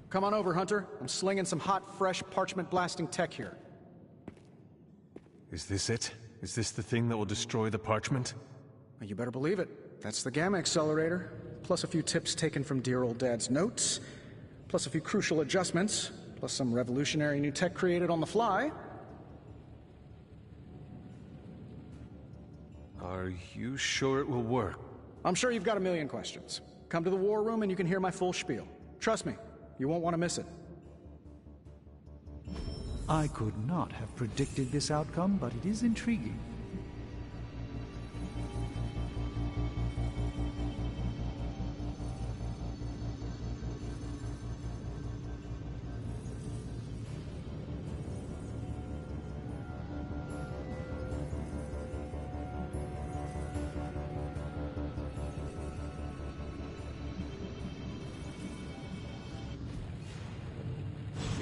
Come on over, Hunter. I'm slinging some hot, fresh, parchment-blasting tech here. Is this it? Is this the thing that will destroy the parchment? Well, you better believe it. That's the Gamma Accelerator. Plus a few tips taken from dear old Dad's notes. Plus a few crucial adjustments. Plus some revolutionary new tech created on the fly. Are you sure it will work? I'm sure you've got a million questions. Come to the war room and you can hear my full spiel. Trust me, you won't want to miss it. I could not have predicted this outcome, but it is intriguing.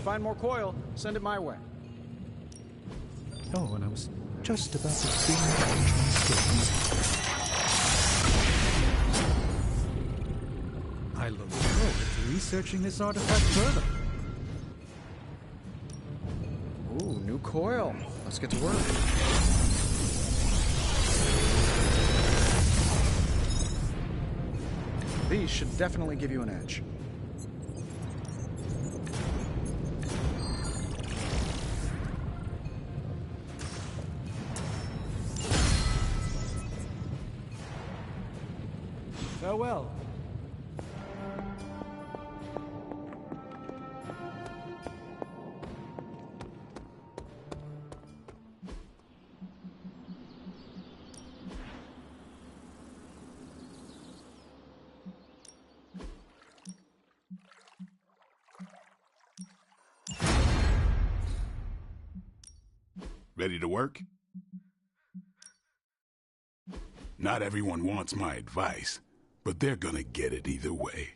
Find more coil, send it my way. Oh, and I was just about to bring my I look forward to researching this artifact further. Ooh, new coil. Let's get to work. These should definitely give you an edge. Farewell. Ready to work? Not everyone wants my advice, but they're gonna get it either way.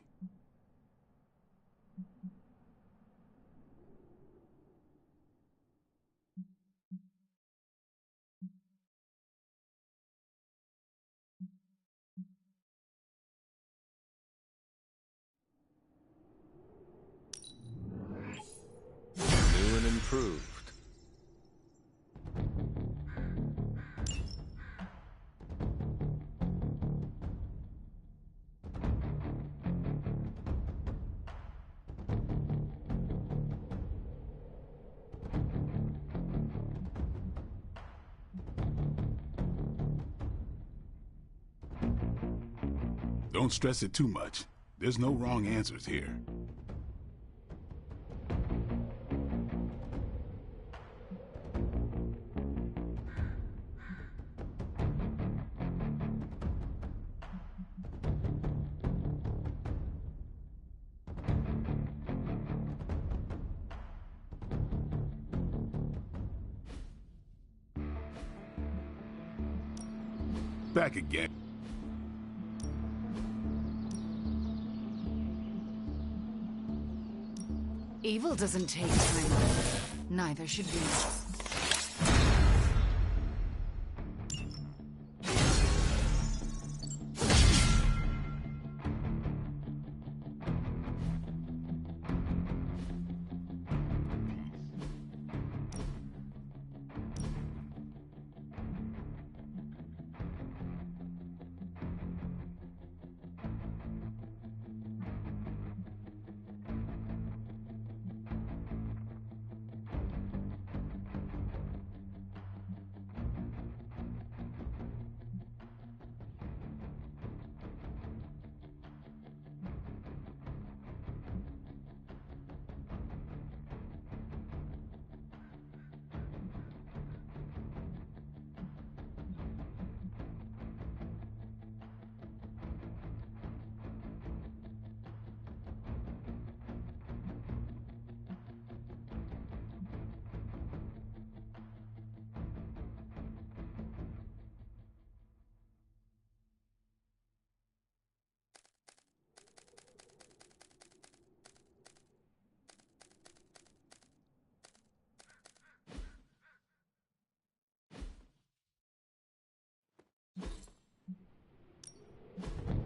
New and improved. Don't stress it too much. There's no wrong answers here. Back again. Evil doesn't take time off. Neither should we.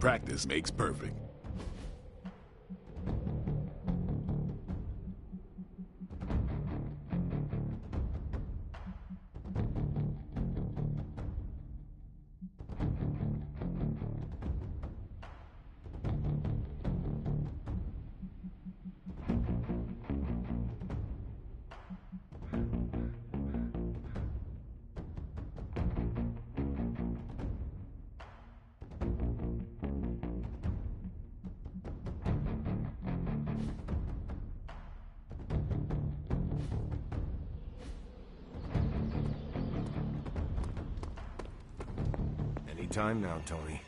Practice makes perfect. Anytime now, Tony.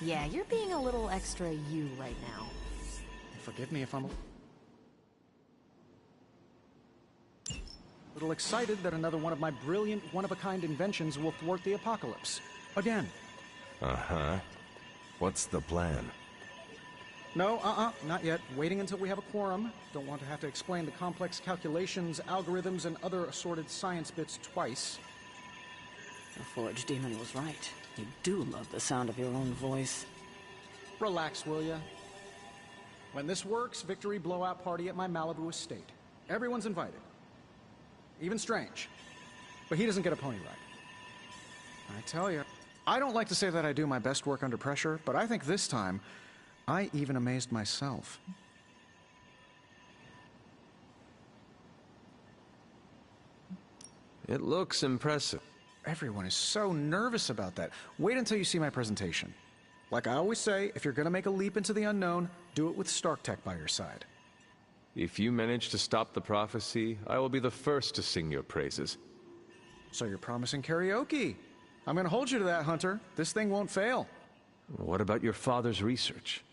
Yeah, you're being a little extra you right now. Forgive me if I'm a little excited that another one of my brilliant, one-of-a-kind inventions will thwart the apocalypse. Again. Uh-huh. What's the plan? No, not yet. Waiting until we have a quorum. Don't want to have to explain the complex calculations, algorithms, and other assorted science bits twice. The Forge Demon was right. You do love the sound of your own voice. Relax, will ya? When this works, victory blowout party at my Malibu estate. Everyone's invited. Even Strange. But he doesn't get a pony ride. I tell you, I don't like to say that I do my best work under pressure, but I think this time, I even amazed myself. It looks impressive. Everyone is so nervous about that. Wait until you see my presentation. Like I always say, if you're gonna make a leap into the unknown, do it with Stark Tech by your side. If you manage to stop the prophecy, I will be the first to sing your praises. So you're promising karaoke. I'm gonna hold you to that, Hunter. This thing won't fail. What about your father's research?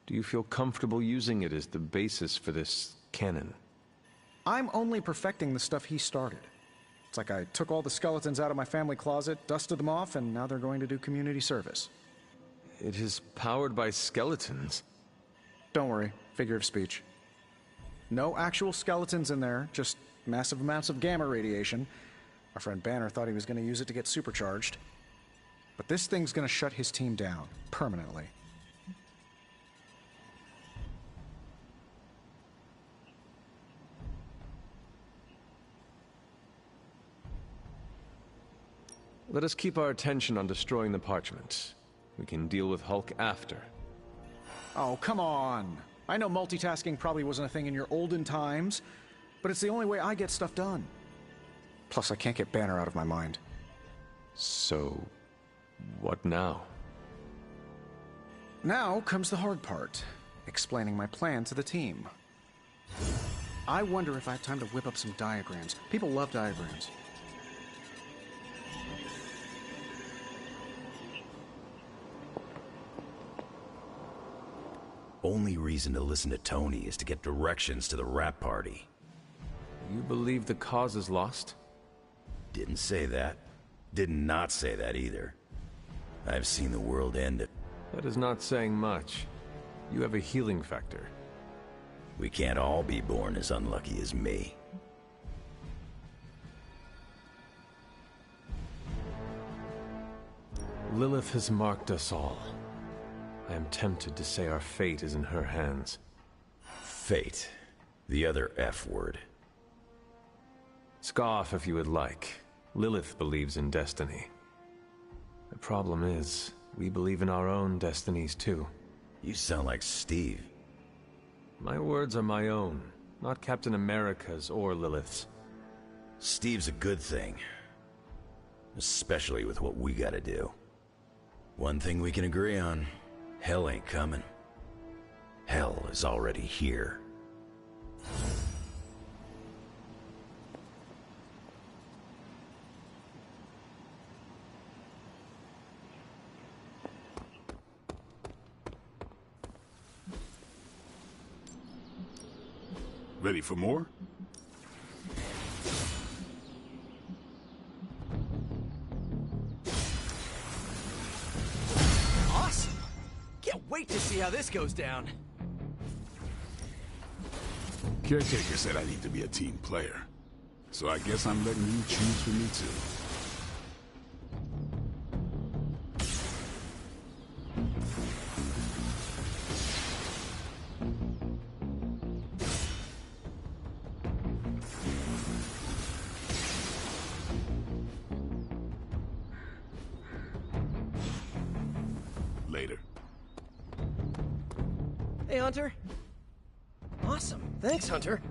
Do you feel comfortable using it as the basis for this canon? I'm only perfecting the stuff he started. It's like I took all the skeletons out of my family closet, dusted them off, and now they're going to do community service. It is powered by skeletons. Don't worry, figure of speech. No actual skeletons in there, just massive amounts of gamma radiation. Our friend Banner thought he was going to use it to get supercharged. But this thing's going to shut his team down, permanently. Let us keep our attention on destroying the parchment. We can deal with Hulk after. Oh, come on. I know multitasking probably wasn't a thing in your olden times, but it's the only way I get stuff done. Plus, I can't get Banner out of my mind. So, what now? Now comes the hard part, explaining my plan to the team. I wonder if I have time to whip up some diagrams. People love diagrams. Only reason to listen to Tony is to get directions to the rap party. You believe the cause is lost? Didn't say that. Did not say that either. I've seen the world end it. That is not saying much. You have a healing factor. We can't all be born as unlucky as me. Lilith has marked us all. I am tempted to say our fate is in her hands. Fate. The other F word. Scoff if you would like. Lilith believes in destiny. The problem is, we believe in our own destinies too. You sound like Steve. My words are my own, not Captain America's or Lilith's. Steve's a good thing. Especially with what we gotta do. One thing we can agree on. Hell ain't coming. Hell is already here. Ready for more? Awesome! Can't wait to see how this goes down. Caretaker said I need to be a team player. So I guess I'm letting you choose for me too. Later. Hey, Hunter. Awesome. Thanks, Hunter.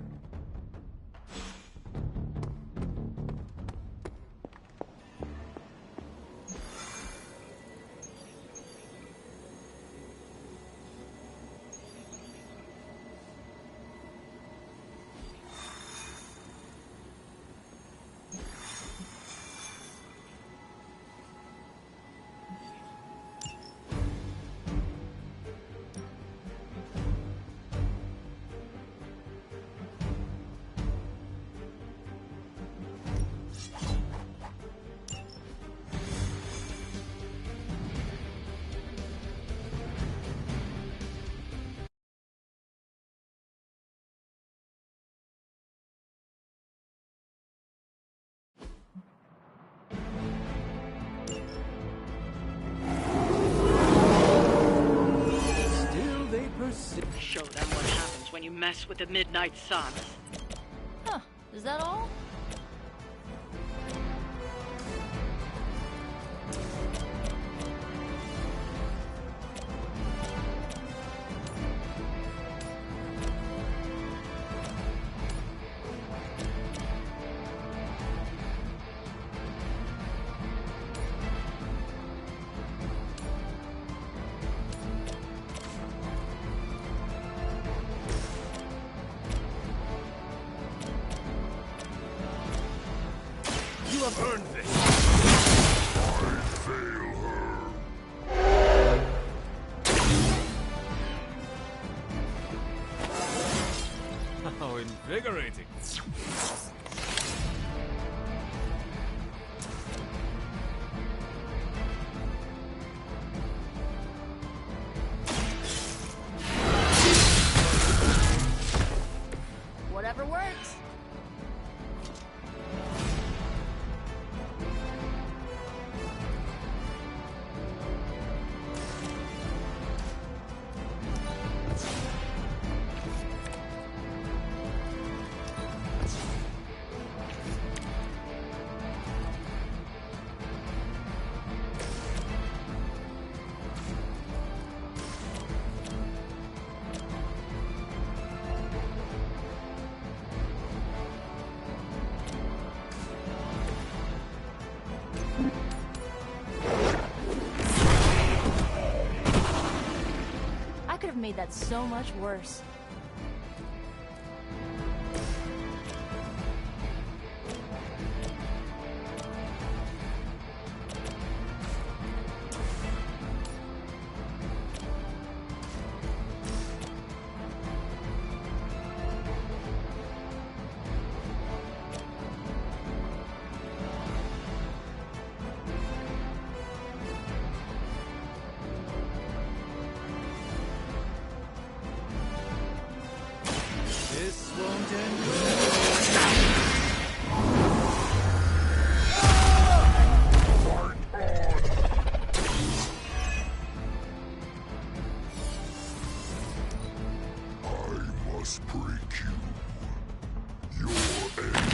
you mess with the Midnight Suns. Huh. Is that all? You have earned this! I fail her. How invigorating! Whatever works. I could have made that so much worse. This won't end well. I must break you. Your end.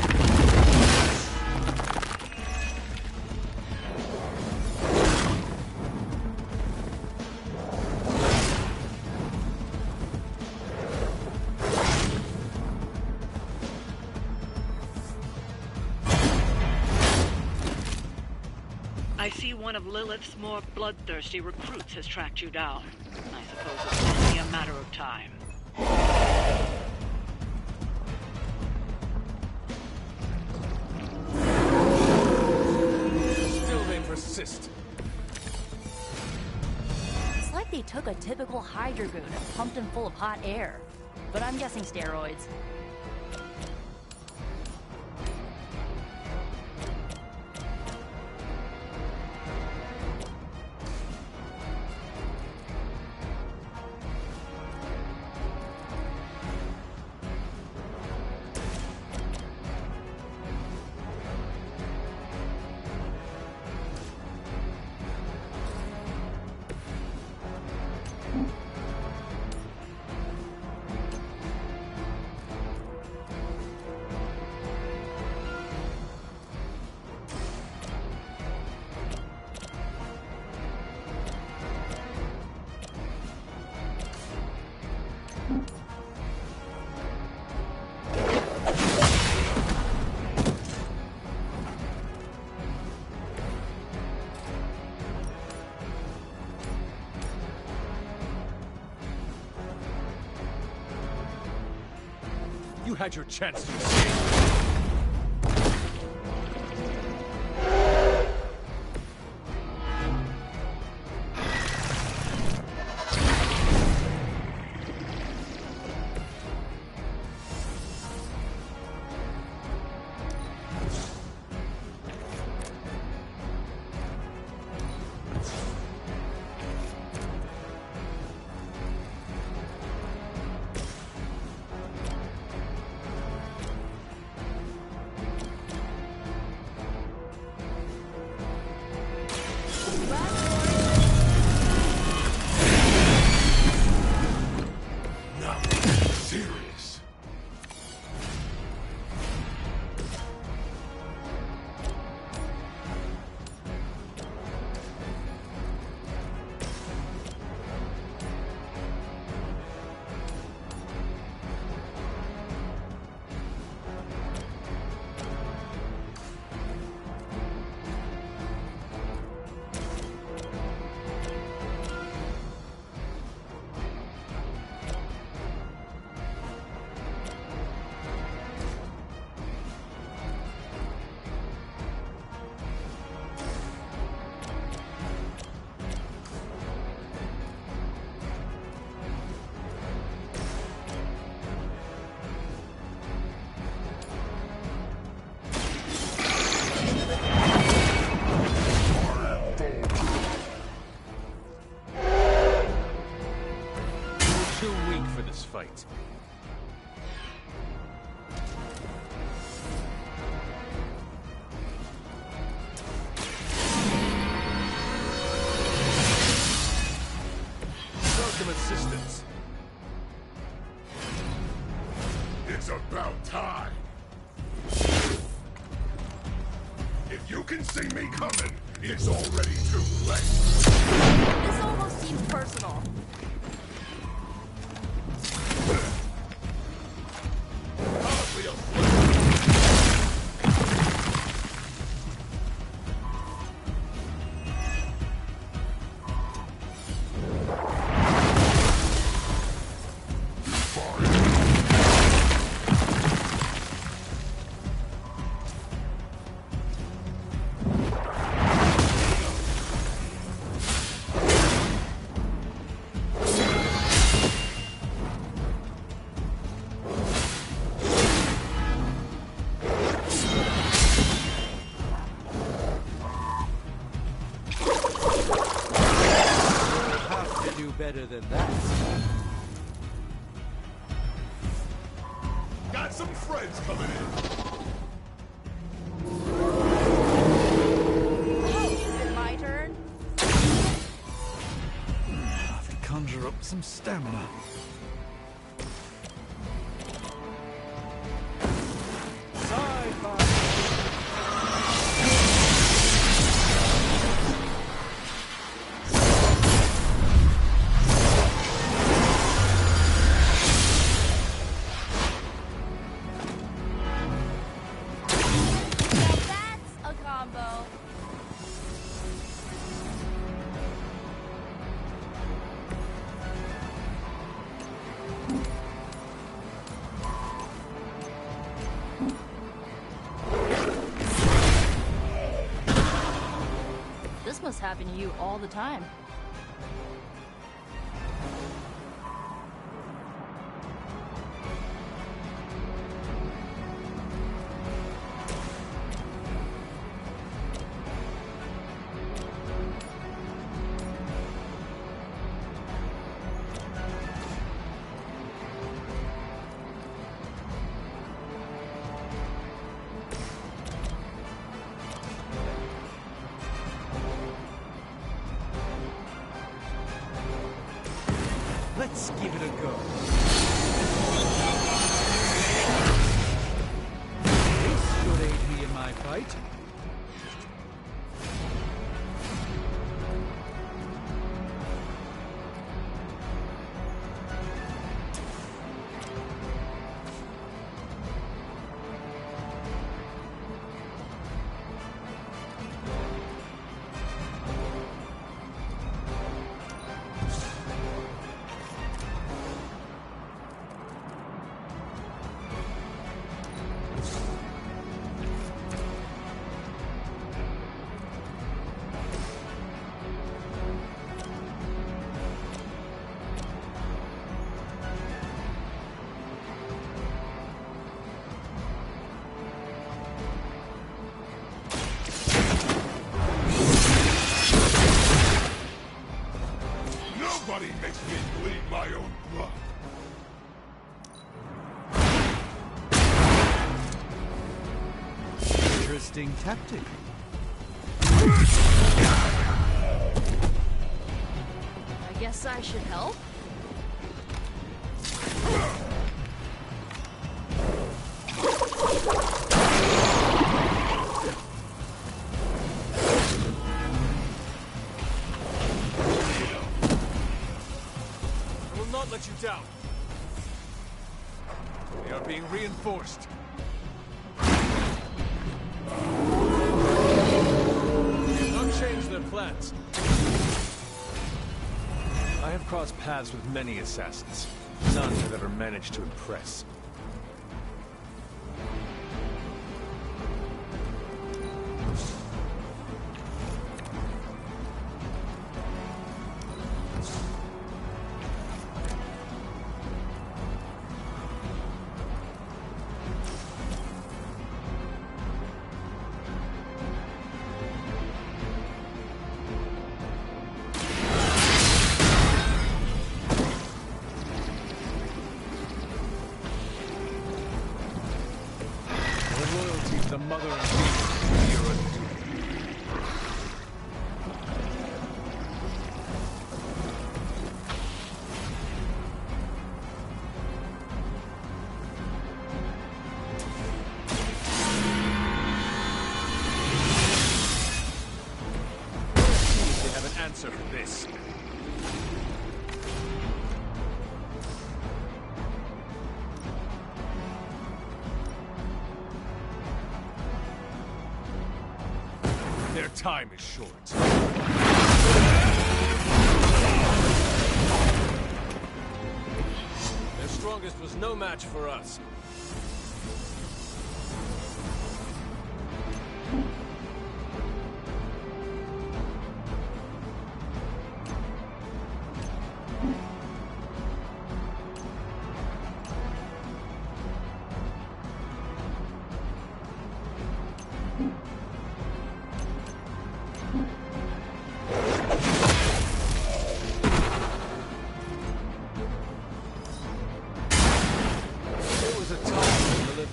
I see one of Lilith's more bloodthirsty recruits has tracked you down. I suppose it's only a matter of time. Still they persist. It's like they took a typical Hydra goon and pumped him full of hot air. But I'm guessing steroids. You had your chance to escape. fight. Welcome assistance. It's about time. If you can see me coming, it's already too late. This almost seems personal. Hardly a better than that. got some friends coming in. Is it my turn? I have to conjure up some stamina. This must happen to you all the time. Let's give it a go. This should aid me in my fight. Nobody makes me bleed my own blood. Interesting tactic. I guess I should help? I will not let you down. They are being reinforced. They have not changed their plans. I have crossed paths with many assassins. None have ever managed to impress. loyalty to the Mother and Beast, you're undue. They have an answer for this. Their time is short. Their strongest was no match for us.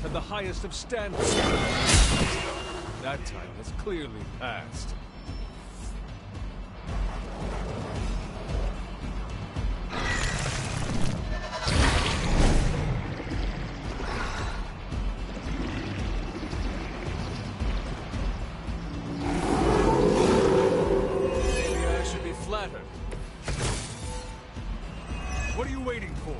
Had the highest of standards. That time has clearly passed. Maybe I should be flattered. What are you waiting for?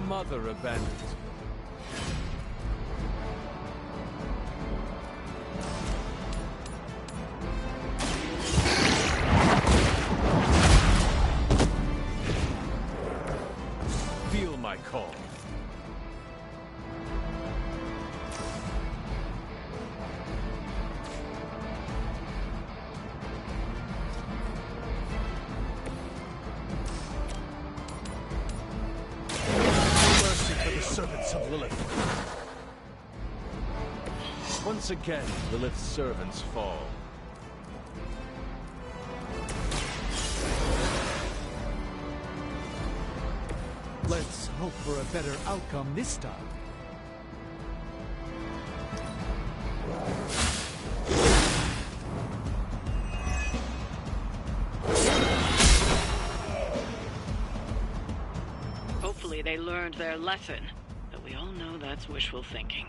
Mother abandoned me. Feel my call. Servants of Lilith. Once again, Lilith's servants fall. Let's hope for a better outcome this time. Hopefully they learned their lesson, but we all know that's wishful thinking.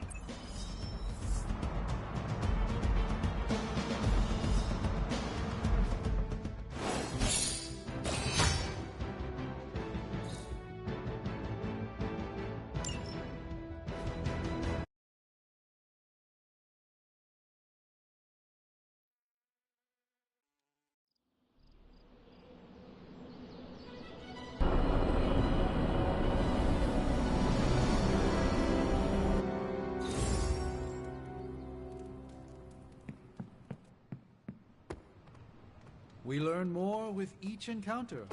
We learn more with each encounter.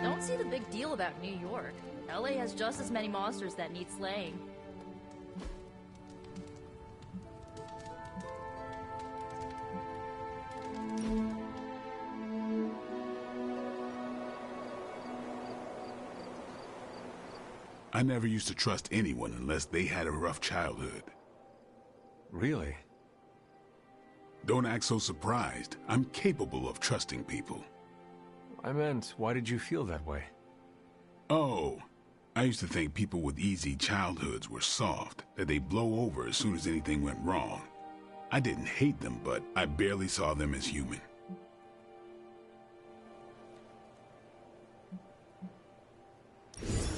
Don't see the big deal about New York. LA has just as many monsters that need slaying. I never used to trust anyone unless they had a rough childhood. Really? Don't act so surprised. I'm capable of trusting people. I meant, why did you feel that way? Oh, I used to think people with easy childhoods were soft, that they'd blow over as soon as anything went wrong. I didn't hate them, but I barely saw them as human.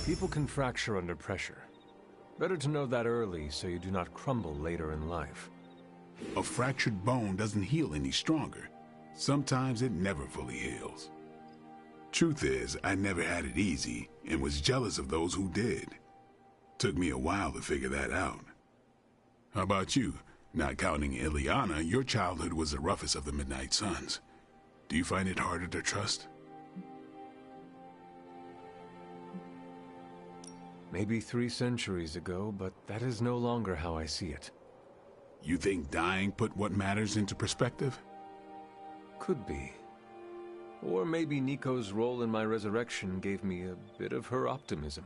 People can fracture under pressure. Better to know that early so you do not crumble later in life. A fractured bone doesn't heal any stronger. Sometimes it never fully heals. Truth is, I never had it easy and was jealous of those who did. Took me a while to figure that out. How about you? Not counting Ileana, your childhood was the roughest of the Midnight Suns. Do you find it harder to trust? Maybe 3 centuries ago, but that is no longer how I see it. You think dying put what matters into perspective? Could be. Or maybe Nico's role in my resurrection gave me a bit of her optimism.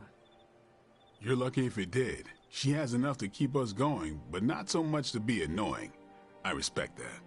You're lucky if it did. She has enough to keep us going, but not so much to be annoying. I respect that.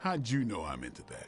How'd you know I'm into that?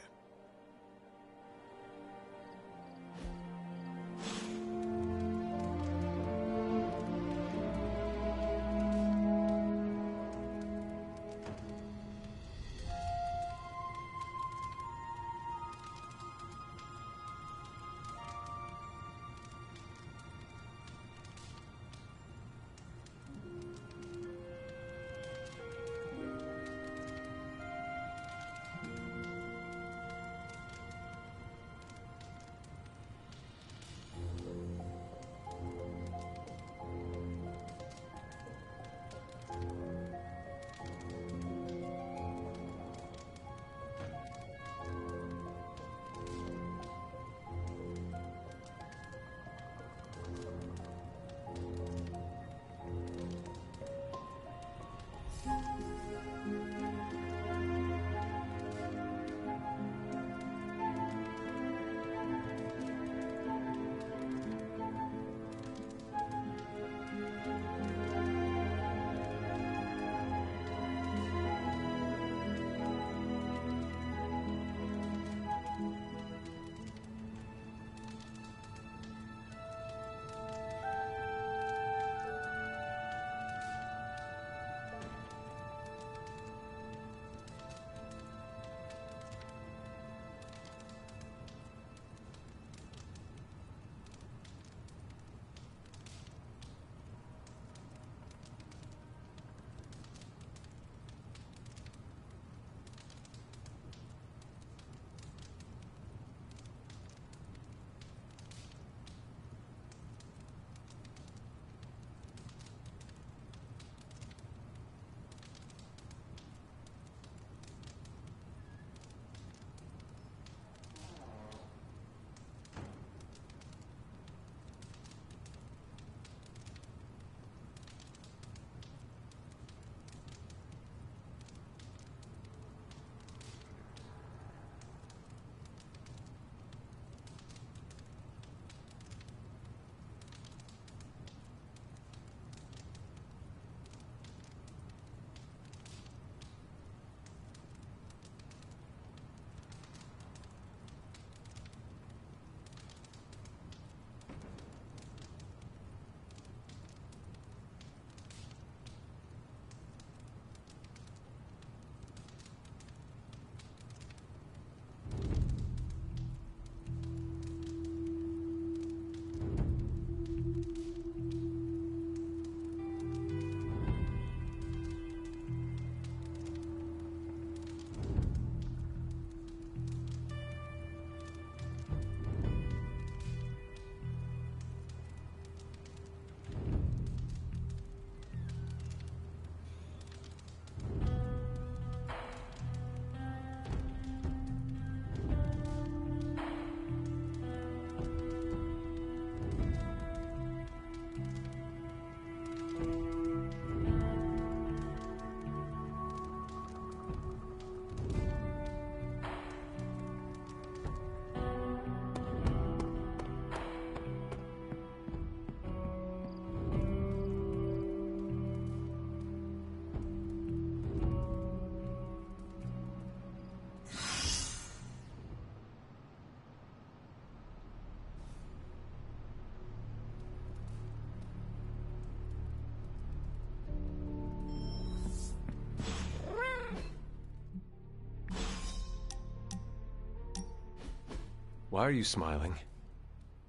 Why are you smiling?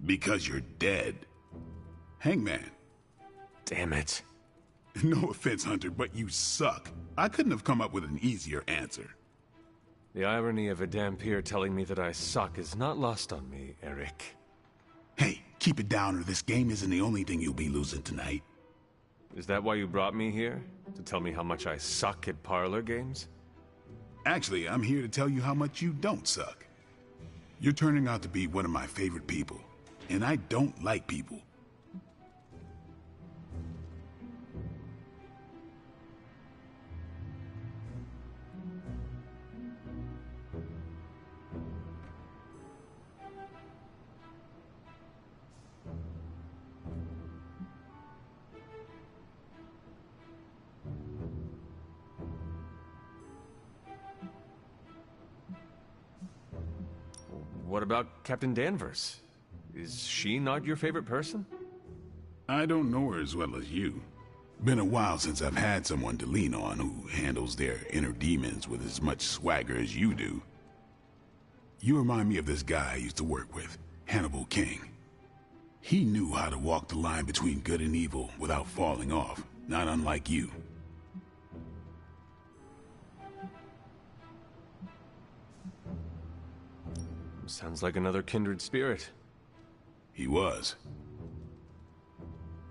Because you're dead. Hangman. Damn it. No offense, Hunter, but you suck. I couldn't have come up with an easier answer. The irony of a Dhampir telling me that I suck is not lost on me, Eric. Hey, keep it down or this game isn't the only thing you'll be losing tonight. Is that why you brought me here? To tell me how much I suck at parlor games? Actually, I'm here to tell you how much you don't suck. You're turning out to be one of my favorite people, and I don't like people. What about Captain Danvers? Is she not your favorite person? I don't know her as well as you. Been a while since I've had someone to lean on who handles their inner demons with as much swagger as you do. You remind me of this guy I used to work with, Hannibal King. He knew how to walk the line between good and evil without falling off, not unlike you. Sounds like another kindred spirit. He was.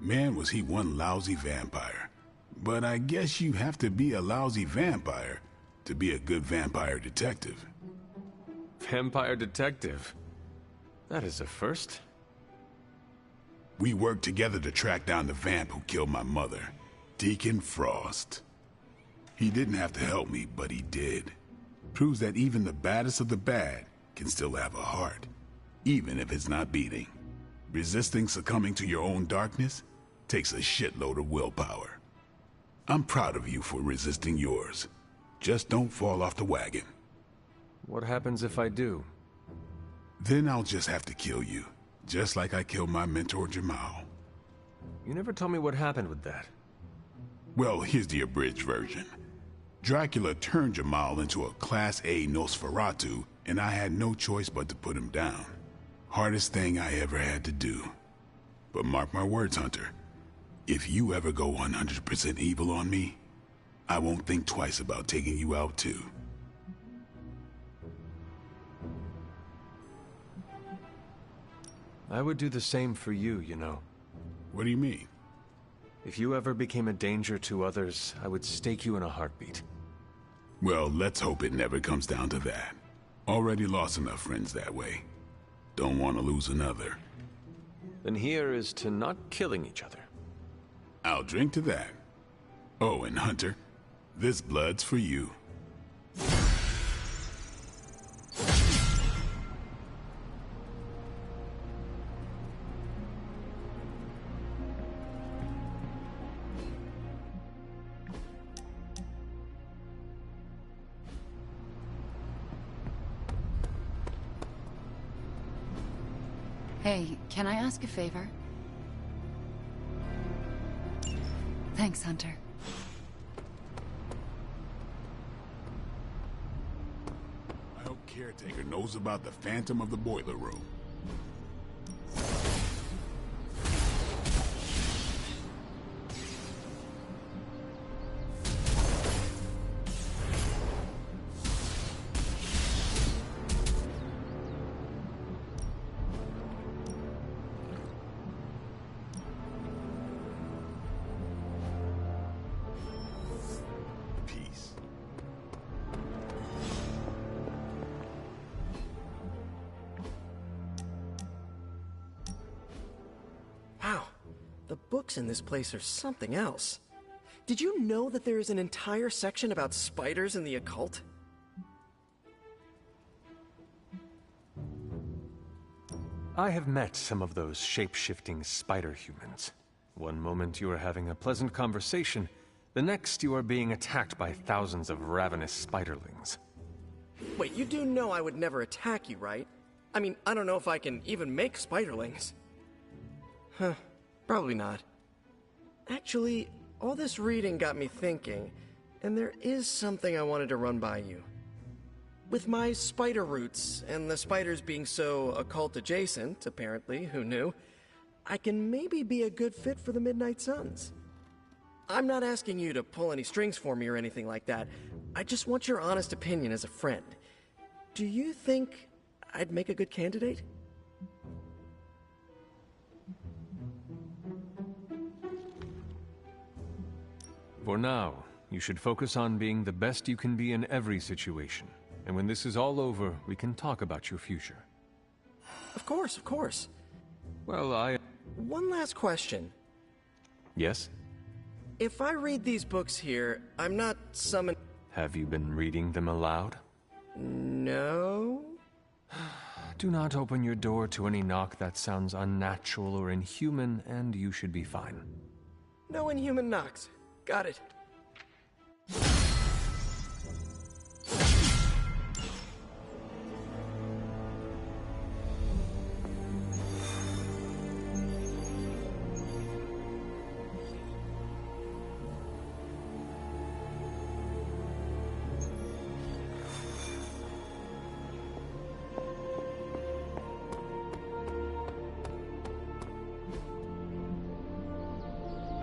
Man, was he one lousy vampire. But I guess you have to be a lousy vampire to be a good vampire detective. Vampire detective? That is a first. We worked together to track down the vamp who killed my mother, Deacon Frost. He didn't have to help me, but he did. Proves that even the baddest of the bad can still have a heart, even if it's not beating. Resisting succumbing to your own darkness takes a shitload of willpower. I'm proud of you for resisting yours. Just don't fall off the wagon. What happens if I do? Then I'll just have to kill you, just like I killed my mentor Jamal. You never told me what happened with that. Well, here's the abridged version. Dracula turned Jamal into a Class A Nosferatu, and I had no choice but to put him down. Hardest thing I ever had to do. But mark my words, Hunter. If you ever go 100% evil on me, I won't think twice about taking you out too. I would do the same for you, you know. What do you mean? If you ever became a danger to others, I would stake you in a heartbeat. Well, let's hope it never comes down to that. Already lost enough friends that way. Don't want to lose another. Then here is to not killing each other. I'll drink to that. Oh, and Hunter, this blood's for you. Hey, can I ask a favor? Thanks, Hunter. I hope Caretaker knows about the Phantom of the Boiler Room. Wow, the books in this place are something else. Did you know that there is an entire section about spiders and the occult? I have met some of those shape-shifting spider humans. One moment you are having a pleasant conversation, the next you are being attacked by thousands of ravenous spiderlings. Wait, you do know I would never attack you, right? I mean, I don't know if I can even make spiderlings. Huh, probably not. Actually, all this reading got me thinking, and there is something I wanted to run by you. with my spider roots, and the spiders being so occult adjacent, apparently, who knew, I can maybe be a good fit for the Midnight Suns. I'm not asking you to pull any strings for me or anything like that. I just want your honest opinion as a friend. Do you think I'd make a good candidate? For now, you should focus on being the best you can be in every situation. And when this is all over, we can talk about your future. Of course, of course. Well, One last question. Yes? If I read these books here, I'm not summoned... Have you been reading them aloud? No? Do not open your door to any knock that sounds unnatural or inhuman, and you should be fine. No inhuman knocks. Got it.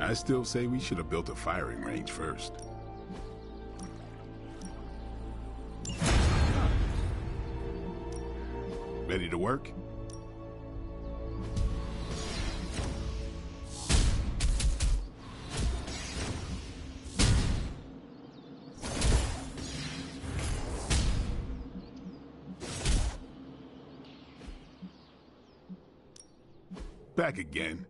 I still say we should have built a firing range first. Ready to work? Back again.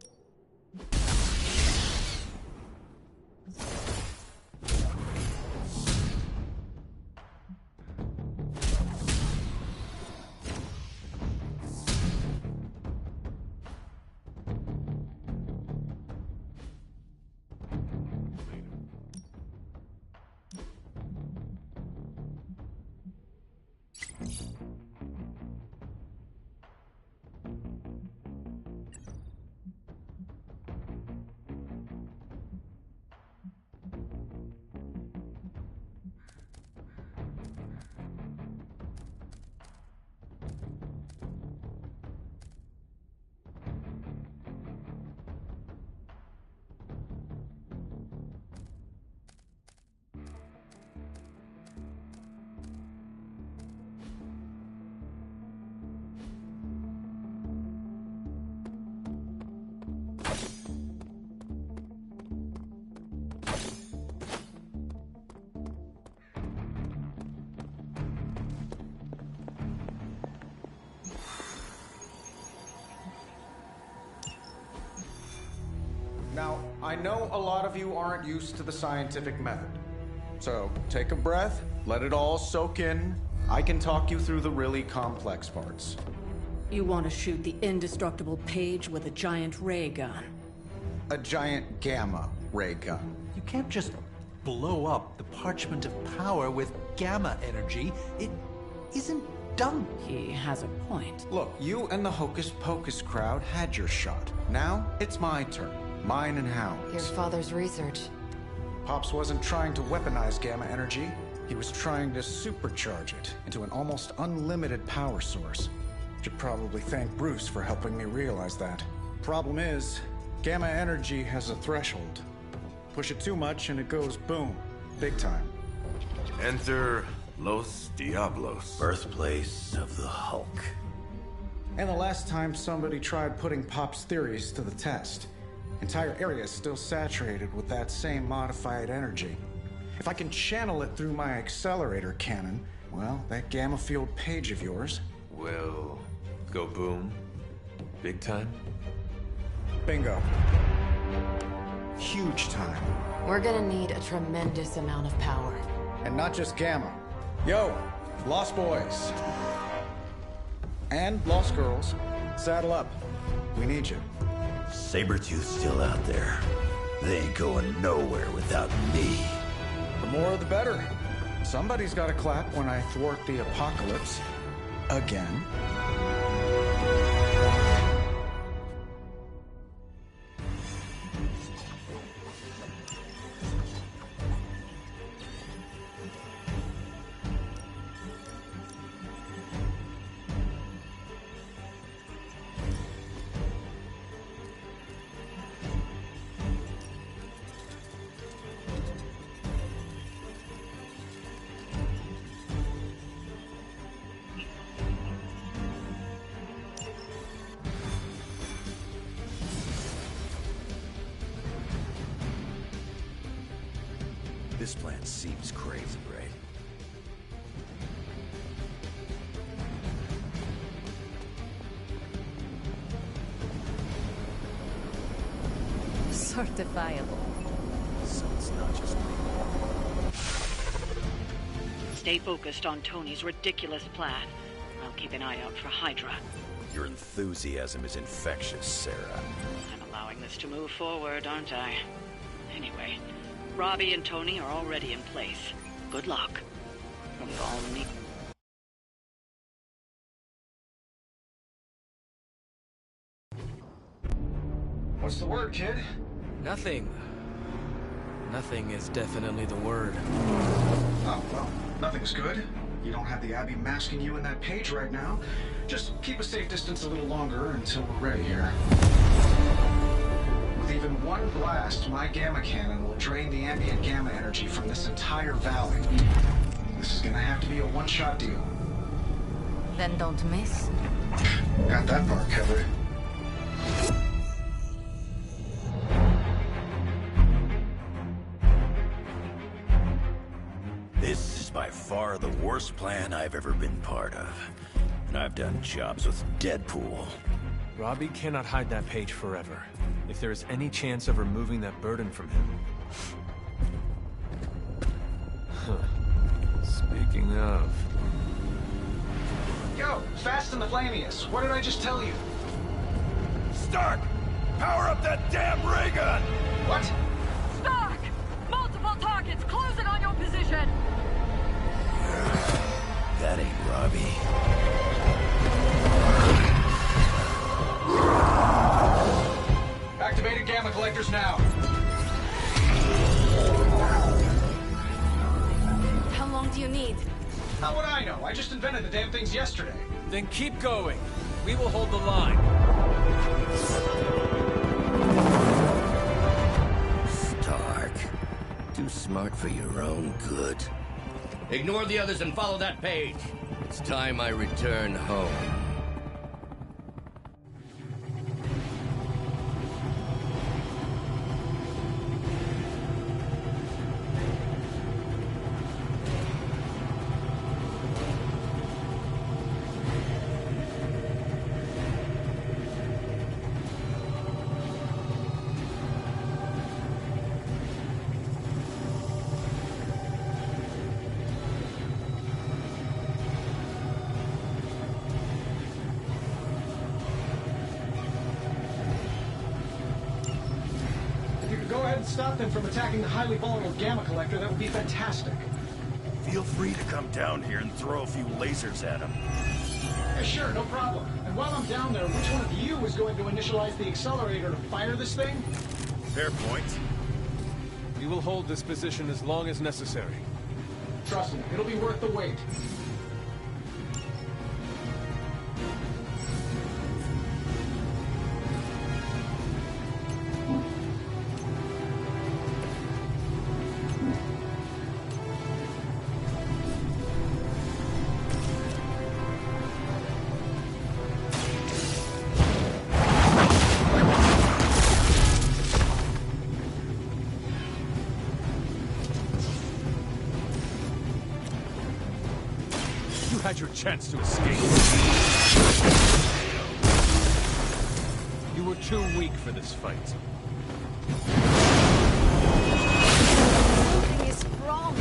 Now, I know a lot of you aren't used to the scientific method. So, take a breath, let it all soak in. I can talk you through the really complex parts. You want to shoot the indestructible Page with a giant ray gun. A giant gamma ray gun. You can't just blow up the Parchment of Power with gamma energy. It isn't done. He has a point. Look, you and the Hocus Pocus crowd had your shot. Now, it's my turn. Mine and Hound's. Your father's research. Pops wasn't trying to weaponize gamma energy. He was trying to supercharge it into an almost unlimited power source. Should probably thank Bruce for helping me realize that. Problem is, gamma energy has a threshold. Push it too much and it goes boom. Big time. Enter Los Diablos. Birthplace of the Hulk. And the last time somebody tried putting Pop's theories to the test, entire area is still saturated with that same modified energy. If I can channel it through my accelerator cannon, well, that gamma field Page of yours will go boom. Big time? Bingo. Huge time. We're gonna need a tremendous amount of power. And not just gamma. Yo, Lost Boys. And Lost Girls, saddle up. We need you. Sabretooth's still out there. They ain't going nowhere without me. The more the better. Somebody's got to clap when I thwart the apocalypse. Again. This plan seems crazy, right? Certifiable. So it's not just me. Stay focused on Tony's ridiculous plan. I'll keep an eye out for Hydra. Your enthusiasm is infectious, Sarah. I'm allowing this to move forward, aren't I? Anyway, Robbie and Tony are already in place. Good luck. We all need... What's the word, kid? Nothing. Nothing is definitely the word. Oh, well, nothing's good. You don't have the Abbey masking you in that page right now. Just keep a safe distance a little longer until we're ready here. With even one blast, my gamma cannon will drain the ambient gamma energy from this entire valley. This is gonna have to be a one-shot deal. Then don't miss. Got that part covered. This is by far the worst plan I've ever been part of. And I've done jobs with Deadpool. Robbie cannot hide that page forever. If there is any chance of removing that burden from him... Speaking of... Yo, Fast and the Flamius, what did I just tell you? Stark! Power up that damn ray gun! What? Stark! Multiple targets closing on your position! That ain't Robbie. Activated gamma collectors now. How long do you need? How would I know? I just invented the damn things yesterday. Then keep going. We will hold the line. Stark. Too smart for your own good. Ignore the others and follow that page. It's time I return home. Go ahead and stop them from attacking the highly volatile gamma collector. That would be fantastic. Feel free to come down here and throw a few lasers at him. Yeah, sure, no problem. And while I'm down there, which one of you is going to initialize the accelerator to fire this thing? Fair point. We will hold this position as long as necessary. Trust me, it'll be worth the wait. You had your chance to escape. You were too weak for this fight. Something is wrong.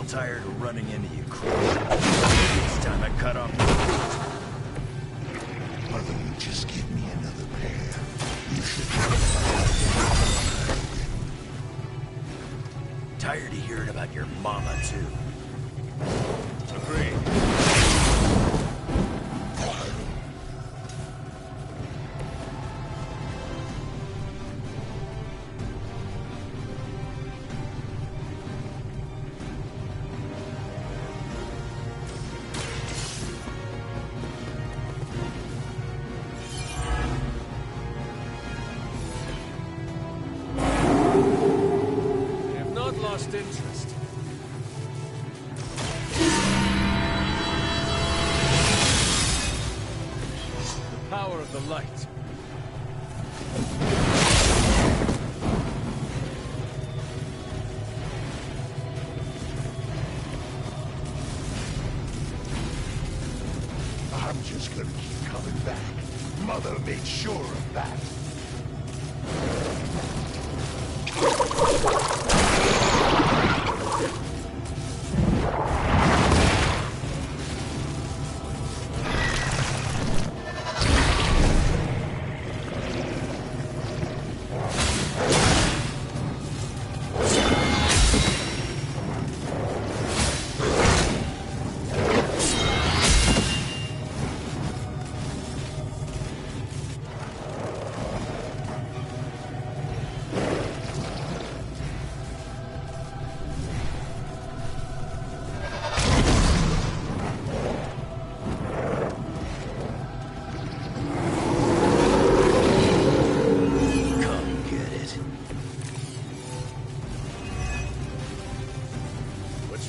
tired of running into you, Crow. It's time I cut off your feet. Why don't you just give me another pair? You should. Tired of hearing about your mama, too. Agreed. Lost interest. The power of the light. I'm just gonna keep coming back. Mother made sure of that.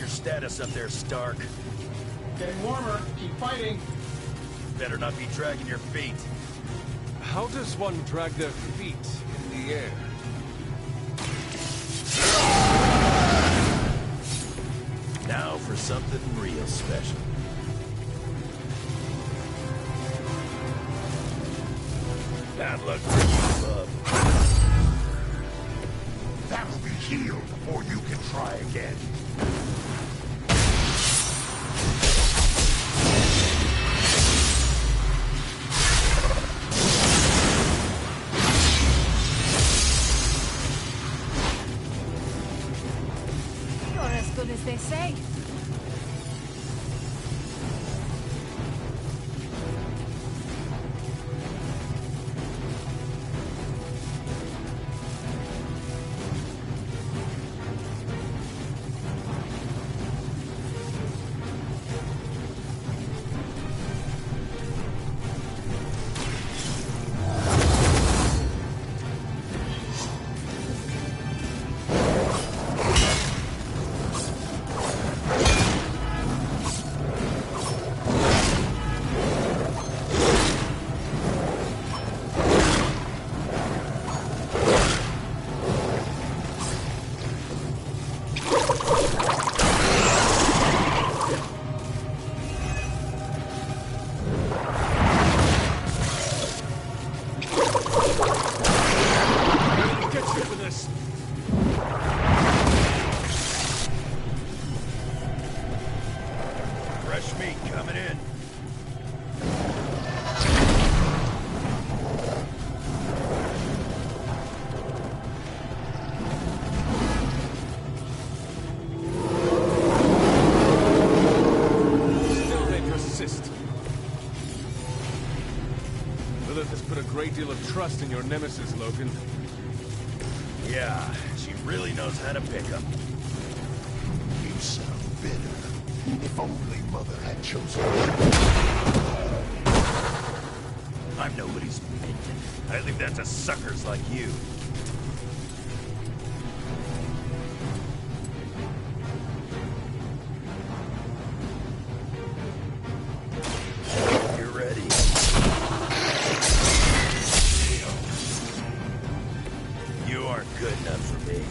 Status up there, Stark. Getting warmer. Keep fighting. Better not be dragging your feet. How does one drag their feet in the air? Now for something real special. Bad luck to you, bub. That'll be healed before you can try again. As good as they say. Fresh meat coming in. Still they persist. Lilith has put a great deal of trust in your nemesis, Logan. Yeah, she really knows how to pick 'em. You sound bitter. If only Mother had chosen. I'm nobody's minion. I leave that to suckers like you. You're ready. You aren't good enough for me.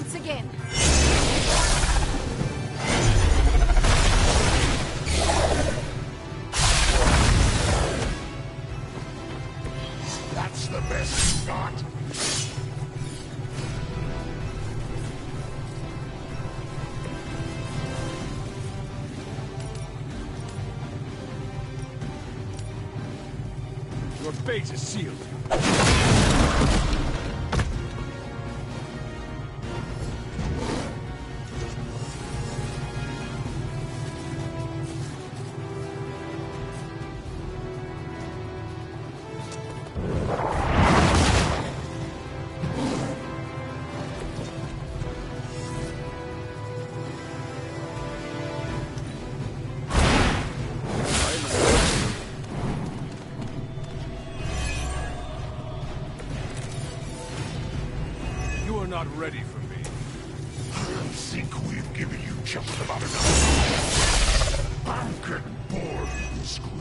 once again. That's the best you got. Your fate is sealed. You are not ready for me. I think we've given you just about enough. I'm getting bored with this group.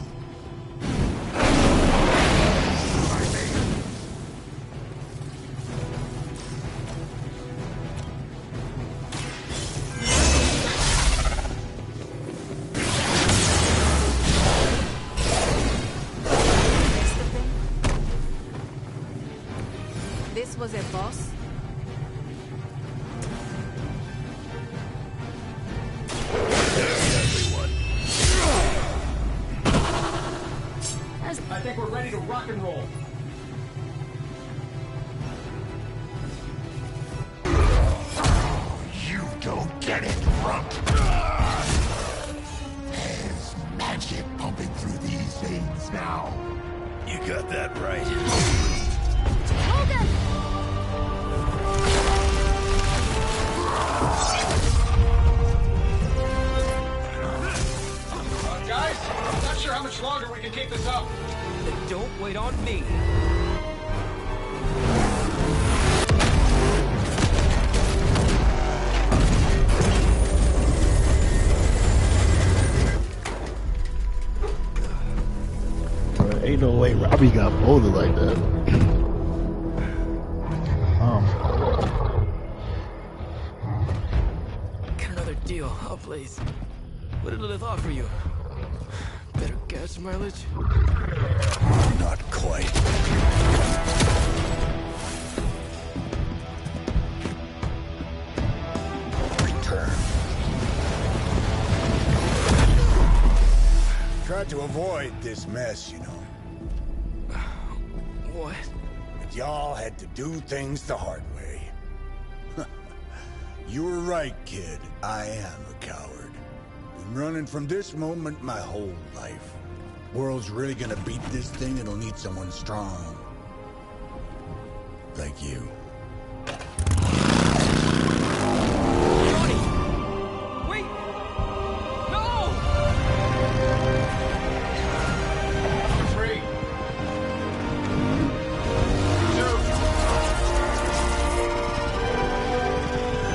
This was it, boss. I think we're ready to rock and roll. You don't get it, Rump. There's magic pumping through these veins now. You got that right. Logan! Guys, I'm not sure how much longer we can keep this up. Then don't wait on me. Ain't no way Robbie got folded like that. Got another deal. Oh, please. What did Lilith offer you? Better gas mileage? Not quite. Return. Tried to avoid this mess, you know. What? But y'all had to do things the hard way. You were right, kid. I am a coward. Been running from this moment my whole life. World's really gonna beat this thing, it'll need someone strong. Like you. Wait! No! 3, 2,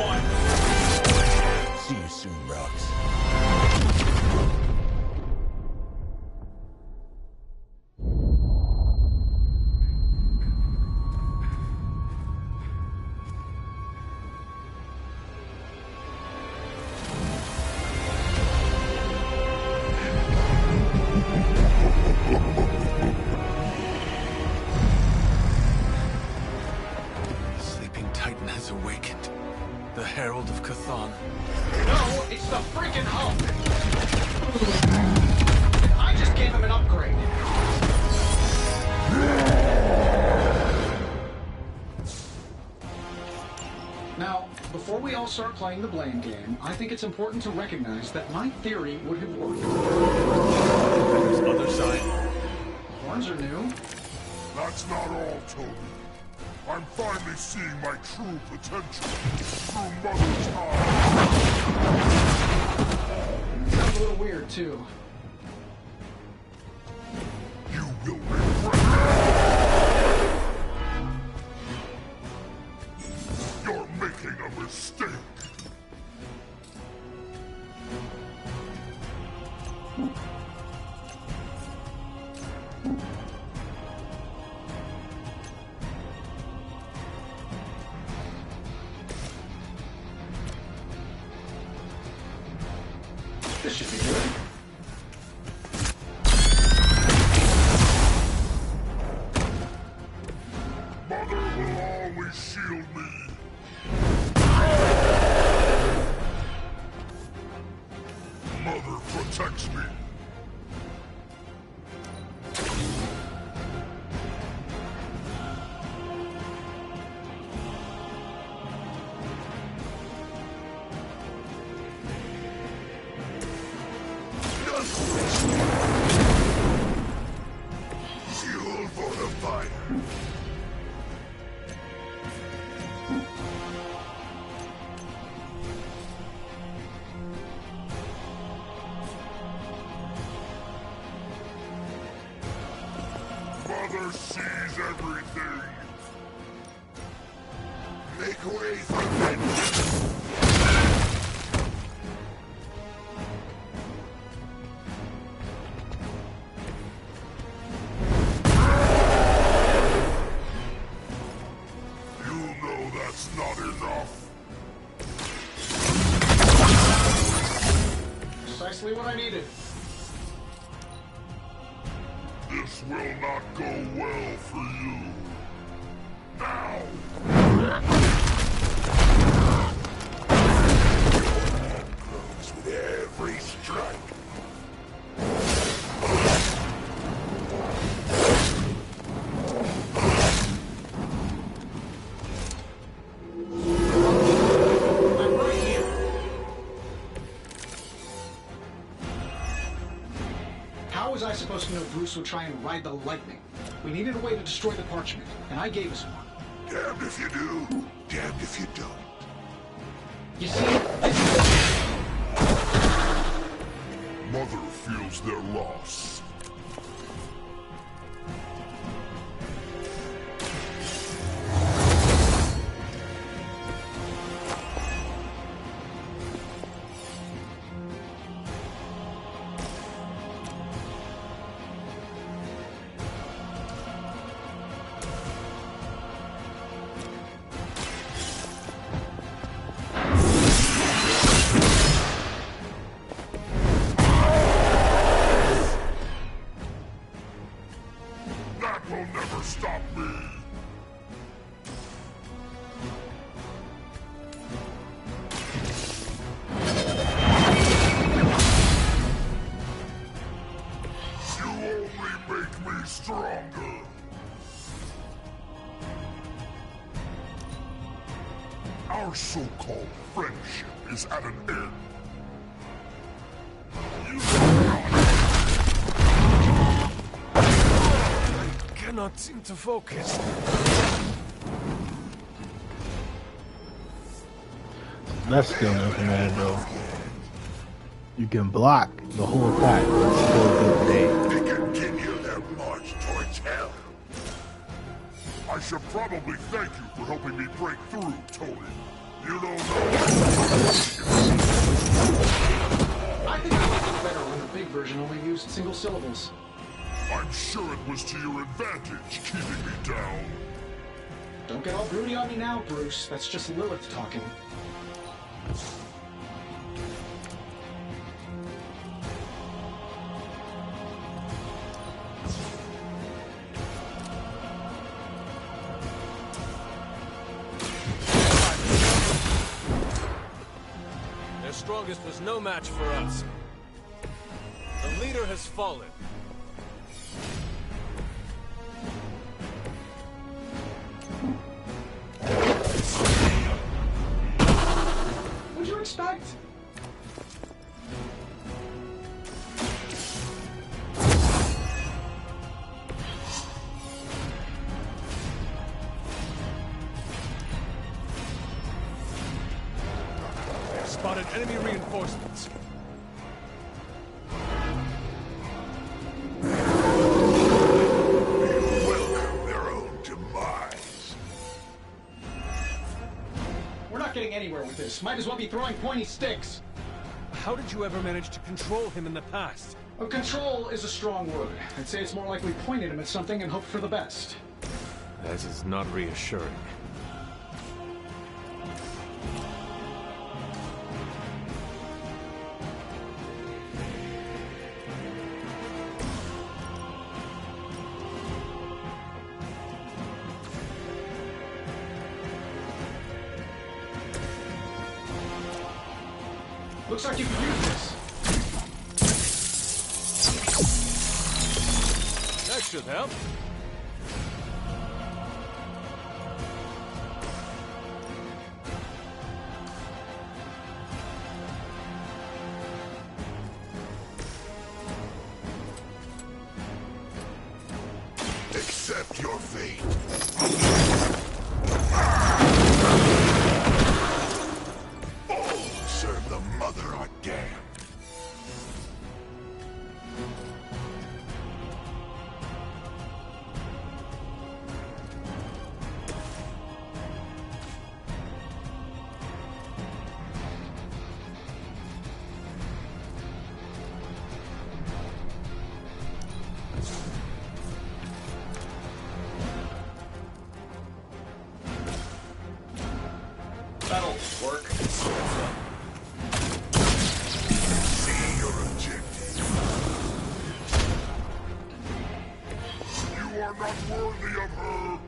1. See you soon, Rox. Sleeping Titan has awakened. The Herald of Chthon. No, it's the freaking Hulk. I just gave him an upgrade. Now, before we all start playing the blame game, I think it's important to recognize that my theory would have worked. There's other side. Horns are new. That's not all, Toby. I'm finally seeing my true potential through Mother's eyes. Sounds a little weird, too. You will regret it. You're making a mistake. This should be good. Mother will always shield me. Mother protects me. Fuel for the fire. Mother sees everything. Make way for vengeance. You know that's not enough. Precisely what I needed. This will not go well for you. Now! Grows with every strike. I'm right here. How was I supposed to know Bruce would try and ride the lightning? We needed a way to destroy the parchment, and I gave us one. Damned if you do, damned if you don't. You see, this Mother feels their loss. That will never stop me. You only make me stronger. Our so-called friendship is at an end. You Cannot seem to focus. That's still nothing bad though. You can block the whole attack, but it's still a good day. They continue their march towards hell. I should probably thank you for helping me break through, Tony. You don't know. I think I liked it better when the big version only used single syllables. I'm sure it was to your advantage keeping me down. Don't get all broody on me now, Bruce. That's just Lilith talking. Their strongest was no match for us. The leader has fallen. What'd you expect? They have spotted enemy reinforcements. Welcome their own demise. We're not getting anywhere with this. Might as well be throwing pointy sticks. How did you ever manage to control him in the past? Well, control is a strong word. I'd say it's more like we pointed him at something and hoped for the best. That is not reassuring. Looks like you can use this. That should help. Accept your fate. Oh, serve the mother I damned. That'll work. See your objective. You are not worthy of her.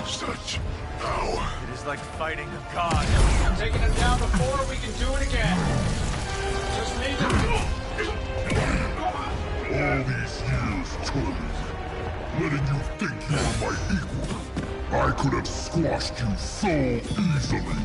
Such power. It is like fighting a god. Taking him down before, we can do it again. Just need to... All these years, Tony, letting you think you were my equal. I could have squashed you so easily.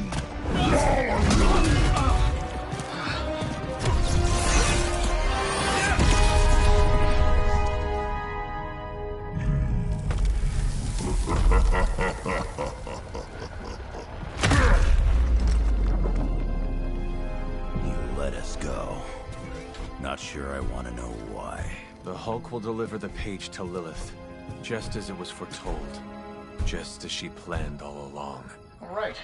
You let us go. Not sure I want to know why. The Hulk will deliver the page to Lilith, just as it was foretold. Just as she planned all along. All right.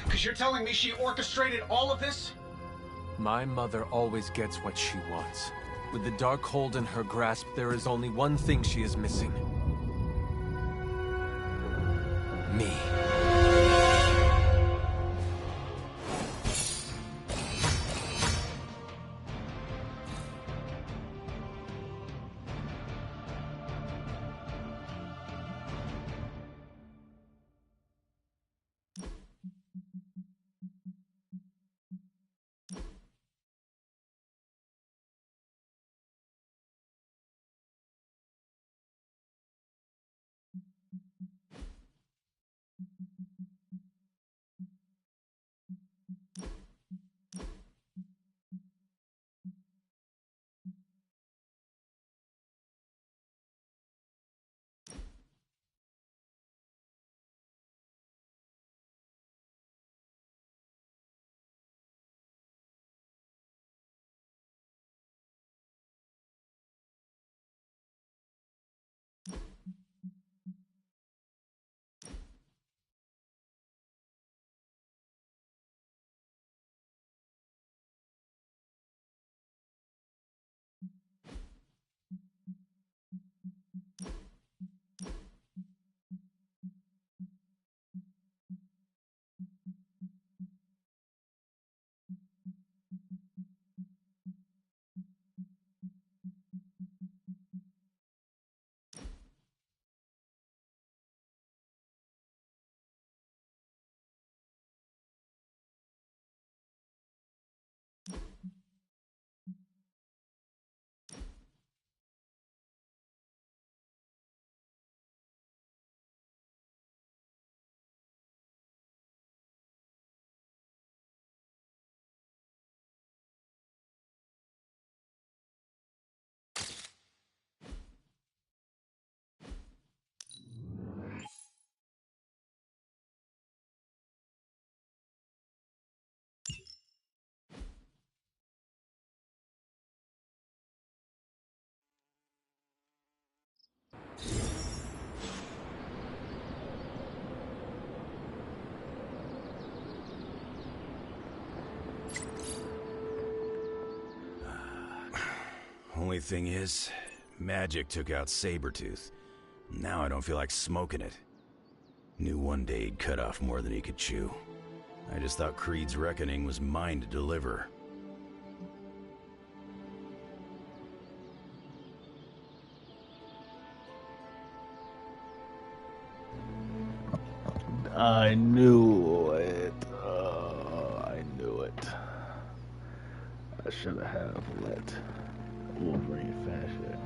Because you're telling me she orchestrated all of this? My mother always gets what she wants. With the Darkhold in her grasp, there is only one thing she is missing. Me. only thing is, magic took out Sabretooth. Now I don't feel like smoking it. Knew one day he'd cut off more than he could chew. I just thought Creed's reckoning was mine to deliver. I knew it. I knew it. I should have let Wolverine finish it.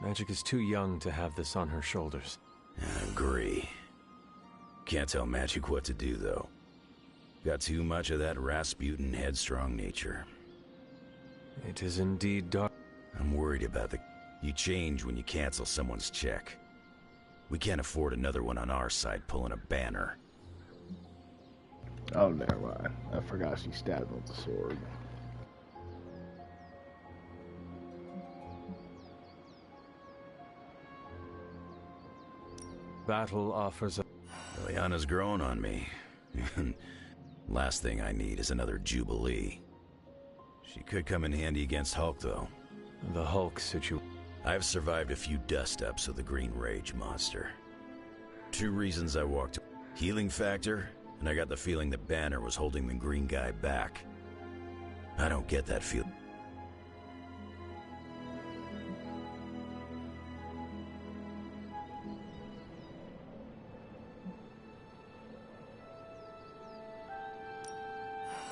Magic is too young to have this on her shoulders. I agree. Can't tell Magic what to do, though. Got too much of that Rasputin headstrong nature. It is indeed dark. I'm worried about the... You change when you cancel someone's check. We can't afford another one on our side pulling a Banner. Oh, never mind. I forgot she stabbed him with the sword. Battle offers a... Liliana's growing on me. Last thing I need is another Jubilee. She could come in handy against Hulk, though. The Hulk situation. I've survived a few dust-ups of the Green Rage monster. 2 reasons I walked... Healing factor, and I got the feeling that Banner was holding the green guy back. I don't get that feeling.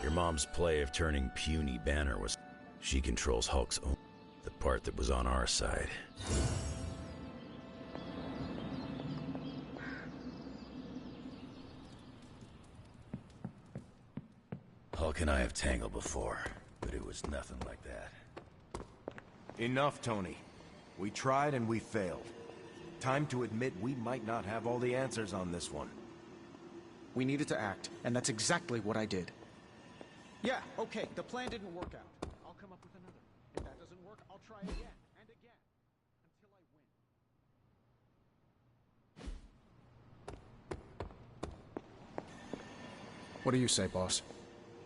Your mom's play of turning puny Banner was... She controls Hulk's own... The part that was on our side. Hulk and I have tangled before, but it was nothing like that. Enough, Tony. We tried and we failed. Time to admit we might not have all the answers on this one. We needed to act, and that's exactly what I did. Yeah, okay, the plan didn't work out. I'll come up with another. If that doesn't work, I'll try again and again until I win. What do you say, boss?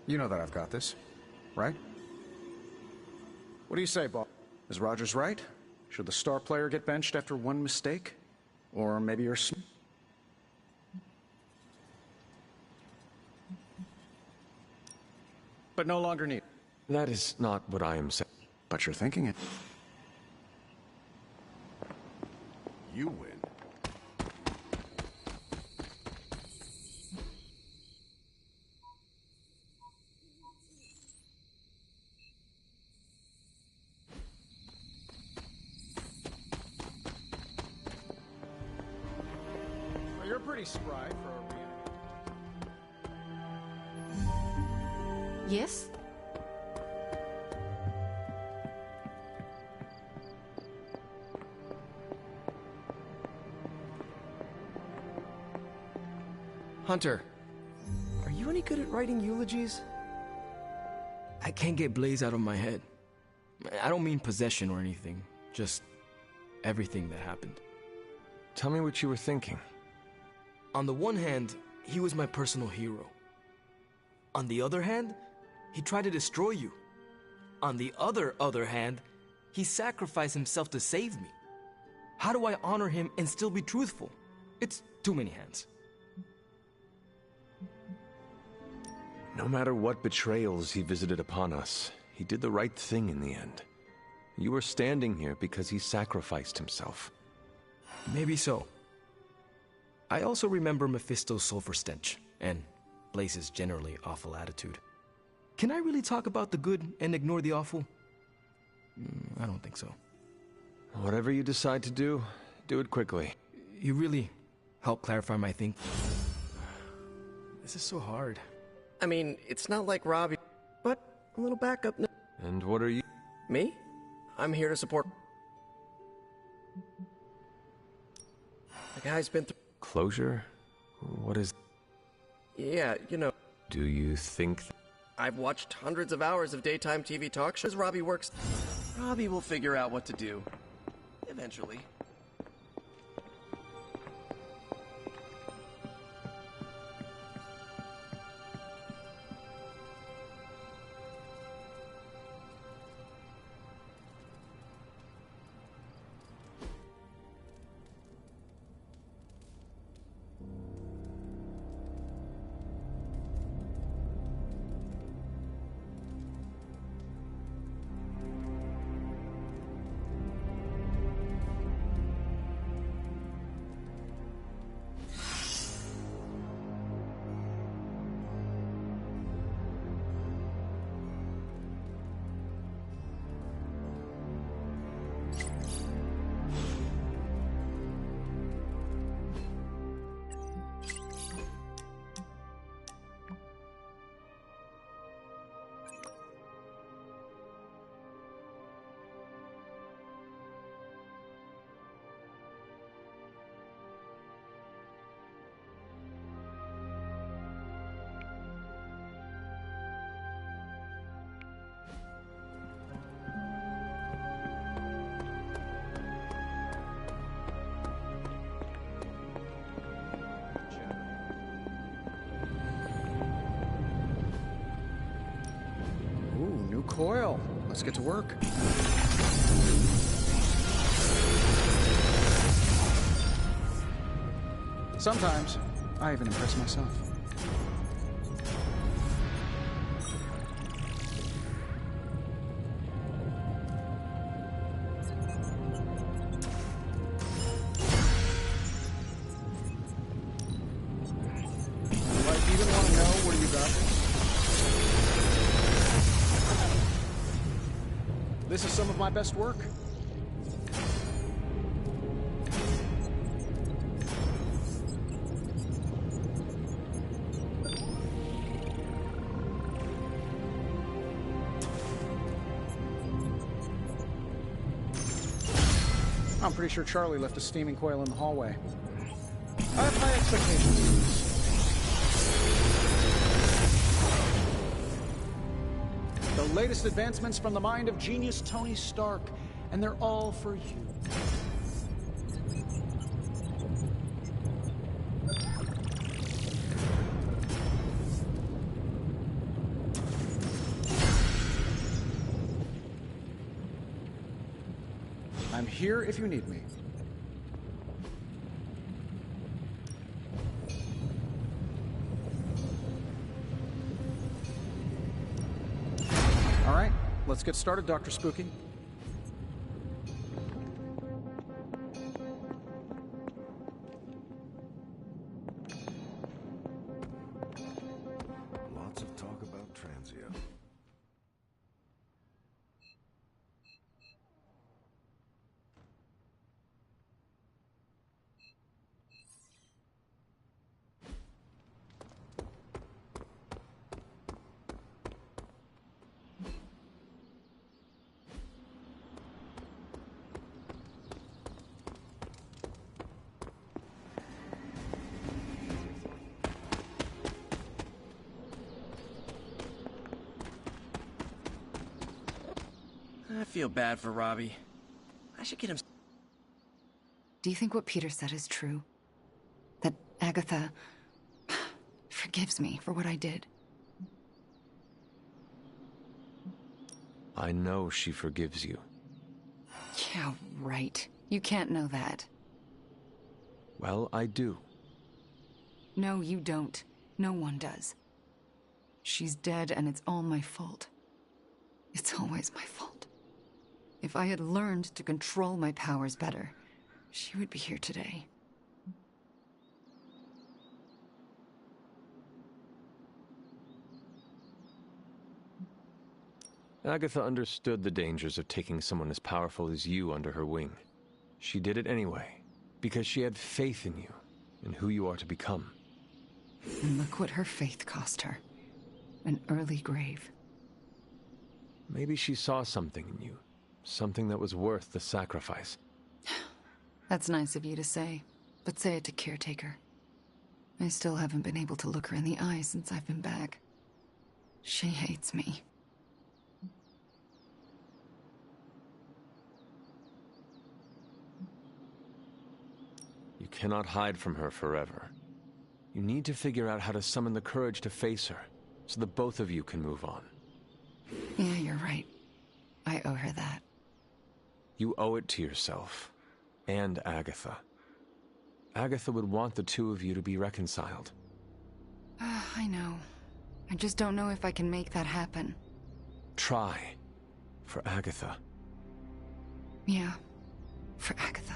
You know that I've got this, right? What do you say, boss? Is Rogers right? Should the star player get benched after one mistake? Or maybe you're... But no longer need. That is not what I am saying. But you're thinking it. You win. Well, you're pretty spry for a... Yes? Hunter, are you any good at writing eulogies? I can't get Blaze out of my head. I don't mean possession or anything, just everything that happened. Tell me what you were thinking. On the one hand, he was my personal hero. On the other hand, he tried to destroy you. On the other hand, he sacrificed himself to save me. How do I honor him and still be truthful? It's too many hands. No matter what betrayals he visited upon us, he did the right thing in the end. You were standing here because he sacrificed himself. Maybe so. I also remember Mephisto's sulfur stench, and Blaze's generally awful attitude. Can I really talk about the good and ignore the awful? I don't think so. Whatever you decide to do it quickly. You really helped clarify my thinking. This is so hard. I mean, it's not like Robbie, but a little backup. And what are you? Me? I'm here to support. The guy's been through. Closure? What is... Yeah, you know. Do you think... I've watched hundreds of hours of daytime TV talk shows. Robbie works. Robbie will figure out what to do. Eventually. coil. Let's get to work. Sometimes, I even impress myself. This is some of my best work. I'm pretty sure Charlie left a steaming coil in the hallway. I have high expectations. The latest advancements from the mind of genius Tony Stark, and they're all for you. I'm here if you need me. All right, let's get started, Dr. Spooky. Lots of talk about Transio. I feel bad for Robbie. I should get him... Do you think what Peter said is true? That Agatha forgives me for what I did? I know she forgives you. Yeah, right. You can't know that. Well, I do. No, you don't. No one does. She's dead, and it's all my fault. It's always my fault. If I had learned to control my powers better, she would be here today. Agatha understood the dangers of taking someone as powerful as you under her wing. She did it anyway, because she had faith in you, and who you are to become. And look what her faith cost her. An early grave. Maybe she saw something in you. Something that was worth the sacrifice. That's nice of you to say, but say it to Caretaker. I still haven't been able to look her in the eye since I've been back. She hates me. You cannot hide from her forever. You need to figure out how to summon the courage to face her, so that both of you can move on. Yeah, you're right. I owe her that. You owe it to yourself, and Agatha. Agatha would want the two of you to be reconciled. I know. I just don't know if I can make that happen. Try. For Agatha. Yeah. For Agatha.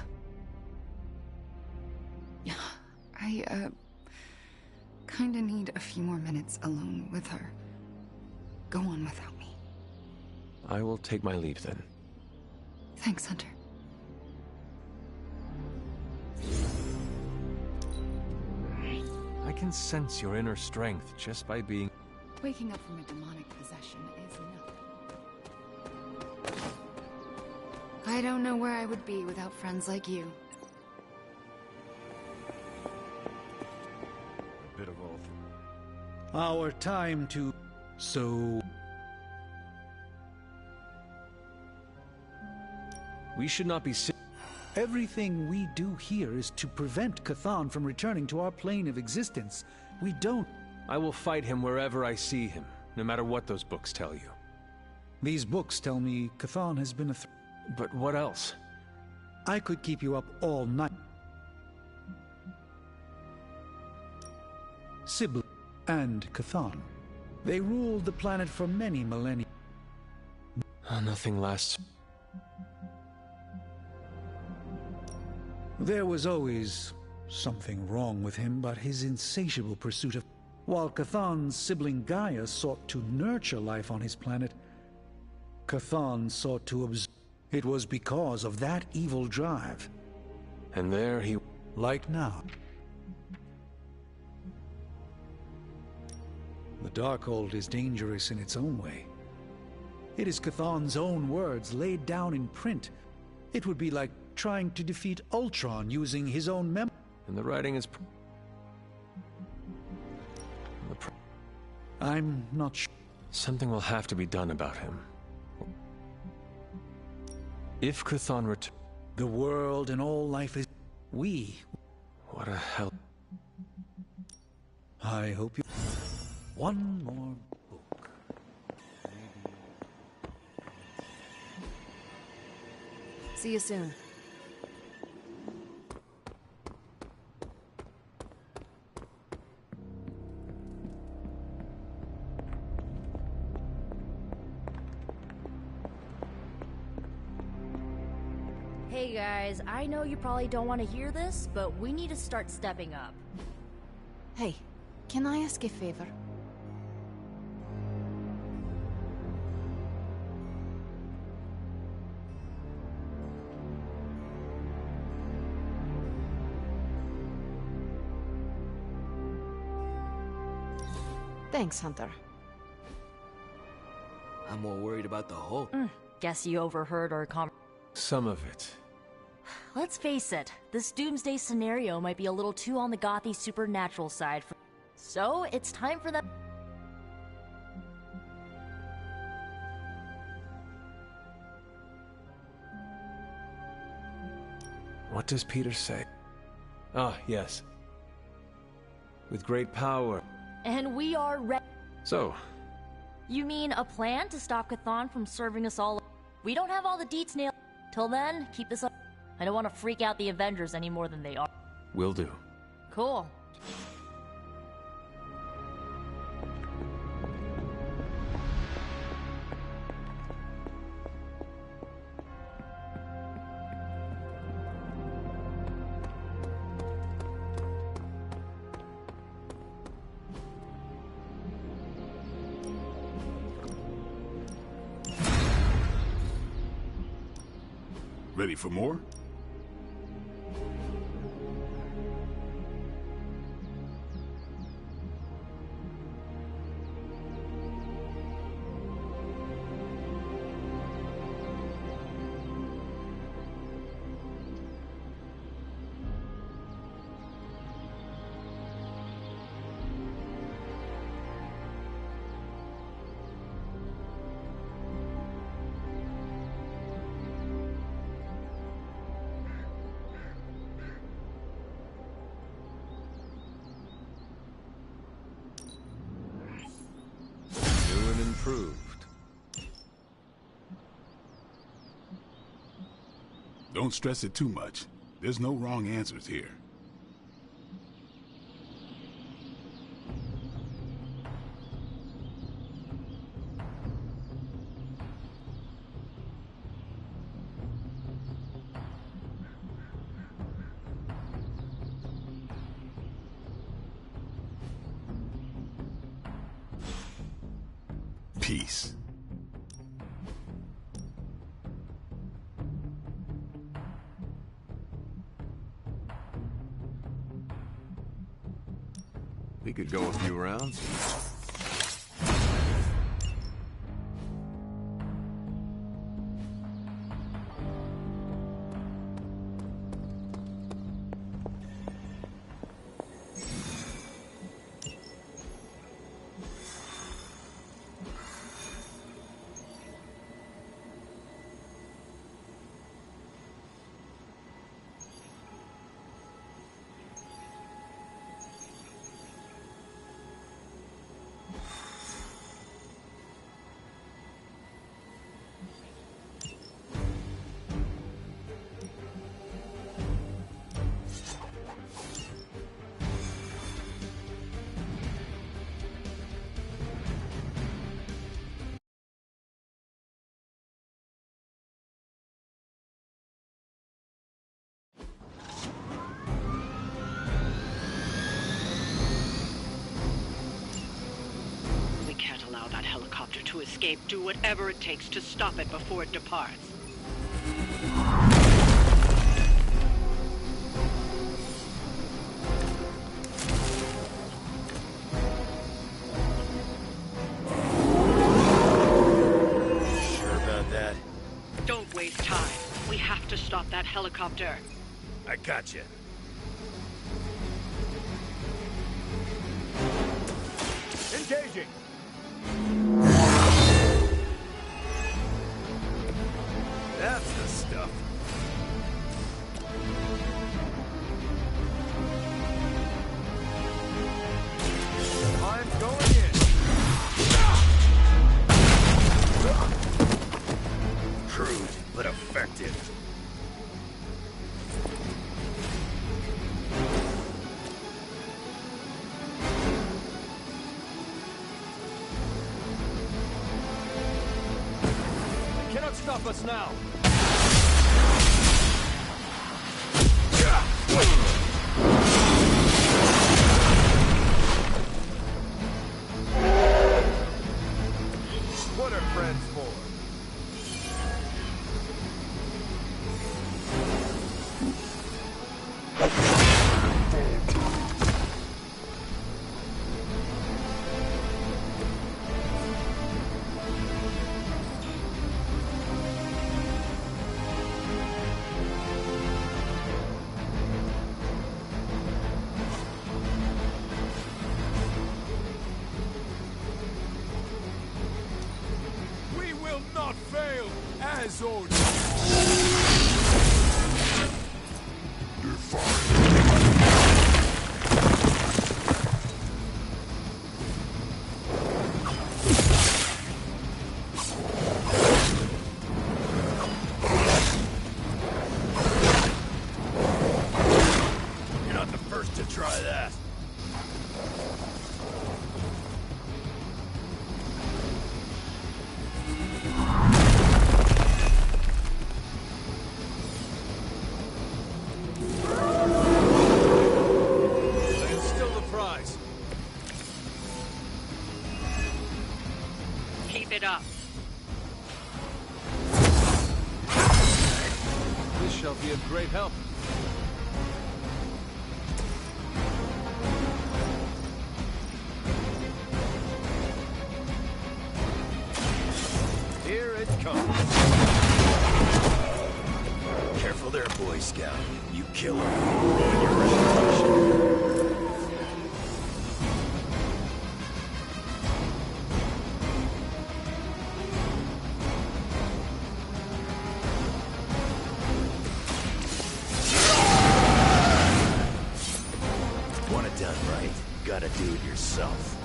I, kinda need a few more minutes alone with her. Go on without me. I will take my leave then. Thanks, Hunter. I can sense your inner strength just by being... Waking up from a demonic possession is nothing. I don't know where I would be without friends like you. A bit of all. Our time to... So... We should not be... Everything we do here is to prevent Chthon from returning to our plane of existence. We don't... I will fight him wherever I see him, no matter what those books tell you. These books tell me Chthon has been a But what else? I could keep you up all night. Sibyl and Chthon. They ruled the planet for many millennia. Nothing lasts. There was always something wrong with him, but his insatiable pursuit of... While Chthon's sibling Gaia sought to nurture life on his planet, Chthon sought to observe. It was because of that evil drive. And there he... Like now. The Darkhold is dangerous in its own way. It is Chthon's own words laid down in print. It would be like trying to defeat Ultron using his own memory. And the writing is... I'm not sure. Something will have to be done about him. If Chthon returns... The world and all life is... We... What a hell... I hope you... One more book. See you soon. Hey guys, I know you probably don't want to hear this, but we need to start stepping up. Hey, can I ask a favor? Thanks, Hunter. I'm more worried about the Hulk. Guess you overheard our Some of it. Let's face it, this doomsday scenario might be a little too on the gothy supernatural side for... So, it's time for them... What does Peter say? Ah, yes. With great power. And we are ready. So, You mean a plan to stop Chthon from serving us all? We don't have all the deets nailed. Till then, keep this up. I don't want to freak out the Avengers any more than they are. will do. Cool. Ready for more? New and improved. Don't stress it too much. There's no wrong answers here. Peace. We could go a few rounds. helicopter to escape, do whatever it takes to stop it before it departs. Sure about that? Don't waste time. We have to stop that helicopter. I got you. Engaging! That's the stuff. Mine's going in. Crude, but effective. Cannot stop us now. What are friends for? We will not fail as ordered. You're not the first to try that. And still the prize. Keep it up. This shall be of great help. Here it comes. Careful there, Boy Scout. You kill him, you'll ruin your reputation. Want it done right, gotta do it yourself.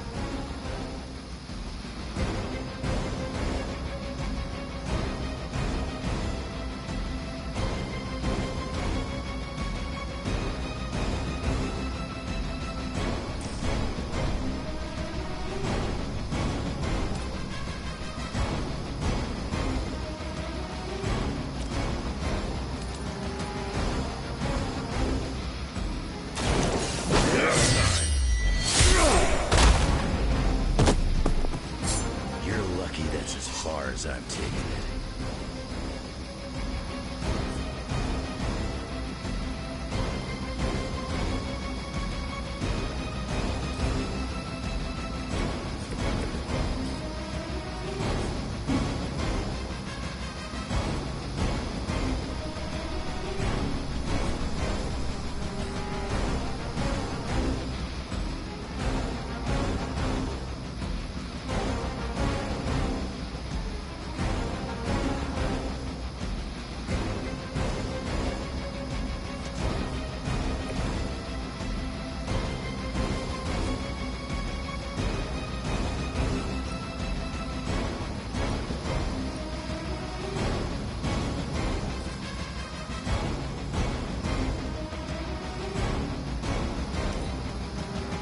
You're lucky that's as far as I'm taking it.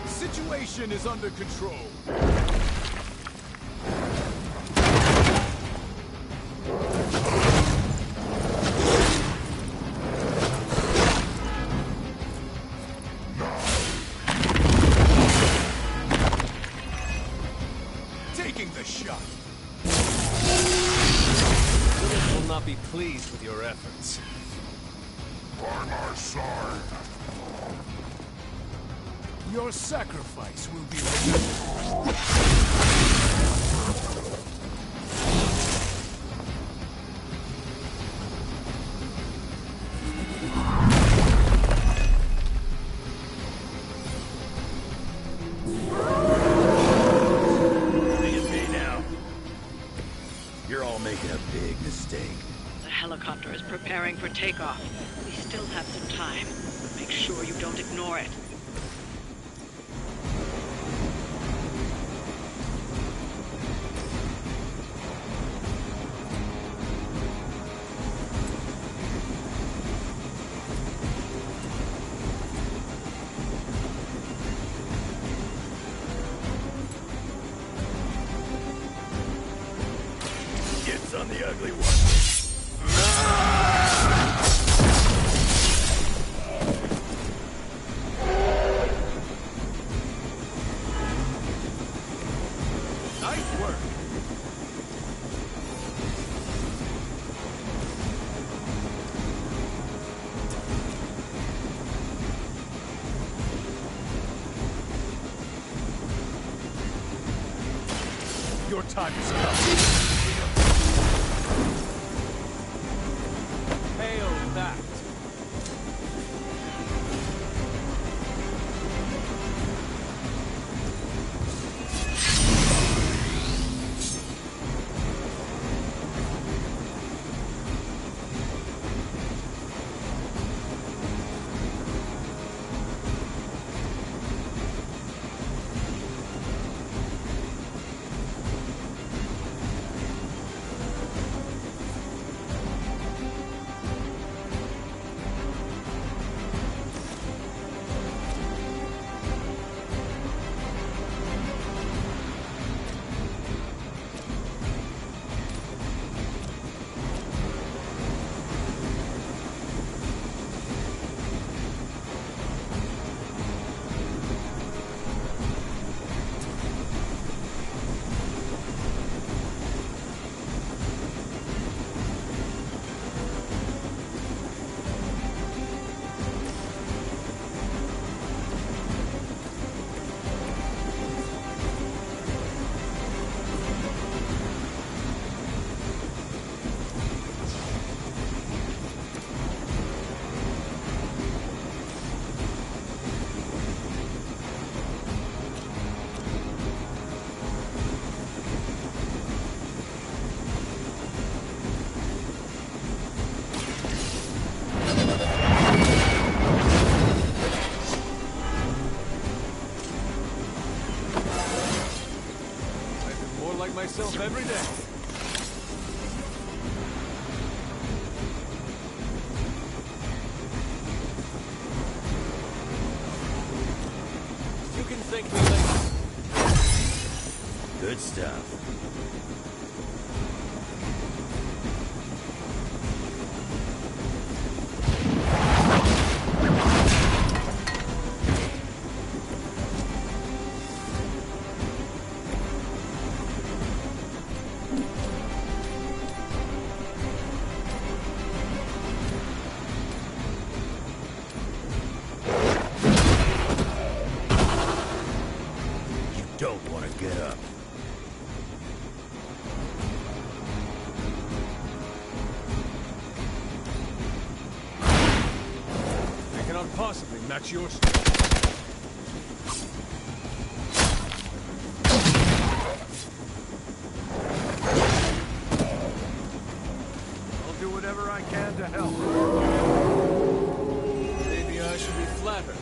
Situation is under control. Taking the shot. efforts. By my side. Your sacrifice will be remembered. The helicopter is preparing for takeoff. We still have some time, but make sure you don't ignore it. Gets on the ugly one. Nice work. Your time is come. Hail that. Myself every day. You can thank me later. Good stuff. Don't want to get up. I cannot possibly match your strength. I'll do whatever I can to help. Maybe I should be flattered.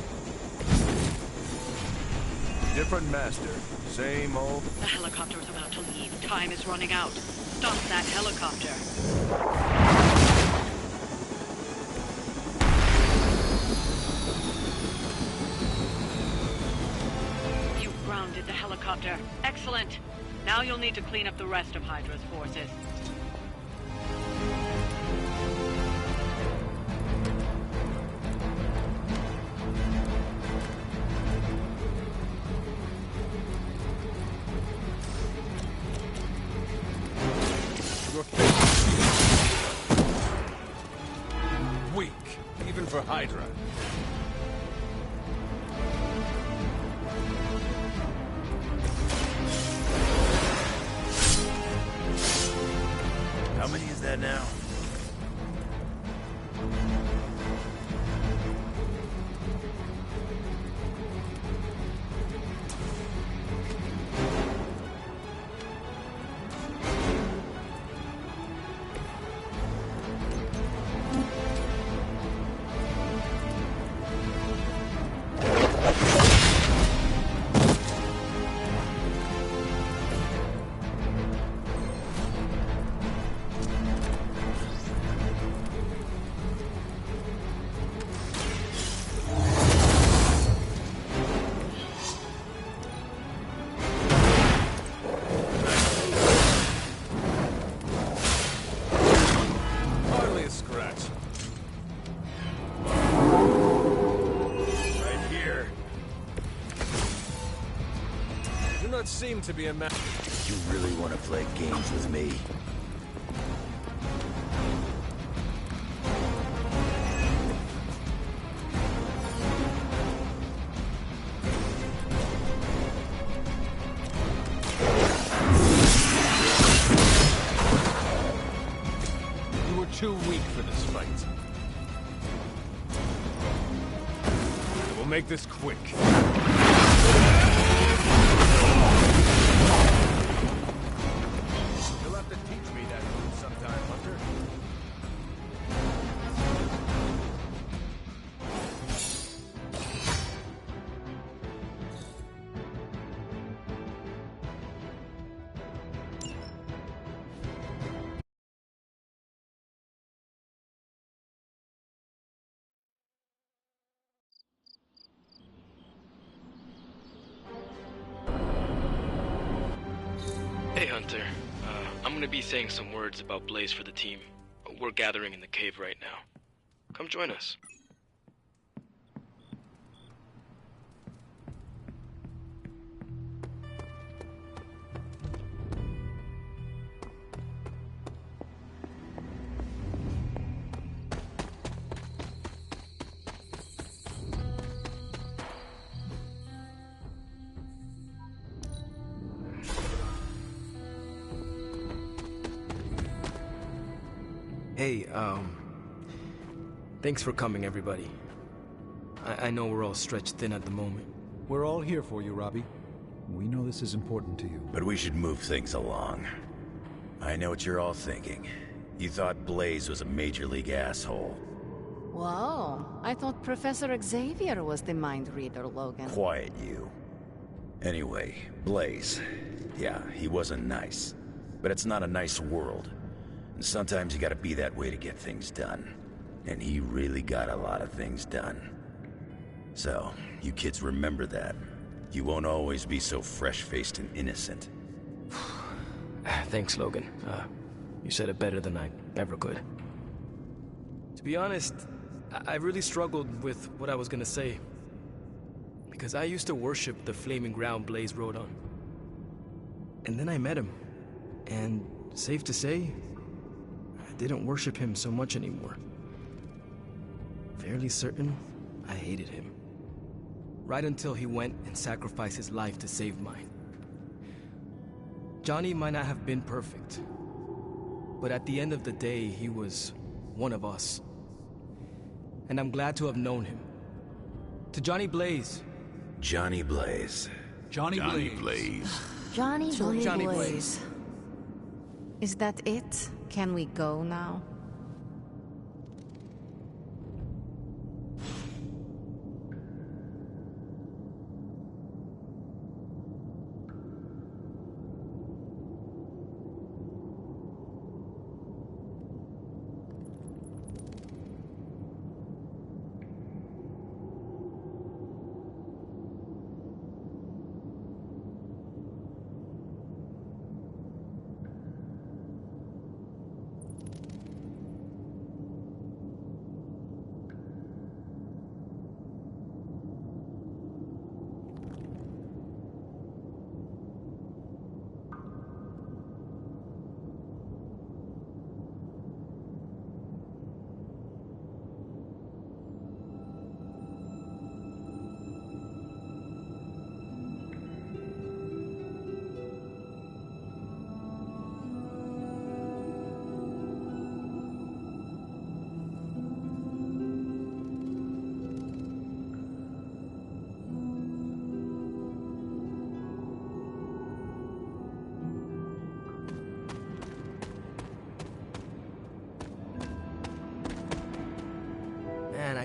Different master. Same old... The helicopter is about to leave. Time is running out. Stop that helicopter. You grounded the helicopter. Excellent. Now you'll need to clean up the rest of Hydra's forces. for Hydra. How many is that now? Hardly a scratch. Right here. You do not seem to be a man. You really want to play games with me? You were too weak for this fight. We'll make this quick. You'll have to teach me that move sometime, Hunter. Hey, Hunter. I'm gonna be saying some words about Blaze for the team. We're gathering in the cave right now. Come join us. Hey, thanks for coming, everybody. I know we're all stretched thin at the moment. We're all here for you, Robbie. We know this is important to you. But we should move things along. I know what you're all thinking. You thought Blaze was a major league asshole. Whoa, I thought Professor Xavier was the mind reader, Logan. Quiet, you. Anyway, Blaze. Yeah, he wasn't nice. But it's not a nice world. And sometimes you gotta be that way to get things done. And he really got a lot of things done. So, you kids remember that. You won't always be so fresh-faced and innocent. Thanks, Logan. You said it better than I ever could. To be honest, I really struggled with what I was gonna say. Because I used to worship the flaming ground Blaze rode on. And then I met him. And safe to say, I didn't worship him so much anymore. Fairly certain I hated him. Right until he went and sacrificed his life to save mine. Johnny might not have been perfect, but at the end of the day, he was one of us. And I'm glad to have known him. To Johnny Blaze. Johnny Blaze. Johnny Blaze. Johnny Johnny Blaze. Is that it? Can we go now?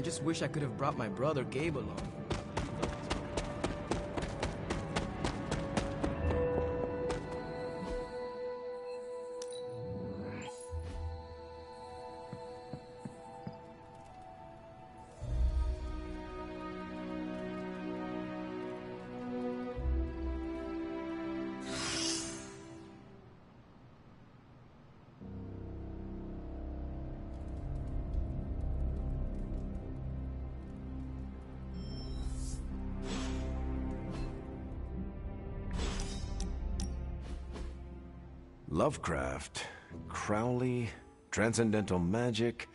just wish I could have brought my brother Gabe along. Lovecraft, Crowley, transcendental magic,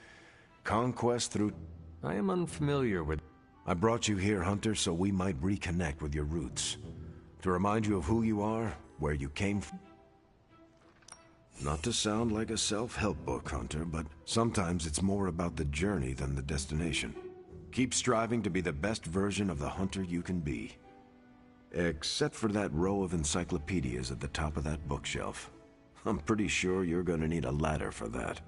conquest through... I am unfamiliar with... I brought you here, Hunter, so we might reconnect with your roots. To remind you of who you are, where you came from. Not to sound like a self-help book, Hunter, but sometimes it's more about the journey than the destination. Keep striving to be the best version of the Hunter you can be. Except for that row of encyclopedias at the top of that bookshelf. I'm pretty sure you're gonna need a ladder for that.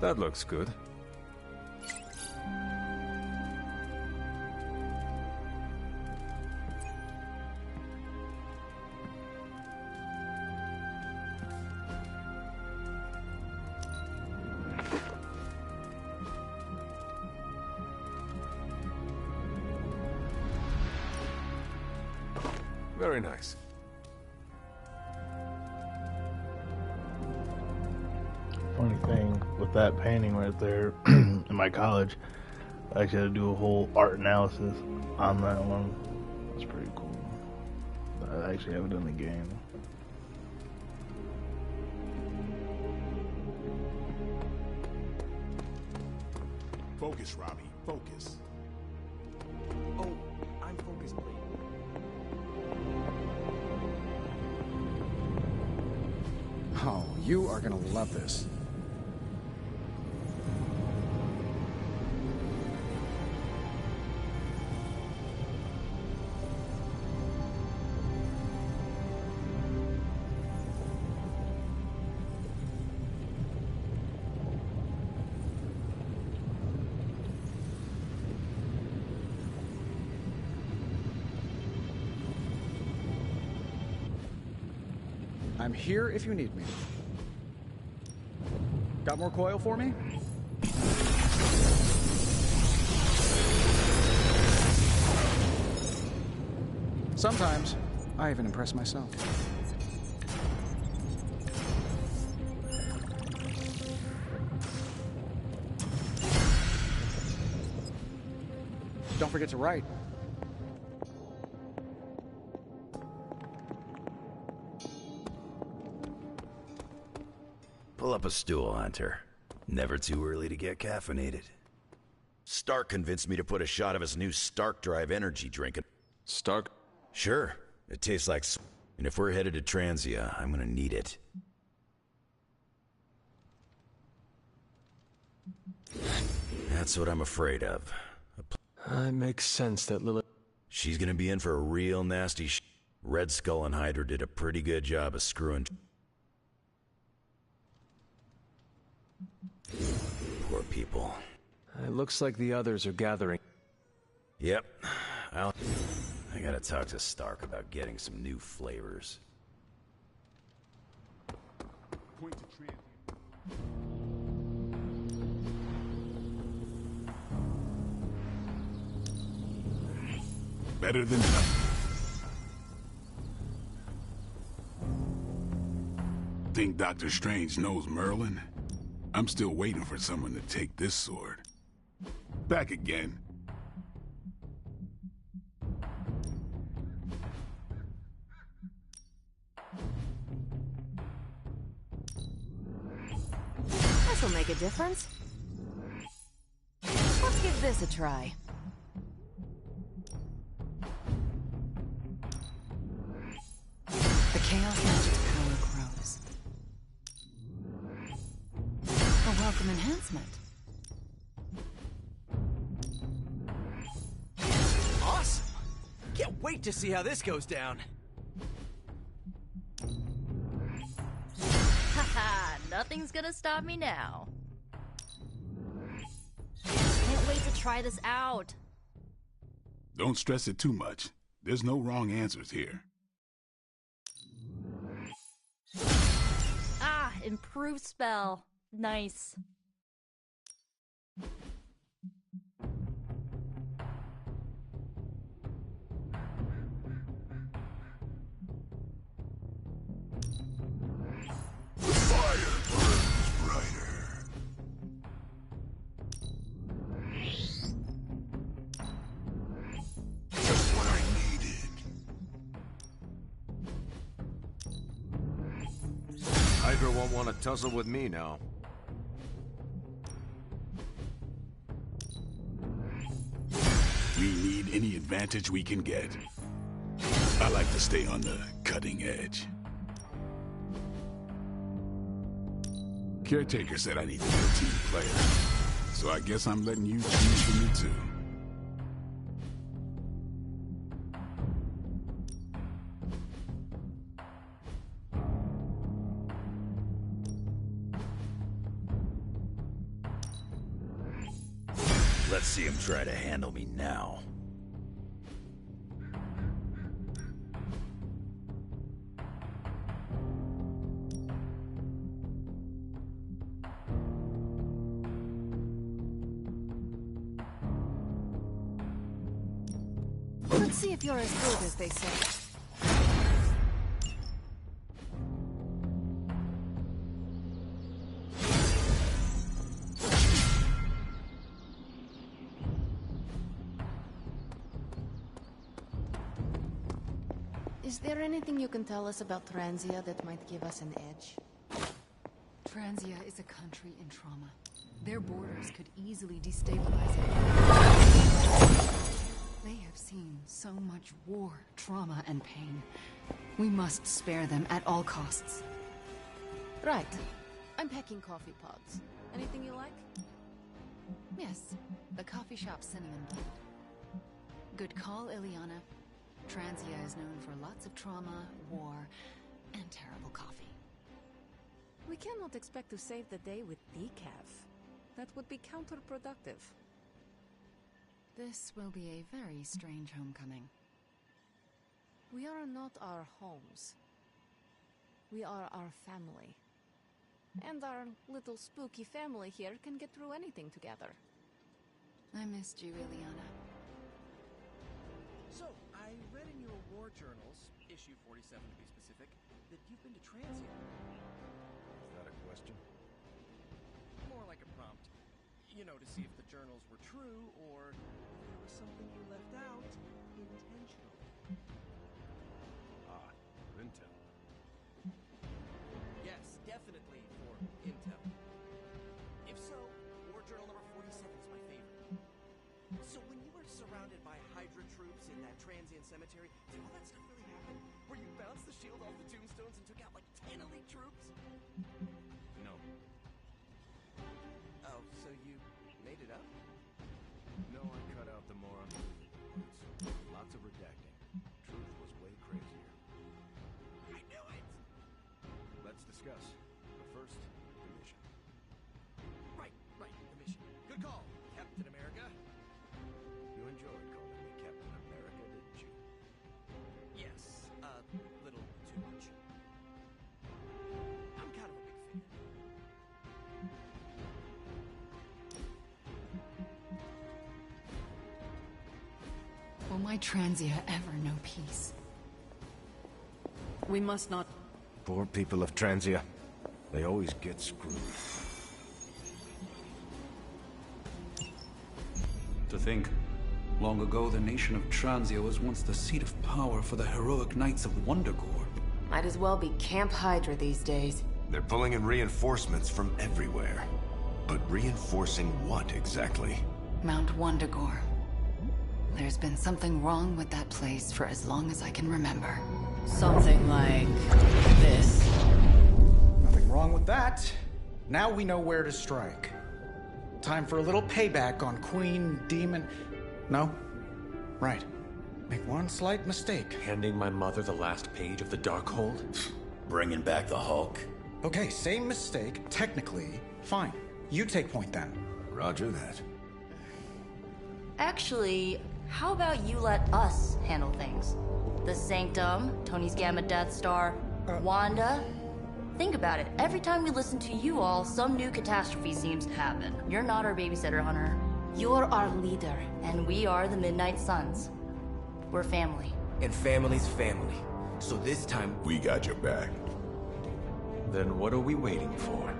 That looks good. Very nice. Funny thing with that painting right there, in my college, I actually had to do a whole art analysis on that one. That's pretty cool. I actually have it in the game. Focus, Robbie. Focus. Oh, I'm focused, please. Oh, you are gonna love this. I'm here if you need me. Got more coil for me? Sometimes, I even impress myself. Don't forget to write. Pull up a stool, Hunter. Never too early to get caffeinated. Stark convinced me to put a shot of his new Stark Drive energy drink in. Stark? Sure. It tastes like and if we're headed to Transia, I'm gonna need it. That's what I'm afraid of. It makes sense that Lilith... She's gonna be in for a real nasty Red Skull and Hydra did a pretty good job of screwing... Poor people. It looks like the others are gathering. Yep. I gotta talk to Stark about getting some new flavors. Point to Transia. Better than nothing. Think Doctor Strange knows Merlin? I'm still waiting for someone to take this sword. Back again. This'll make a difference. Let's give this a try. The Chaos Magic's power grows. A welcome enhancement. Awesome! Can't wait to see how this goes down. Haha, nothing's gonna stop me now. Can't wait to try this out. Don't stress it too much. There's no wrong answers here. Ah, improved spell. Nice. Just what I needed. Hydra won't want to tussle with me now. We need any advantage we can get. I like to stay on the cutting edge. Caretaker said I need to be a team player, so I guess I'm letting you choose for me too. Let's see him try to handle me now. Let's see if you're as good as they say. Is there anything you can tell us about Transia that might give us an edge? Transia is a country in trauma. Their borders could easily destabilize it. They have seen so much war, trauma, and pain. We must spare them at all costs. Right. I'm packing coffee pods. Anything you like? Yes, the coffee shop Cinnamon Blend. Good call, Ileana. Transia is known for lots of trauma, war, and terrible coffee. We cannot expect to save the day with decaf. That would be counterproductive. This will be a very strange homecoming. We are not our homes. We are our family. And our little spooky family here can get through anything together. I missed you, Ileana. So, I read in your war journals, issue 47 to be specific, that you've been to Transia. Is that a question? More like a prompt. You know, to see if the journals were true, or if there was something you left out intentionally. Ah, intel. Yes, definitely for intel. If so, war journal number 47 is my favorite. So when you were surrounded by Hydra troops in that Transian cemetery, did all that stuff really happen? Where you bounced the shield off the tombstones and took out like 10 elite troops? No. Oh, so you made it up? No, I cut out the more unbelievable parts. Lots of redacting. Truth was way crazier. I knew it! Let's discuss. But first, the mission. Right, the mission. Good call, Captain America. You enjoyed calling me Captain America, didn't you? Yes, a little too much. I'm kind of a big fan. Will my Transia ever know peace? We must not... Poor people of Transia. They always get screwed. To think, long ago the nation of Transia was once the seat of power for the heroic knights of Wundagore. Might as well be Camp Hydra these days. They're pulling in reinforcements from everywhere. But reinforcing what exactly? Mount Wundagore. There's been something wrong with that place for as long as I can remember. Something like this. Nothing wrong with that. Now we know where to strike. Time for a little payback on Queen Demon... No? Right. Make one slight mistake. Handing my mother the last page of the Darkhold? Bringing back the Hulk? Okay, same mistake. Technically, fine. You take point then. Roger that. Actually, how about you let us handle things? The Sanctum, Tony's Gamma Death Star, Wanda. Think about it. Every time we listen to you all, some new catastrophe seems to happen. You're not our babysitter, Hunter. You're our leader, and we are the Midnight Suns. We're family. And family's family. So this time... We got your back. Then what are we waiting for?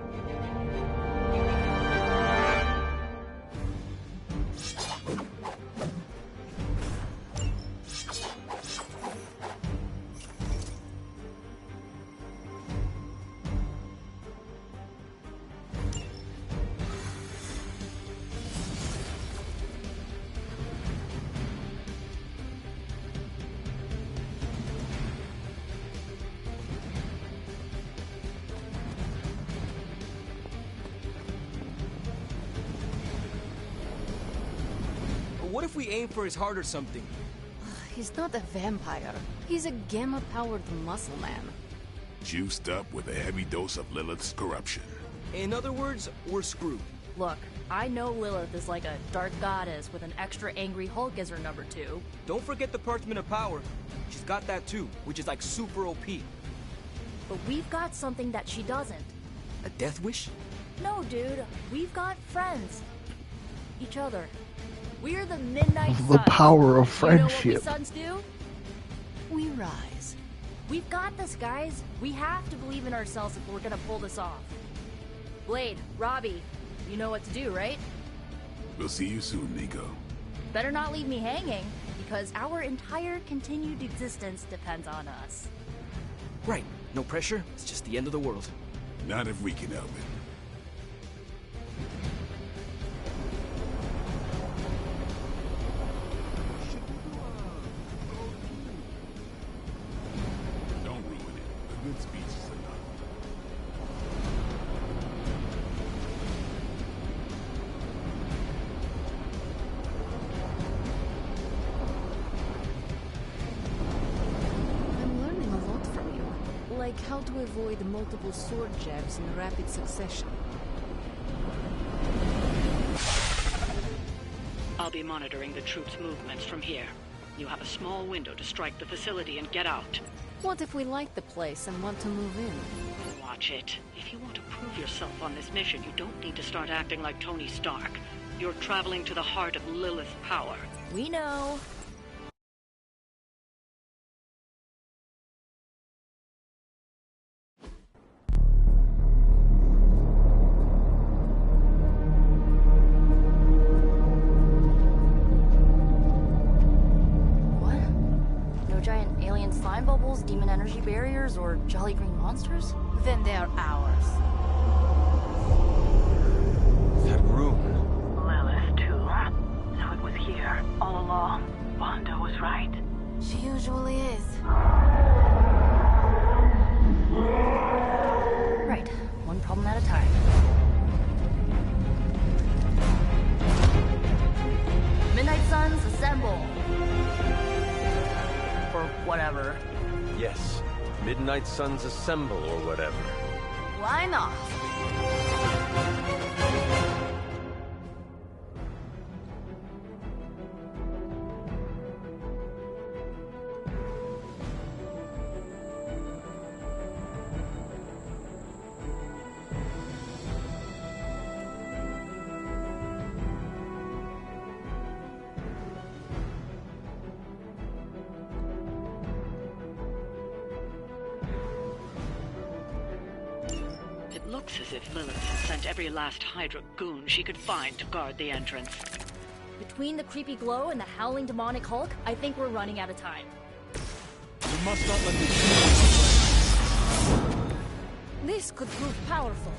What if we aim for his heart or something? He's not a vampire. He's a gamma-powered muscle man. Juiced up with a heavy dose of Lilith's corruption. In other words, we're screwed. Look, I know Lilith is like a dark goddess with an extra angry Hulk as her number 2. Don't forget the Parchment of Power. She's got that too, which is like super OP. But we've got something that she doesn't. A death wish? No, dude. We've got friends. Each other. We're the Midnight Suns. The power of You know what we friendship. Suns do? We rise. We've got this, guys. We have to believe in ourselves if we're gonna pull this off. Blade, Robbie, you know what to do, right? We'll see you soon, Nico. Better not leave me hanging, because our entire continued existence depends on us. Right. No pressure. It's just the end of the world. Not if we can help it. Don't ruin it. A good speech is enough. I'm learning a lot from you. Like how to avoid multiple sword jabs in rapid succession. I'll be monitoring the troops' movements from here. You have a small window to strike the facility and get out. What if we like the place and want to move in? Watch it. If you want to prove yourself on this mission, you don't need to start acting like Tony Stark. You're traveling to the heart of Lilith's power. We know. Giant alien slime bubbles, demon energy barriers, or jolly green monsters? Then they're ours. That room. Lilith, too. So it was here, all along. Wanda was right. She usually is. Right. One problem at a time. Midnight Suns, assemble! Or whatever. Yes. Midnight Suns assemble or whatever. Line off. It looks as if Lilith has sent every last Hydra goon she could find to guard the entrance. Between the creepy glow and the howling demonic Hulk, I think we're running out of time. We must not let This could prove powerful.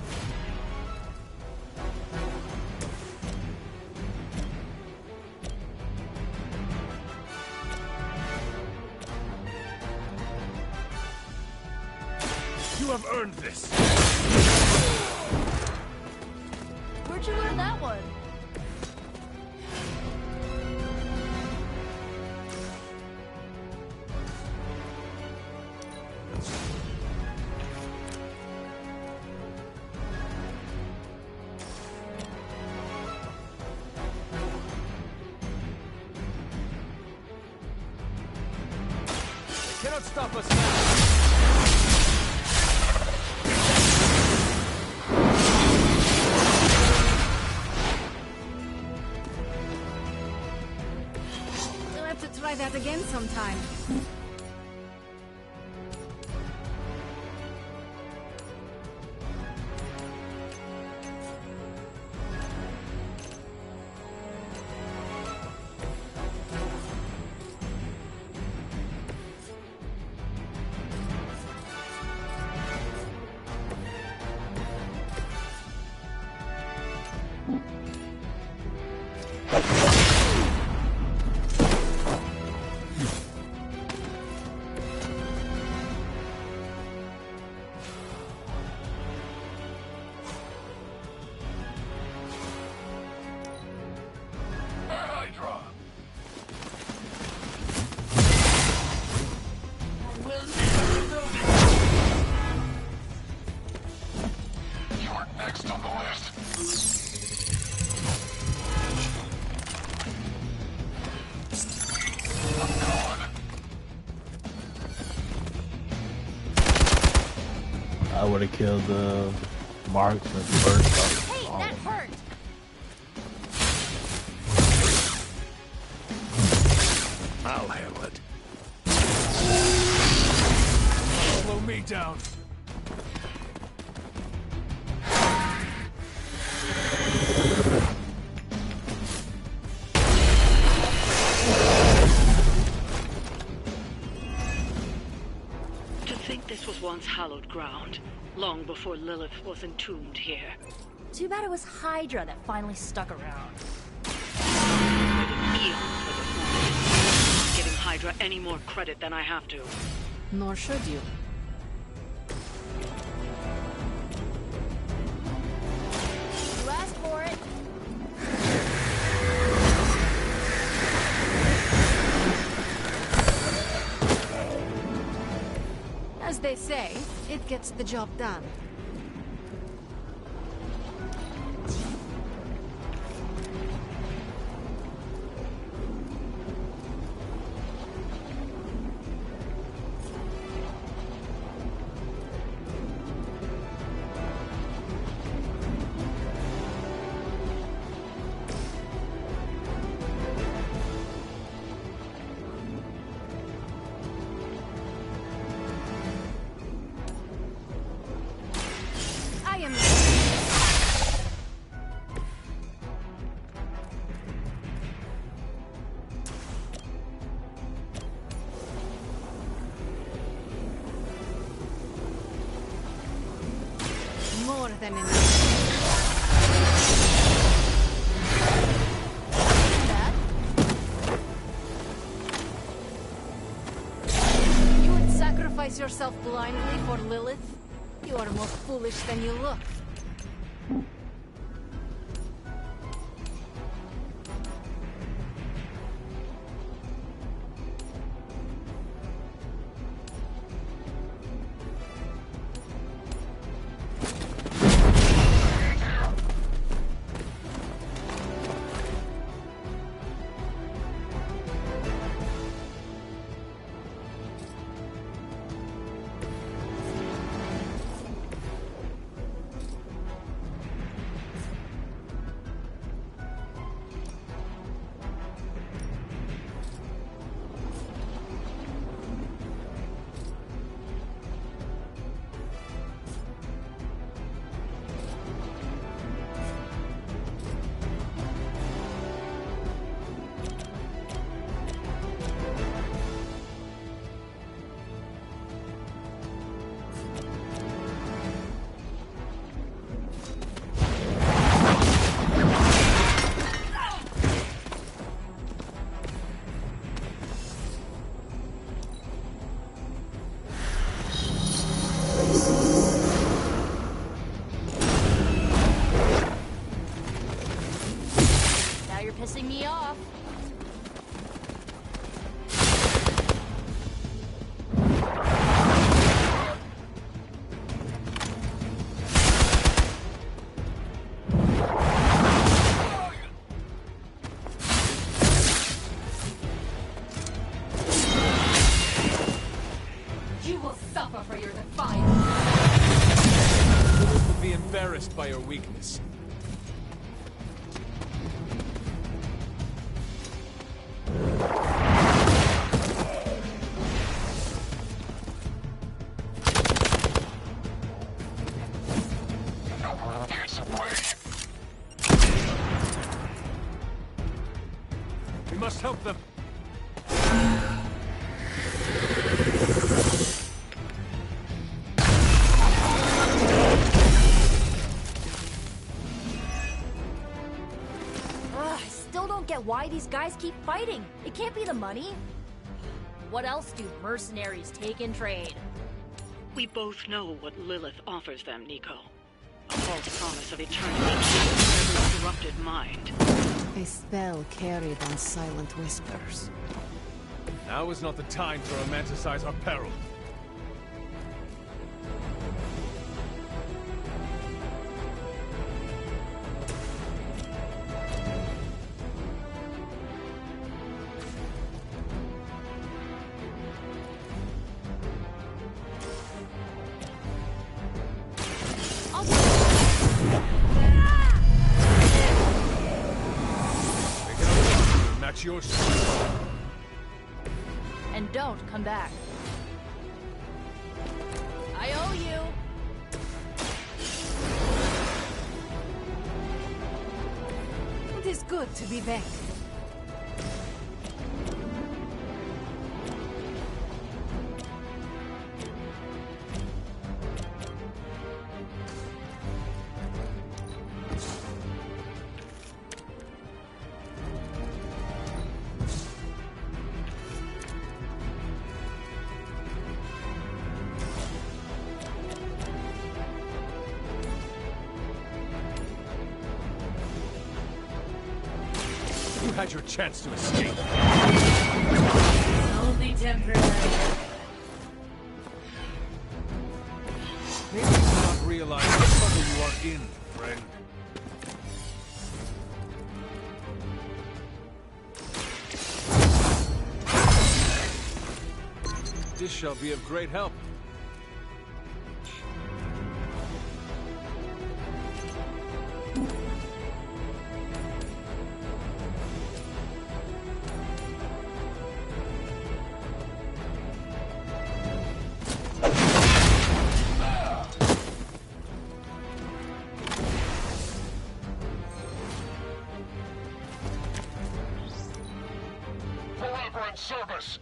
You have earned this. Where'd you learn that one? They cannot stop us now. We'll have to try that again sometime. I would have killed the marks and first. Hey, that hurt! I'll handle it. Slow me down. To think this was once hallowed ground, long before Lilith was entombed here. Too bad it was Hydra that finally stuck around. Eons for this moment. Not giving Hydra any more credit than I have to. Nor should you. You asked for it. As they say, it gets the job done. I am... more than enough. You would sacrifice yourself blindly for Lilith? You are more foolish than you look. Now you're pissing me off. You will suffer for your defiance. Lilith would be embarrassed by your weakness. We must help them. Ugh, I still don't get why these guys keep fighting. It can't be the money. What else do mercenaries take in trade? We both know what Lilith offers them, Nico. A false promise of eternity in every corrupted mind. A spell carried on silent whispers. Now is not the time to romanticize our peril. Watch your step. And don't come back. I owe you. It is good to be back. You had your chance to escape. Only temporary. Maybe you do not realize the trouble you are in, friend. This shall be of great help. Belligerent service!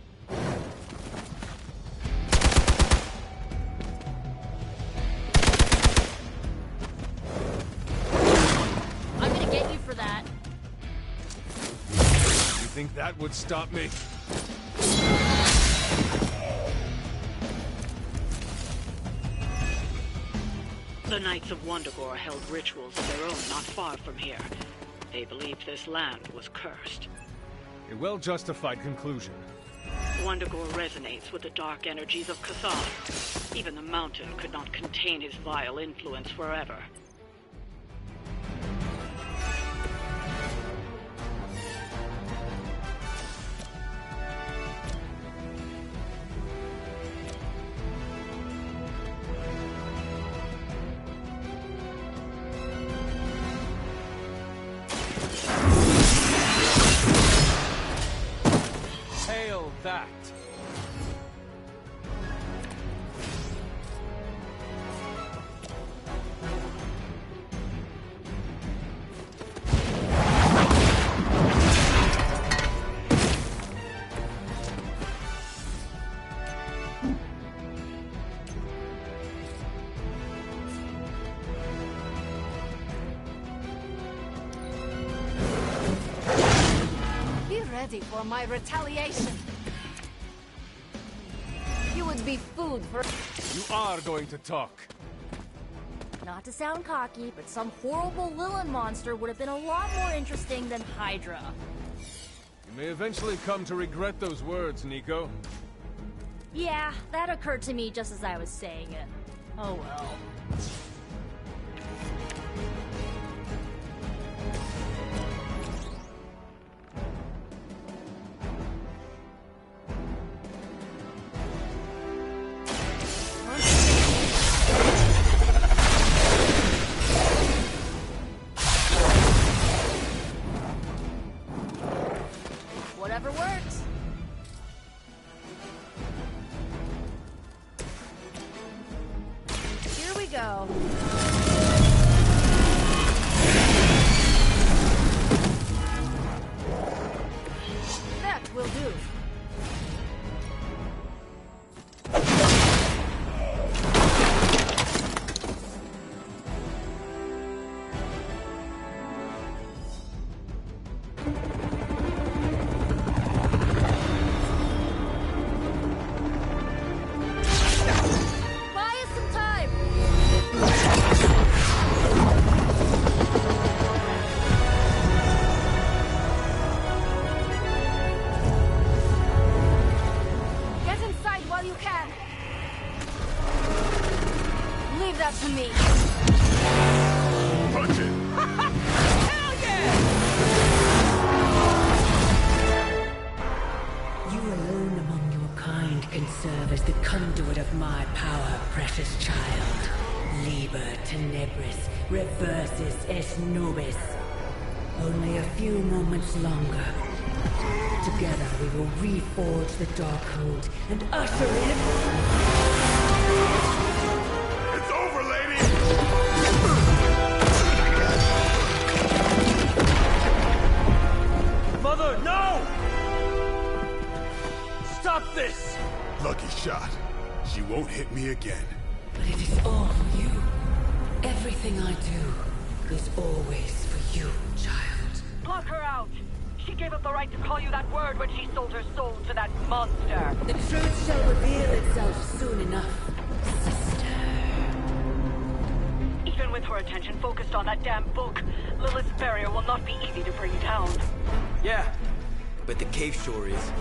I'm gonna get you for that. You think that would stop me? The Knights of Wundagore held rituals of their own not far from here. They believed this land was cursed. A well-justified conclusion. Wundagore resonates with the dark energies of Chthon. Even the mountain could not contain his vile influence forever. Hail that! Be ready for my retaliation. You would be food for... You are going to talk. Not to sound cocky, but some horrible Lilin monster would have been a lot more interesting than Hydra. You may eventually come to regret those words, Nico. Yeah, that occurred to me just as I was saying it. Oh well. Whatever works. Here we go. That will do. Buy us some time. Get inside while you can. Leave that to me. Punch it! Hell yeah! You alone among your kind can serve as the conduit of my power, precious child. Liber tenebris reversus est nobis. Only a few moments longer, Together we will reforge the Darkhold and usher in... It's over, lady! Mother, no! Stop this! Lucky shot. She won't hit me again. But it is all for you. Everything I do is always for you, child. Block her out! She gave up the right to call you that word when she sold her soul to that monster. The truth shall reveal itself soon enough, sister. Even with her attention focused on that damn book, Lilith's barrier will not be easy to bring down. Yeah, but the cave shore is.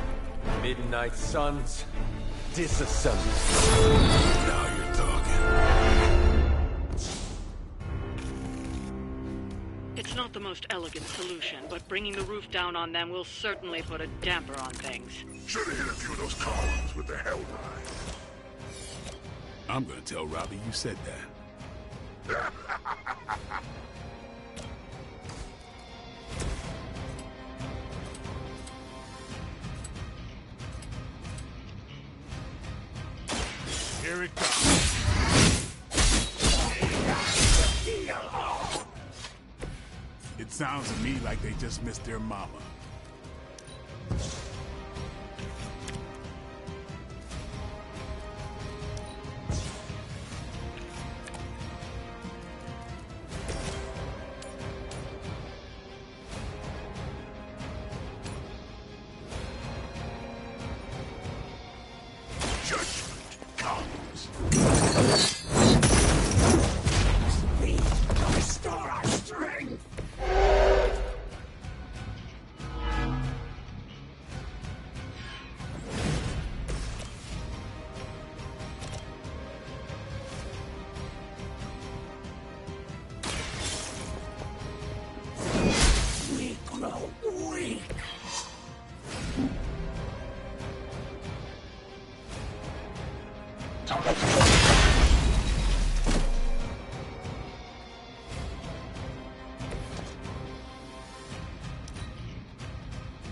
Midnight Suns, disassemble. Now you're talking. It's not the most elegant solution, but bringing the roof down on them will certainly put a damper on things. Should have hit a few of those columns with the hell knife. I'm gonna tell Robbie you said that. Here it comes. It sounds to me like they just missed their mama. Judgment comes. Please restore our strength. We grow weak.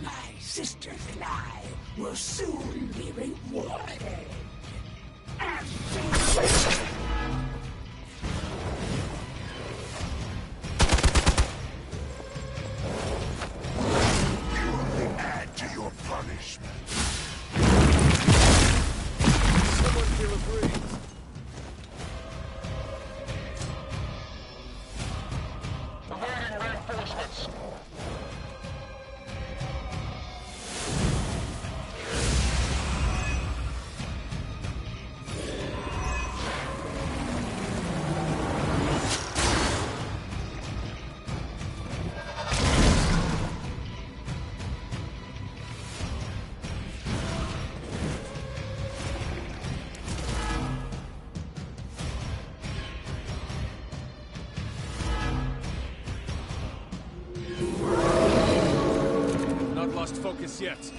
My sisters and I will soon be rewarded. You only add to your punishment. Someone feel a breeze. Awaiting reinforcements. Not lost focus yet.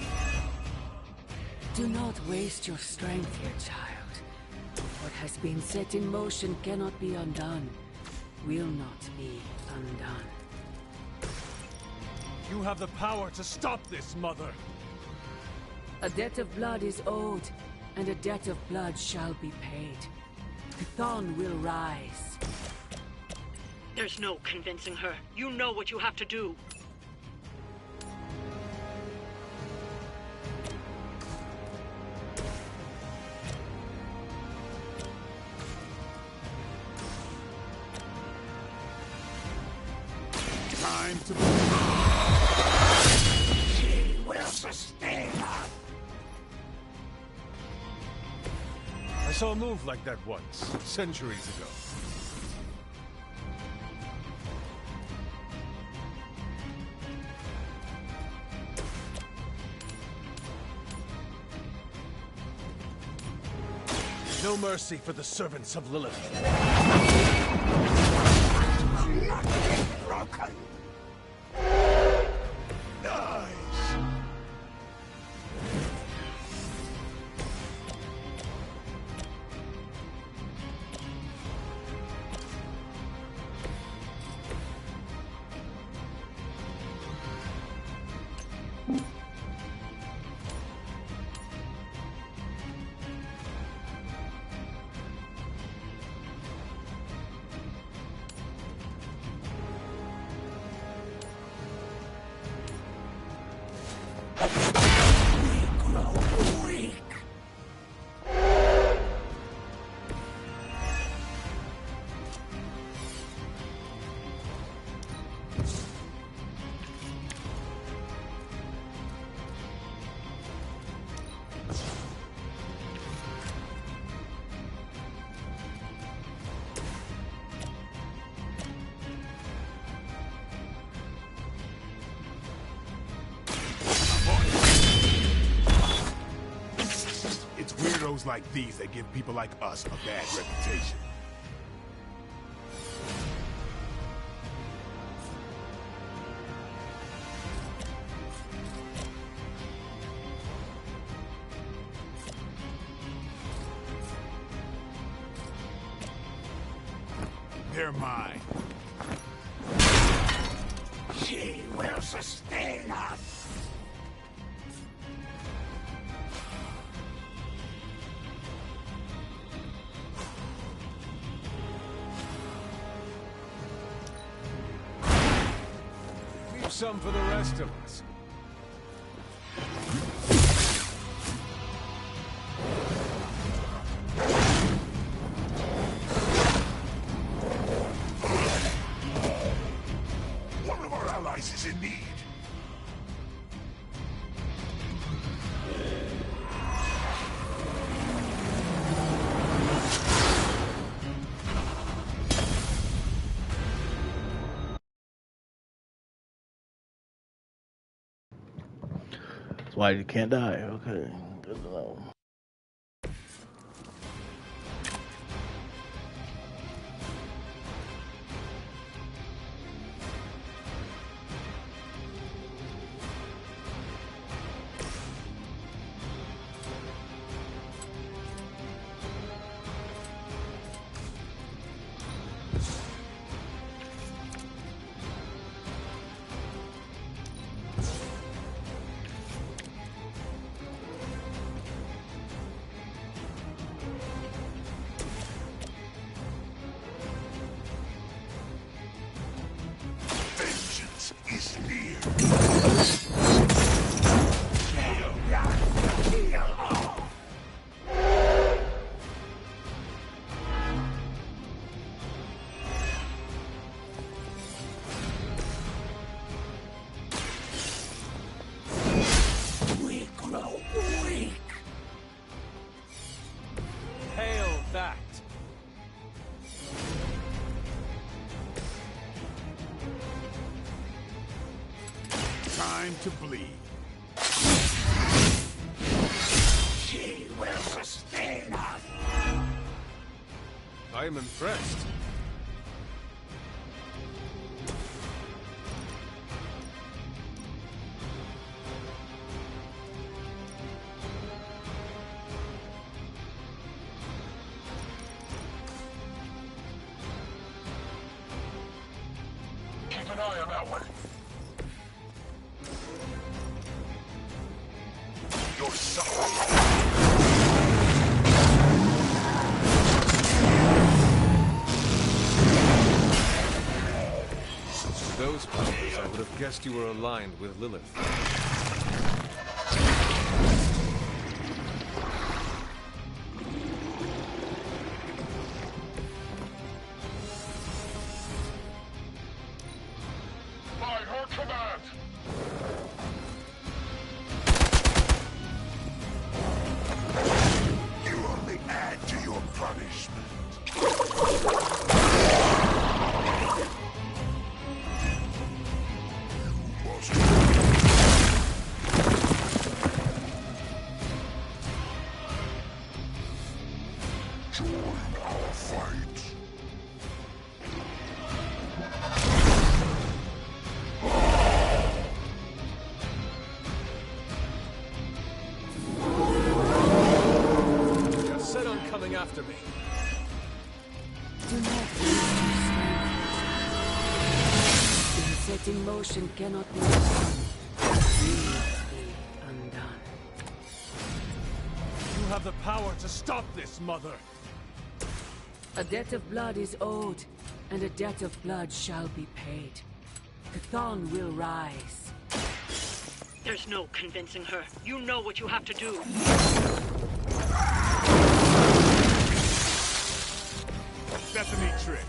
Do not waste your strength here, child. What has been set in motion cannot be undone. Will not be undone. You have the power to stop this, Mother. A debt of blood is owed, and a debt of blood shall be paid. Chthon will rise. There's no convincing her. You know what you have to do. Time to... She will sustain us. I saw a move like that once, centuries ago. No mercy for the servants of Lilith. Broken. Nice. things like these that give people like us a bad reputation. They're mine. She will sustain us. Leave some for the rest of us. One of our allies is in need. That's why you can't die. Okay, good to know. Vengeance is near. We grow weak. Hail that! Time to bleed. She will sustain us. I am impressed. Keep an eye on that one. You're suffering. With those powers, I would have guessed you were aligned with Lilith. By her command. You only add to your punishment. You must join our fight. You're set on coming after me. Do not waste your strength. Being set in motion cannot be undone. We must be undone. You have the power to stop this, Mother. A debt of blood is owed, and a debt of blood shall be paid. Chthon will rise. There's no convincing her. You know what you have to do. That's a neat trick.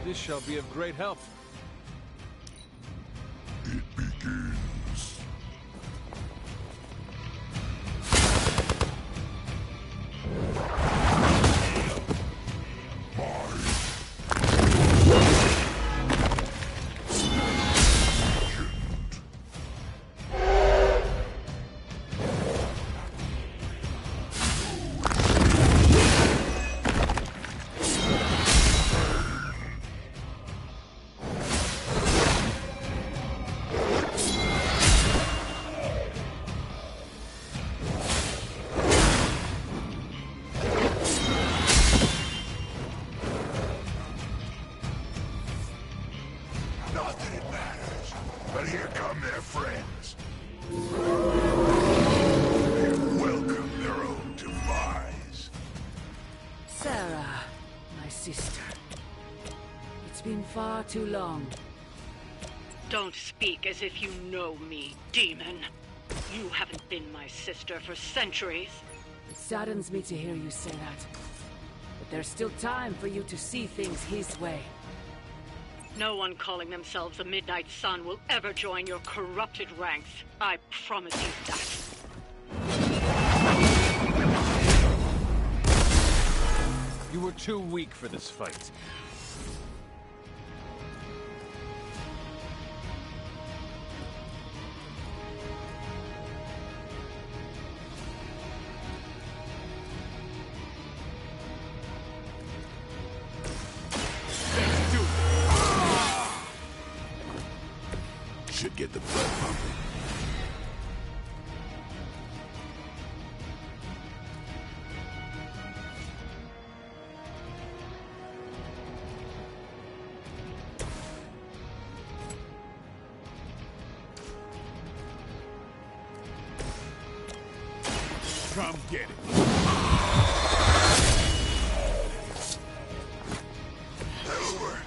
This shall be of great help. It begins. Not that it matters, but here come their friends. And welcome their own demise. Sarah, my sister. It's been far too long. Don't speak as if you know me, demon. You haven't been my sister for centuries. It saddens me to hear you say that. But there's still time for you to see things his way. No one calling themselves the Midnight Sun will ever join your corrupted ranks. I promise you that. You were too weak for this fight. Should get the blood pumping. Come get it. Over.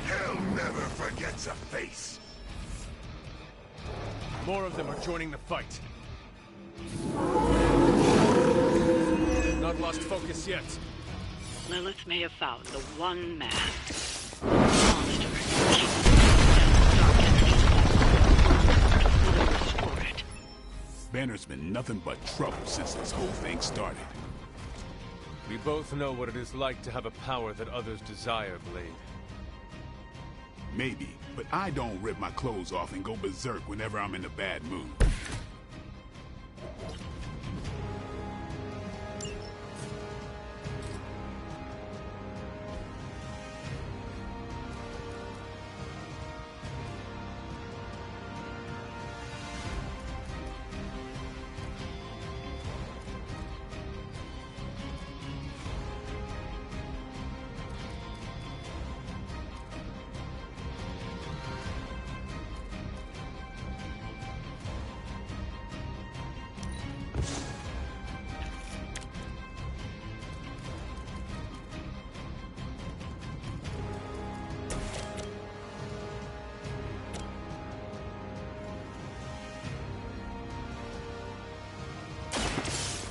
Hell never forgets a face. More of them are joining the fight. Not lost focus yet. Lilith may have found the one man. Banner's been nothing but trouble since this whole thing started. We both know what it is like to have a power that others desire, Blade. Maybe, but I don't rip my clothes off and go berserk whenever I'm in a bad mood.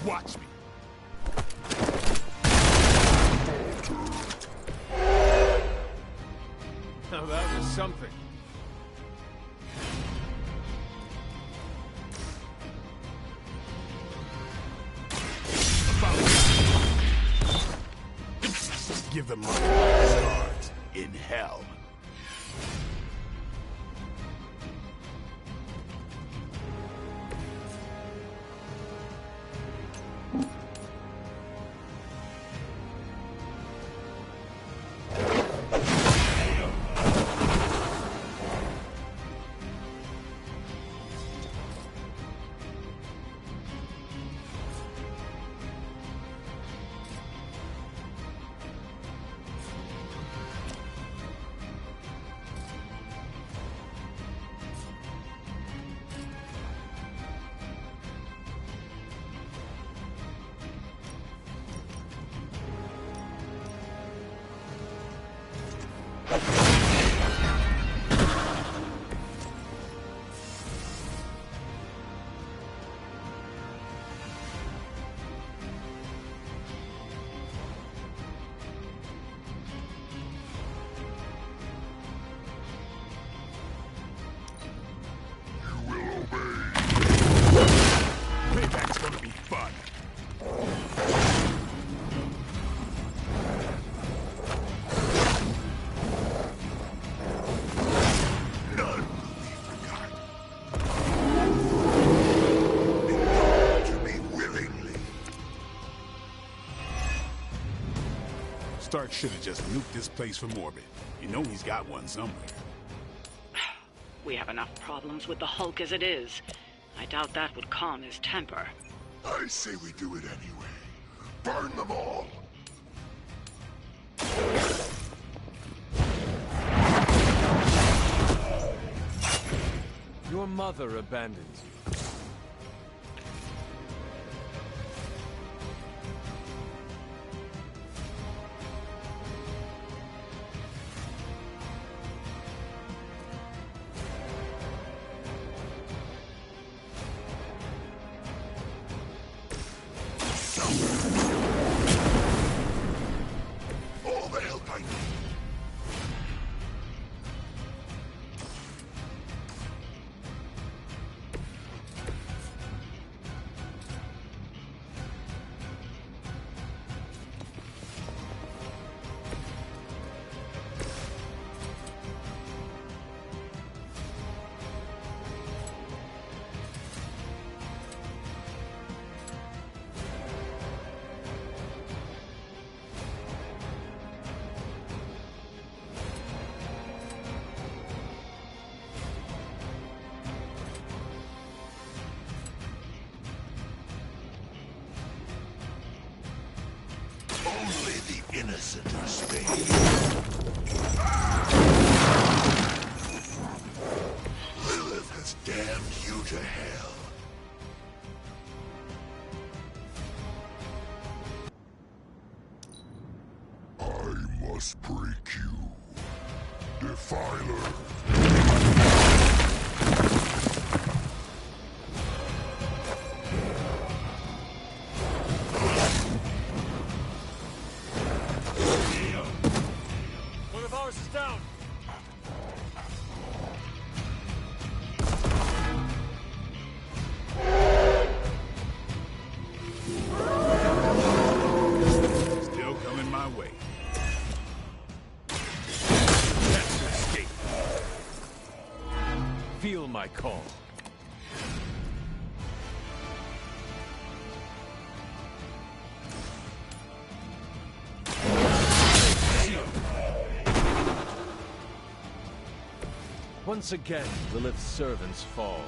Watch me. Now that was something. Give them my stars in hell. Stark should have just nuked this place from orbit. You know he's got one somewhere. We have enough problems with the Hulk as it is. I doubt that would calm his temper. I say we do it anyway. Burn them all! Your mother abandons you. All the help I need. Only the innocent are spared. Lilith has damned you to hell. I must break you, Defiler. One of ours is down! Still coming my way. That's your escape. Feel my call. Once again, Lilith's servants fall.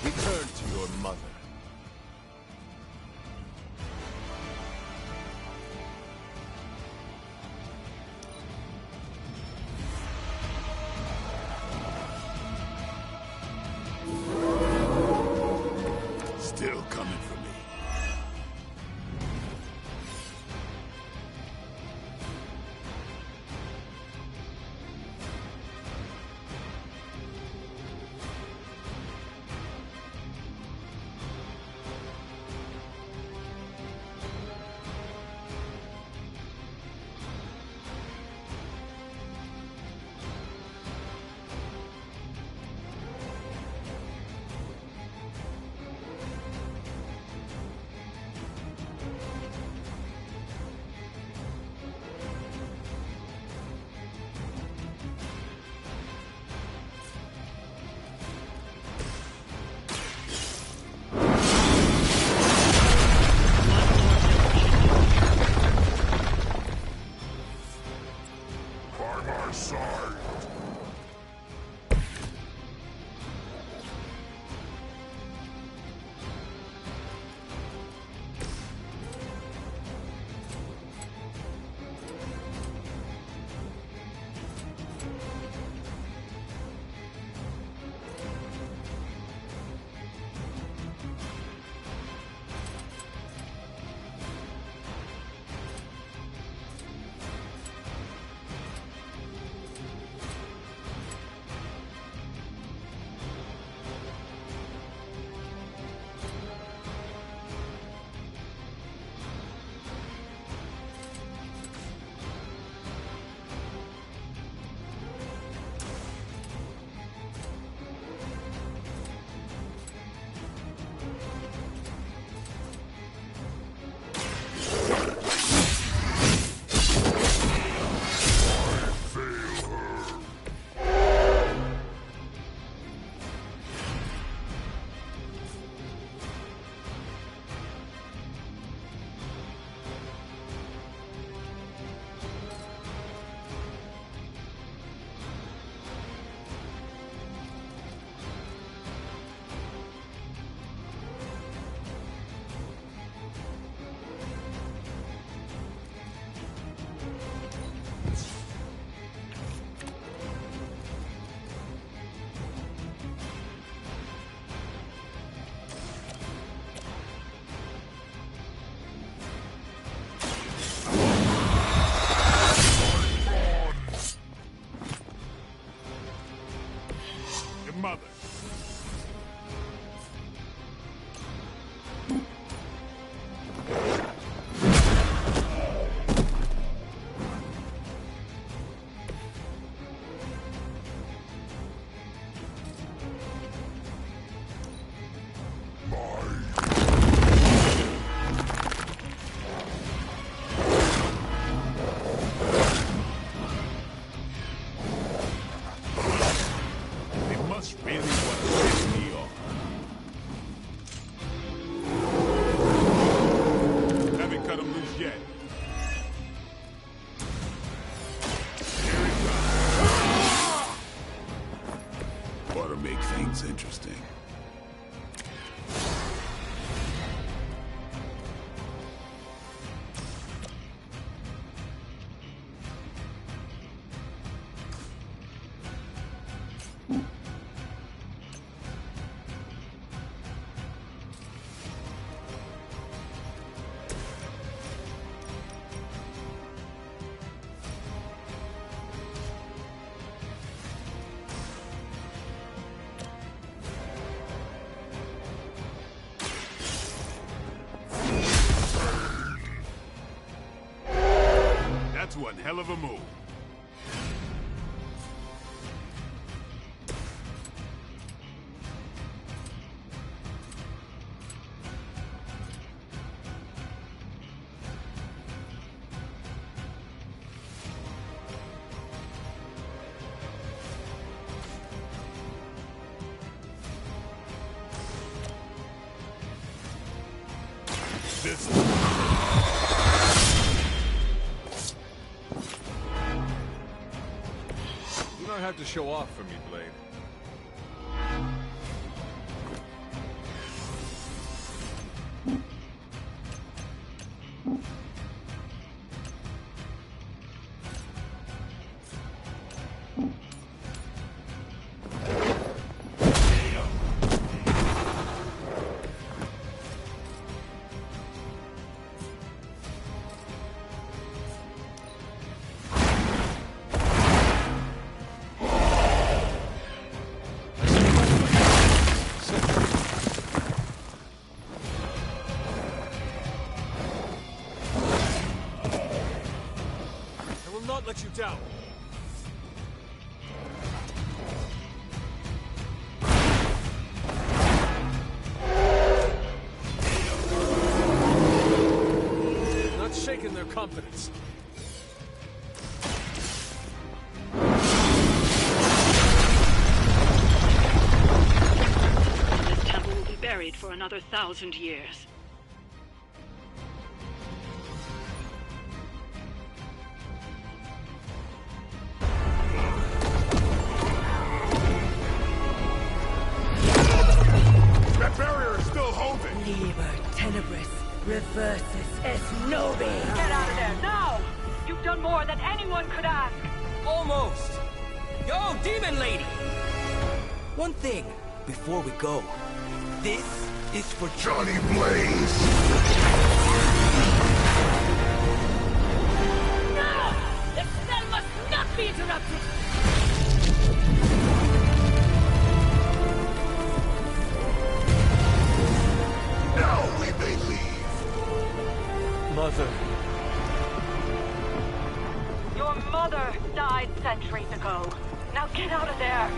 Return to your mother. Still coming for me. your mother. Interesting. That's one hell of a move. You don't have to show off for me, Blade. Let you down. Not shaking their confidence. This temple will be buried for another 1,000 years. Reversus es nobi! Get out of there, now! You've done more than anyone could ask! Almost! Yo, Demon Lady! One thing, before we go. This is for Johnny Blaze! No! The spell must not be interrupted! Now we may leave! Mother. Your mother died centuries ago. Now get out of there!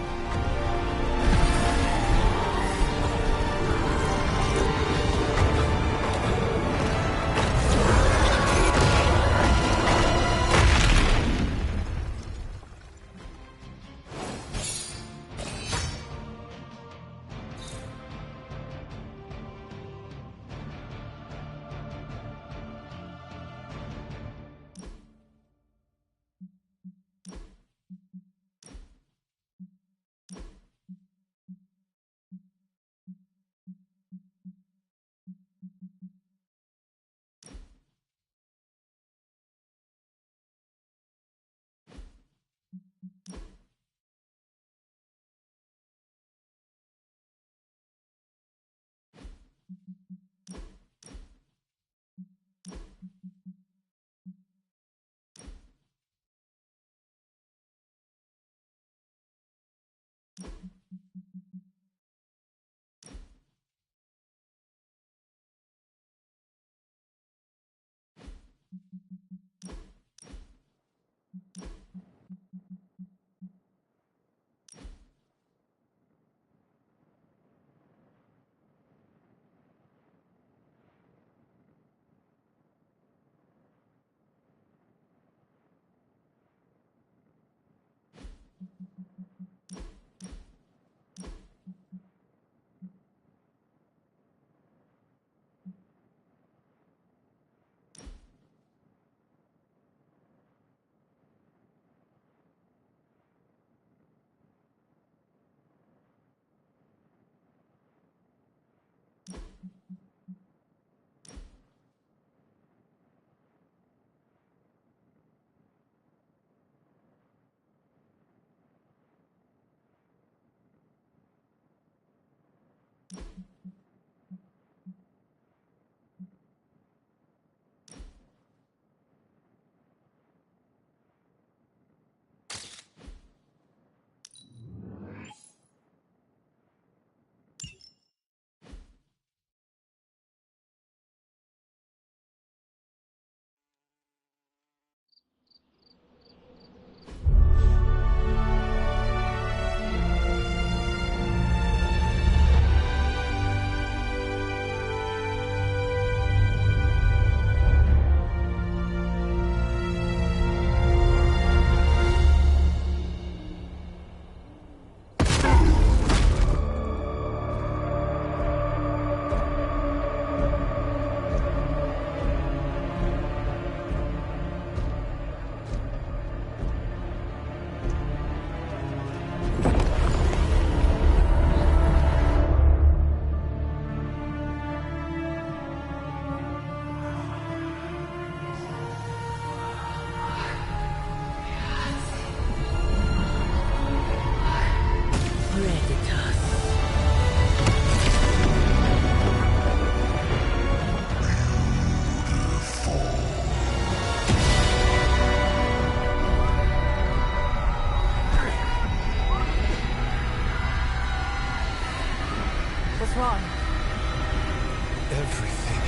What's wrong? Everything.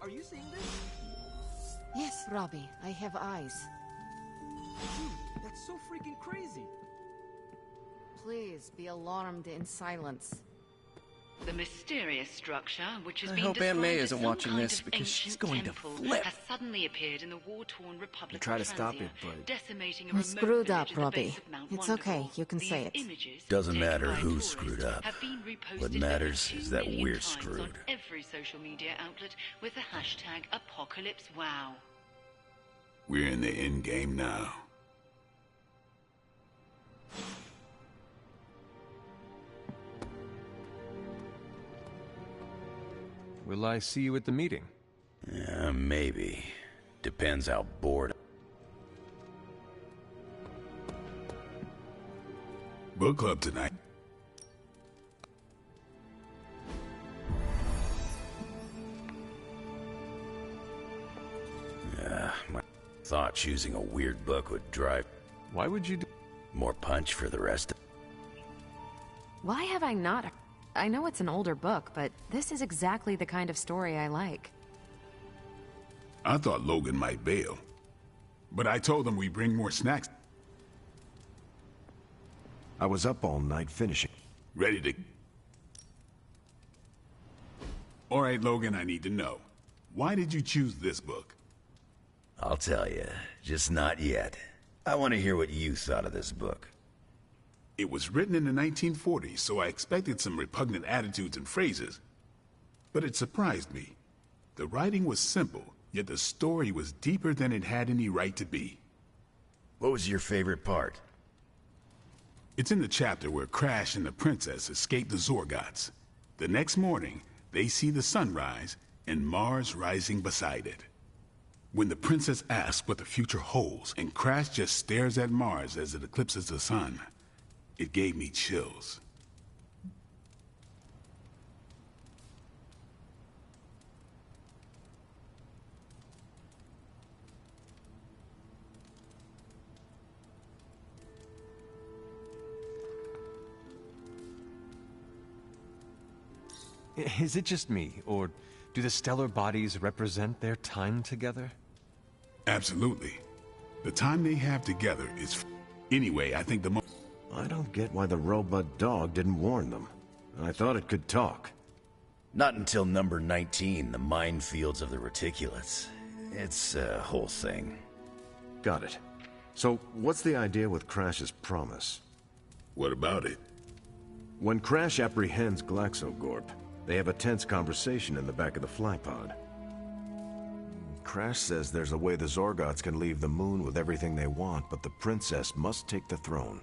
Are you seeing this? Yes, Robbie, I have eyes. Dude, that's so freaking crazy. Please be alarmed in silence. The mysterious structure, which has I been hope Aunt May described as isn't some watching kind this of because she's ancient going to temple, flip. has suddenly appeared in the war-torn Republic You try of to stop Franzia, it, but decimating a I remote screwed up, village at the Robbie. base of Mount It's Wonderful. okay, you can These say it. images, Doesn't taken matter by who tourists, screwed up. have been reposted What over matters 2 is that million we're times screwed. on every social media outlet with the hashtag #ApocalypseWow. We're in the end game now. Will I see you at the meeting? Maybe. Depends how bored. Book club tonight. I thought choosing a weird book would drive. Why would you do more punch for the rest of... Why have I not? I know it's an older book, but this is exactly the kind of story I like. I thought Logan might bail, but I told him we bring more snacks. I was up all night finishing. Ready to... All right, Logan, I need to know. Why did you choose this book? I'll tell you, just not yet. I want to hear what you thought of this book. It was written in the 1940s, so I expected some repugnant attitudes and phrases. But it surprised me. The writing was simple, yet the story was deeper than it had any right to be. What was your favorite part? It's in the chapter where Crash and the princess escape the Zorgots. The next morning, they see the sun rise and Mars rising beside it. When the princess asks what the future holds and Crash just stares at Mars as it eclipses the sun, it gave me chills. Is it just me, or do the stellar bodies represent their time together? Absolutely. The time they have together is... Anyway, I think the most... I don't get why the robot dog didn't warn them. I thought it could talk. Not until number 19, the minefields of the reticulates. It's a whole thing. Got it. So, what's the idea with Crash's promise? What about it? When Crash apprehends Glaxogorp, they have a tense conversation in the back of the flypod. Crash says there's a way the Zorgots can leave the moon with everything they want, but the princess must take the throne.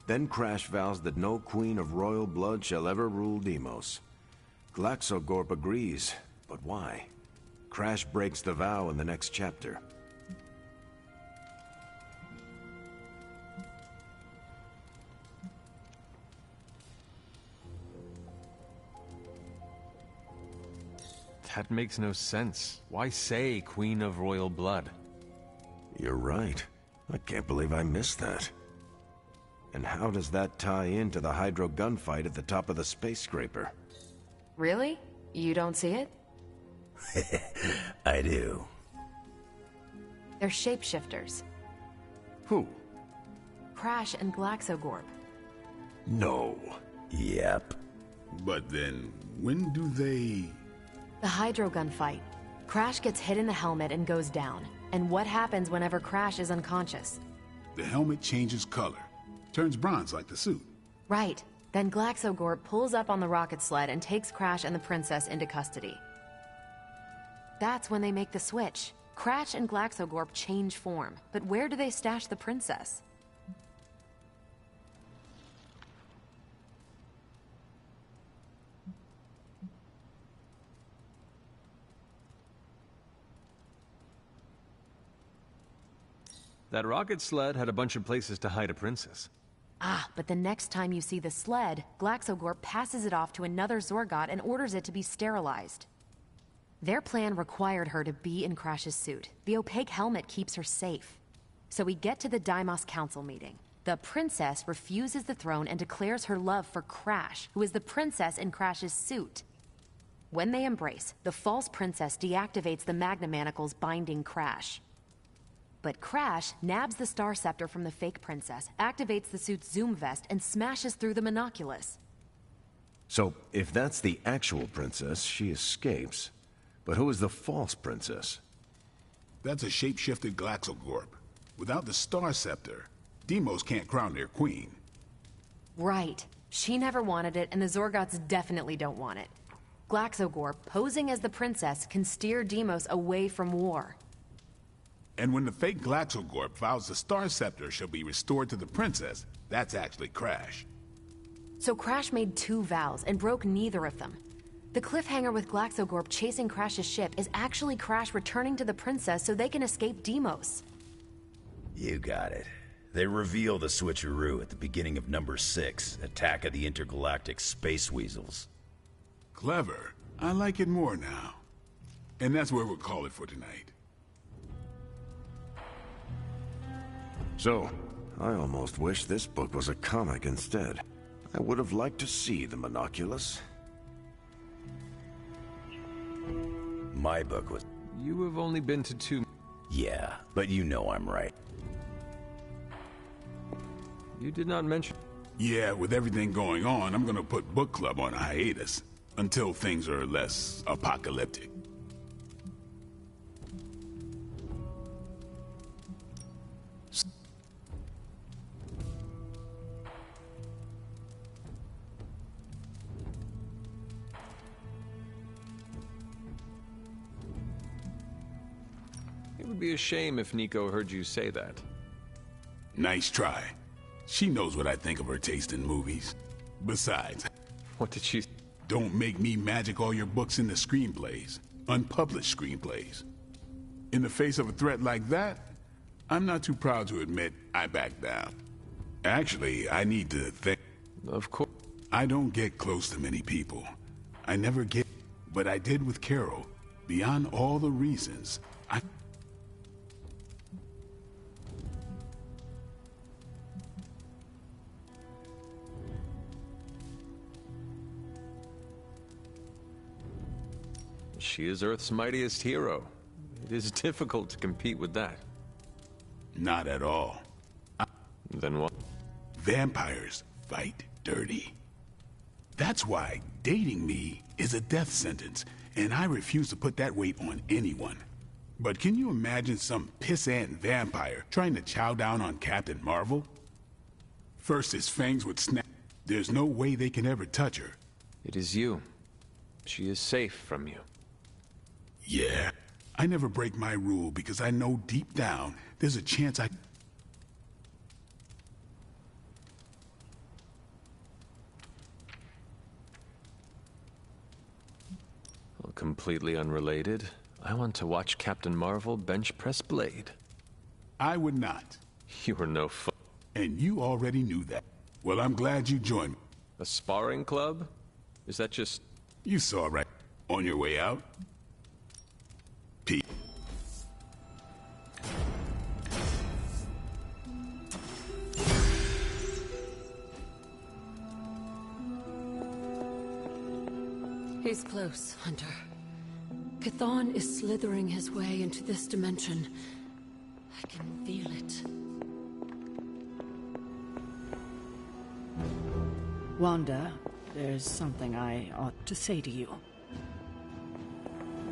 Then Crash vows that no queen of royal blood shall ever rule Deimos. Glaxogorp agrees, but why? Crash breaks the vow in the next chapter. That makes no sense. Why say Queen of Royal Blood? You're right. I can't believe I missed that. And how does that tie into the Hydro gunfight at the top of the space scraper? Really? You don't see it? I do. They're shapeshifters. Who? Crash and Glaxogorp. No. Yep. But then, when do they... The Hydro gunfight. Crash gets hit in the helmet and goes down. And what happens whenever Crash is unconscious? The helmet changes color. Turns bronze like the suit. Right. Then Glaxogorp pulls up on the rocket sled and takes Crash and the princess into custody. That's when they make the switch. Crash and Glaxogorp change form. But where do they stash the princess? That rocket sled had a bunch of places to hide a princess. Ah, but the next time you see the sled, Glaxogorp passes it off to another Zorgot and orders it to be sterilized. Their plan required her to be in Crash's suit. The opaque helmet keeps her safe. So we get to the Deimos Council meeting. The princess refuses the throne and declares her love for Crash, who is the princess in Crash's suit. When they embrace, the false princess deactivates the Magna Manacles binding Crash. But Crash nabs the Star Scepter from the fake princess, activates the suit's zoom vest, and smashes through the Monoculus. So, if that's the actual princess, she escapes. But who is the false princess? That's a shape-shifted Glaxogorp. Without the Star Scepter, Deimos can't crown their queen. Right. She never wanted it, and the Zorgots definitely don't want it. Glaxogorp, posing as the princess, can steer Deimos away from war. And when the fake Glaxogorp vows the Star Scepter shall be restored to the princess, that's actually Crash. So Crash made 2 vows and broke neither of them. The cliffhanger with Glaxogorp chasing Crash's ship is actually Crash returning to the princess so they can escape Deimos. You got it. They reveal the switcheroo at the beginning of number 6, Attack of the Intergalactic Space Weasels. Clever. I like it more now. And that's where we'll call it for tonight. So, I almost wish this book was a comic instead. I would have liked to see the Monoculus. My book was... You have only been to 2... Yeah, but you know I'm right. You did not mention... Yeah, with everything going on, I'm gonna put book club on a hiatus. Until things are less apocalyptic. It would be a shame if Nico heard you say that. Nice try. She knows what I think of her taste in movies. Besides... What did she... Don't make me magic all your books into screenplays. Unpublished screenplays. In the face of a threat like that, I'm not too proud to admit I back down. Actually, I need to think... Of course. I don't get close to many people. I never get... But I did with Carol. Beyond all the reasons, She is Earth's mightiest hero. It is difficult to compete with that. Not at all. Then what? Vampires fight dirty. That's why dating me is a death sentence, and I refuse to put that weight on anyone. But can you imagine some pissant vampire trying to chow down on Captain Marvel? First his fangs would snap. There's no way they can ever touch her. It is you. She is safe from you. Yeah. I never break my rule because I know deep down there's a chance I... completely unrelated, I want to watch Captain Marvel bench press Blade. I would not. You were no fun. And you already knew that. Well, I'm glad you joined me. A sparring club? Is that just... You saw right on your way out. Pete. He's close, Hunter. Chthon is slithering his way into this dimension. I can feel it. Wanda, there's something I ought to say to you.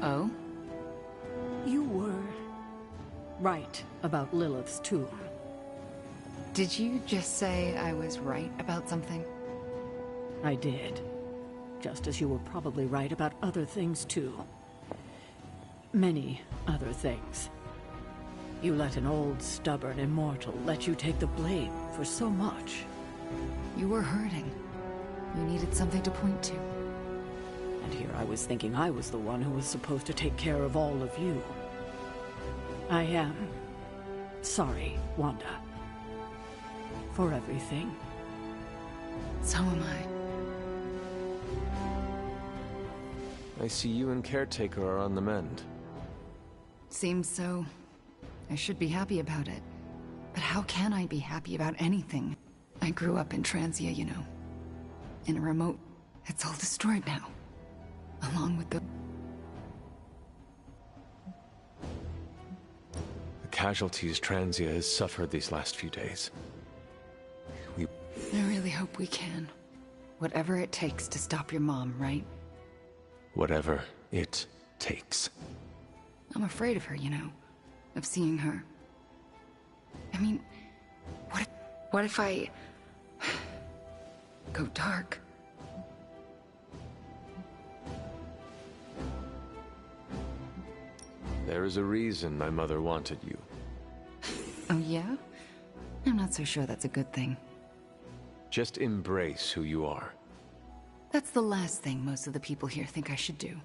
Oh? You were right about Lilith's tomb. Did you just say I was right about something? I did. Just as you were probably right about other things, too. Many other things. You let an old, stubborn immortal let you take the blame for so much. You were hurting. You needed something to point to. And here I was thinking I was the one who was supposed to take care of all of you. I am sorry, Wanda. For everything. So am I. I see you and Caretaker are on the mend. Seems so. I should be happy about it. But how can I be happy about anything? I grew up in Transia, you know. In a remote... It's all destroyed now. Along with the... The casualties Transia has suffered these last few days. I really hope we can. Whatever it takes to stop your mom, right? Whatever it takes. I'm afraid of her, you know. Of seeing her. I mean, what if I... go dark? There is a reason my mother wanted you. Oh, yeah? I'm not so sure that's a good thing. Just embrace who you are. That's the last thing most of the people here think I should do.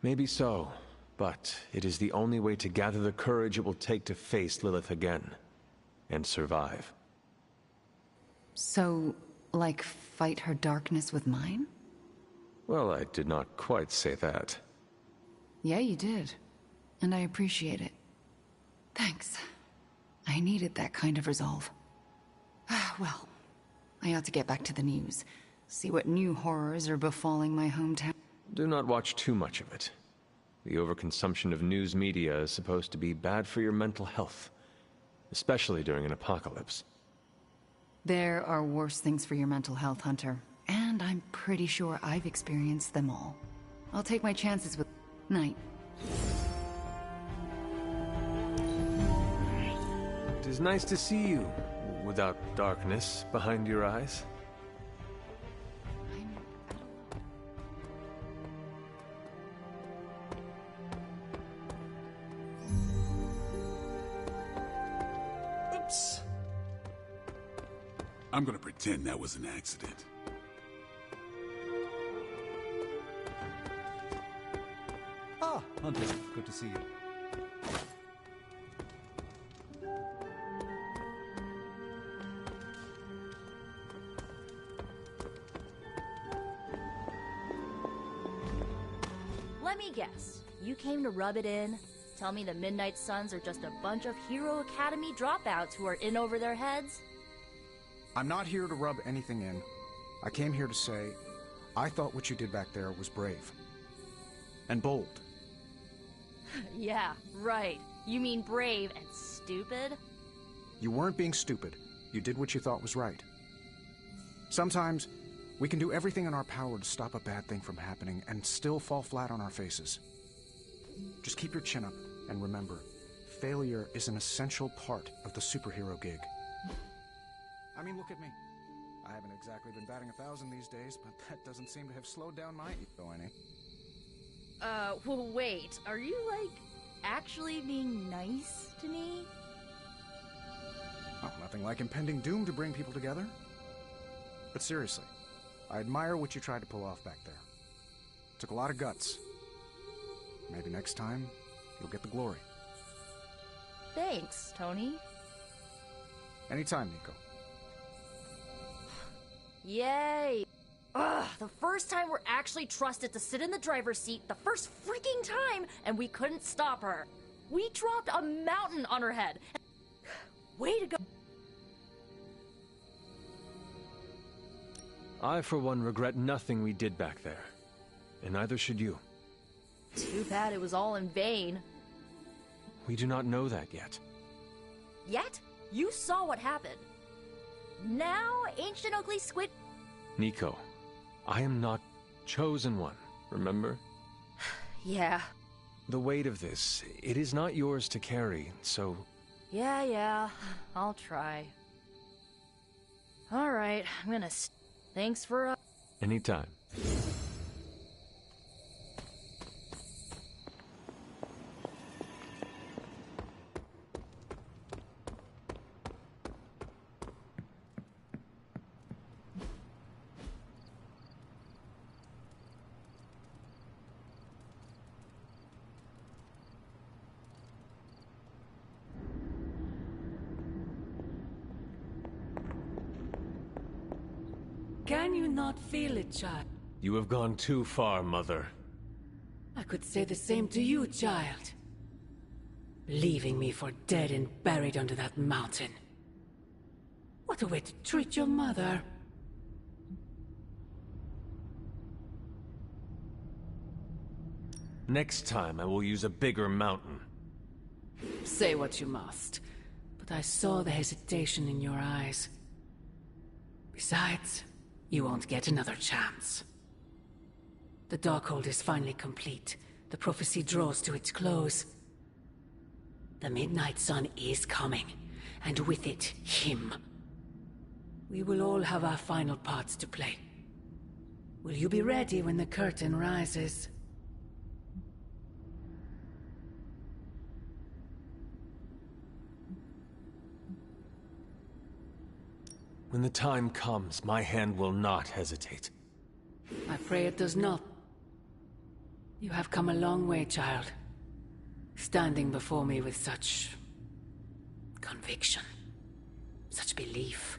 Maybe so, but it is the only way to gather the courage it will take to face Lilith again. And survive. So, like, fight her darkness with mine? Well, I did not quite say that. Yeah, you did. And I appreciate it. Thanks. I needed that kind of resolve. Well, I ought to get back to the news. See what new horrors are befalling my hometown. Do not watch too much of it. The overconsumption of news media is supposed to be bad for your mental health. Especially during an apocalypse. There are worse things for your mental health, Hunter. And I'm pretty sure I've experienced them all. I'll take my chances with... Night. It is nice to see you, without darkness behind your eyes. Oops. I'm gonna pretend that was an accident. Ah, Hunter, good to see you. Let me guess. You came to rub it in? Tell me the Midnight Suns are just a bunch of Hero Academy dropouts who are in over their heads? I'm not here to rub anything in. I came here to say, I thought what you did back there was brave. And bold. Yeah, right. You mean brave and stupid? You weren't being stupid. You did what you thought was right. Sometimes, we can do everything in our power to stop a bad thing from happening and still fall flat on our faces. Just keep your chin up and remember, failure is an essential part of the superhero gig. I mean, look at me. I haven't exactly been batting 1,000 these days, but that doesn't seem to have slowed down my ego any. Well, wait. Are you, like, actually being nice to me? Well, nothing like impending doom to bring people together. But seriously, I admire what you tried to pull off back there. Took a lot of guts, Maybe next time, you'll get the glory. Thanks, Tony. Anytime, Nico. Yay! Ugh, the first time we're actually trusted to sit in the driver's seat, the first freaking time, and we couldn't stop her. We dropped a mountain on her head. Way to go. I, for one, regret nothing we did back there. And neither should you. Too bad it was all in vain. We do not know that yet. Yet? You saw what happened. Now, Ancient Ugly Squid... Nico, I am not chosen one, remember? Yeah. The weight of this, it is not yours to carry, so... Yeah. I'll try. Alright, I'm gonna... Thanks for, Anytime. Can you not feel it, child? You have gone too far, Mother. I could say the same to you, child. Leaving me for dead and buried under that mountain. What a way to treat your mother. Next time I will use a bigger mountain. Say what you must, but I saw the hesitation in your eyes. Besides, you won't get another chance. The Darkhold is finally complete. The prophecy draws to its close. The Midnight Sun is coming, and with it, him. We will all have our final parts to play. Will you be ready when the curtain rises? When the time comes, my hand will not hesitate. I pray it does not. You have come a long way, child. Standing before me with such... conviction. Such belief.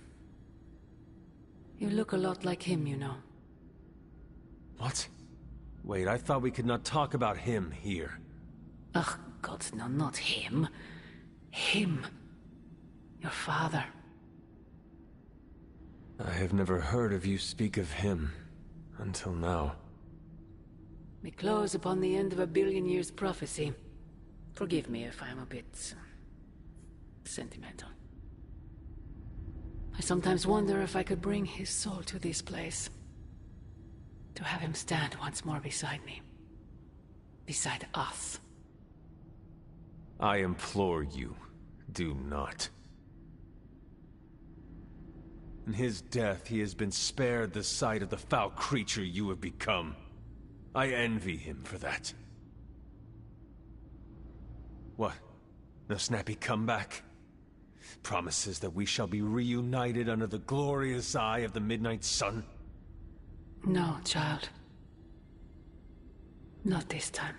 You look a lot like him, you know. What? Wait, I thought we could not talk about him here. Ugh, God, no, not him. Him. Your father. I have never heard of you speak of him, until now. We close upon the end of a billion years prophecy. Forgive me if I'm a bit... sentimental. I sometimes wonder if I could bring his soul to this place. To have him stand once more beside me. Beside us. I implore you, do not. In his death, he has been spared the sight of the foul creature you have become. I envy him for that. What? No snappy comeback? Promises that we shall be reunited under the glorious eye of the Midnight Sun? No, child. Not this time.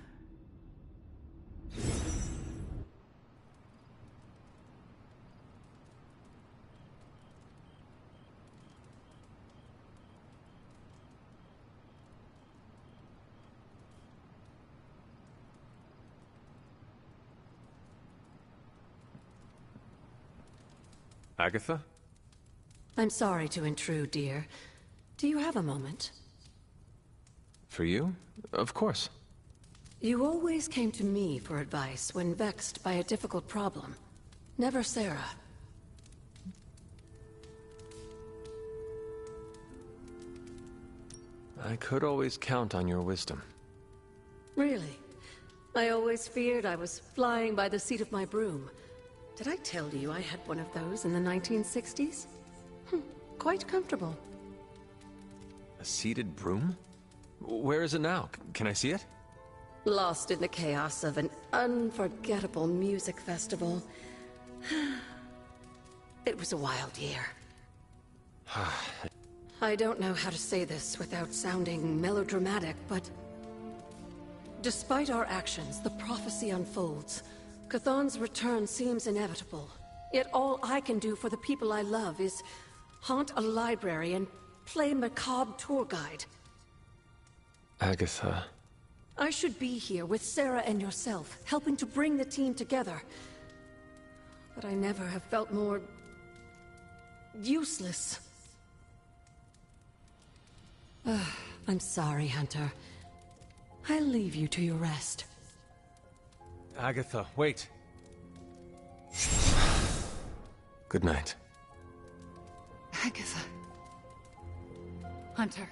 Agatha? I'm sorry to intrude, dear. Do you have a moment? For you? Of course. You always came to me for advice when vexed by a difficult problem. Never Sarah. I could always count on your wisdom. Really? I always feared I was flying by the seat of my broom. Did I tell you I had one of those in the 1960s? Quite comfortable. A seated broom? Where is it now? Can I see it? Lost in the chaos of an unforgettable music festival. It was a wild year. I don't know how to say this without sounding melodramatic, but... Despite our actions, the prophecy unfolds. Chthon's return seems inevitable. Yet all I can do for the people I love is haunt a library and play macabre tour guide. Agatha. I should be here with Sarah and yourself, helping to bring the team together. But I never have felt more... useless. I'm sorry, Hunter. I'll leave you to your rest. Agatha, wait. Good night. Agatha. Hunter,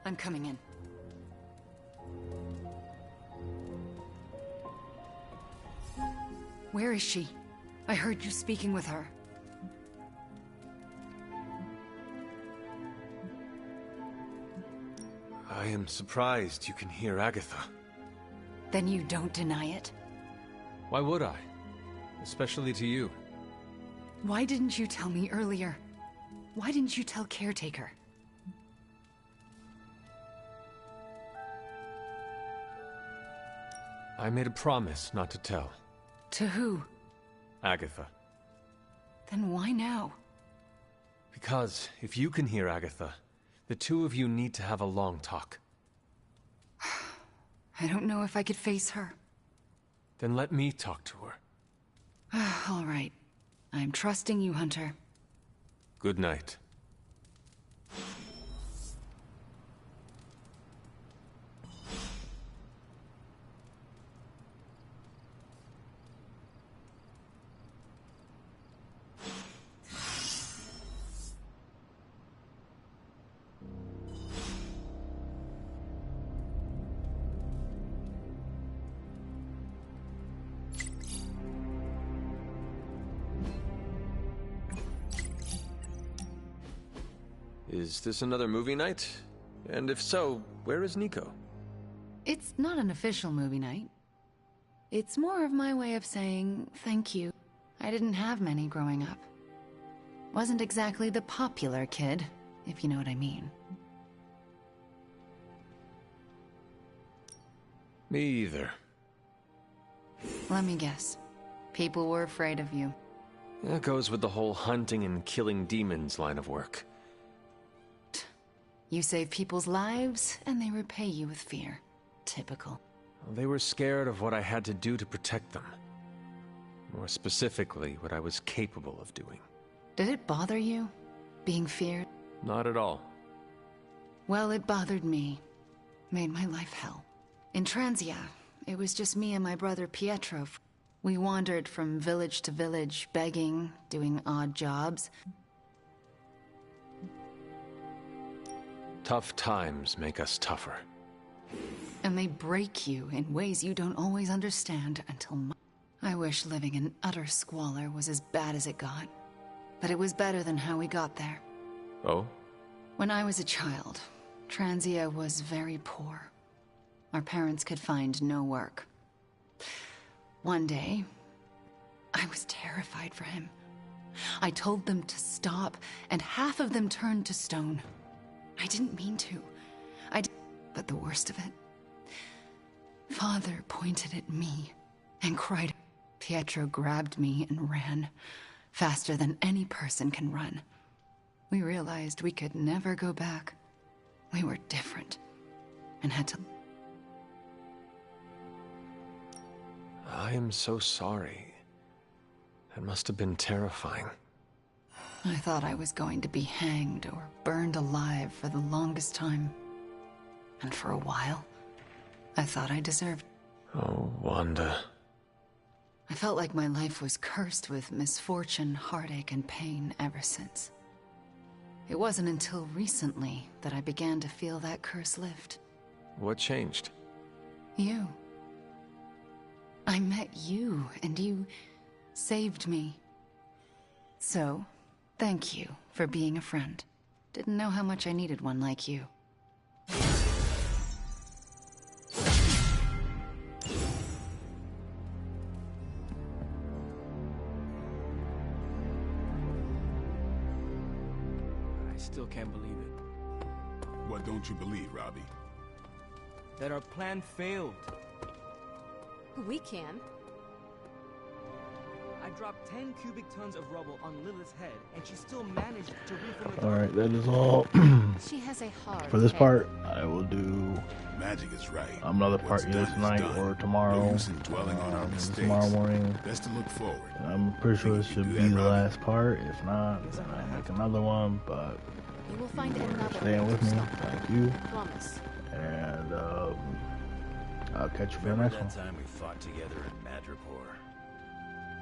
I'm coming in. Where is she? I heard you speaking with her. I am surprised you can hear Agatha. Then you don't deny it? Why would I? Especially to you. Why didn't you tell me earlier? Why didn't you tell Caretaker? I made a promise not to tell. To who? Agatha. Then why now? Because if you can hear Agatha, the two of you need to have a long talk. I don't know if I could face her. Then let me talk to her. All right. I'm trusting you, Hunter. Good night. Is this another movie night? And if so, where is Nico? It's not an official movie night. It's more of my way of saying thank you. I didn't have many growing up. Wasn't exactly the popular kid, if you know what I mean. Me either. Let me guess. People were afraid of you. That goes with the whole hunting and killing demons line of work. You save people's lives, and they repay you with fear. Typical. They were scared of what I had to do to protect them. More specifically, what I was capable of doing. Did it bother you, being feared? Not at all. Well, it bothered me. Made my life hell. In Transia, it was just me and my brother Pietro. We wandered from village to village, begging, doing odd jobs. Tough times make us tougher. And they break you in ways you don't always understand until I wish living in utter squalor was as bad as it got. But it was better than how we got there. Oh? When I was a child, Transia was very poor. Our parents could find no work. One day, I was terrified for him. I told them to stop, and half of them turned to stone. I didn't mean to. But the worst of it, Father pointed at me and cried. Pietro grabbed me and ran, faster than any person can run. We realized we could never go back. We were different, and had to... I am so sorry. That must have been terrifying. I thought I was going to be hanged or burned alive for the longest time. And for a while, I thought I deserved... Oh, Wanda. I felt like my life was cursed with misfortune, heartache, and pain ever since. It wasn't until recently that I began to feel that curse lift. What changed? You. I met you, and you saved me. So, thank you for being a friend. Didn't know how much I needed one like you. I still can't believe it. What don't you believe, Robbie? That our plan failed. We can. I dropped 10 cubic tons of rubble on Lilith's head, and she still managed to reform the Alright, that is all. She has a hard For this head. part, I will do Magic is right. another part What's either done is tonight done. or tomorrow. No use in dwelling on our mistakes. Tomorrow morning. Best to look forward. I'm pretty sure this should be the last part. If not, then I make another one. But You will find another staying with me. Thank you. Promise. And I'll catch you for the Remember next that one. time we fought together in Madripoor?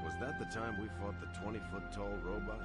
Was that the time we fought the 20-foot tall robot?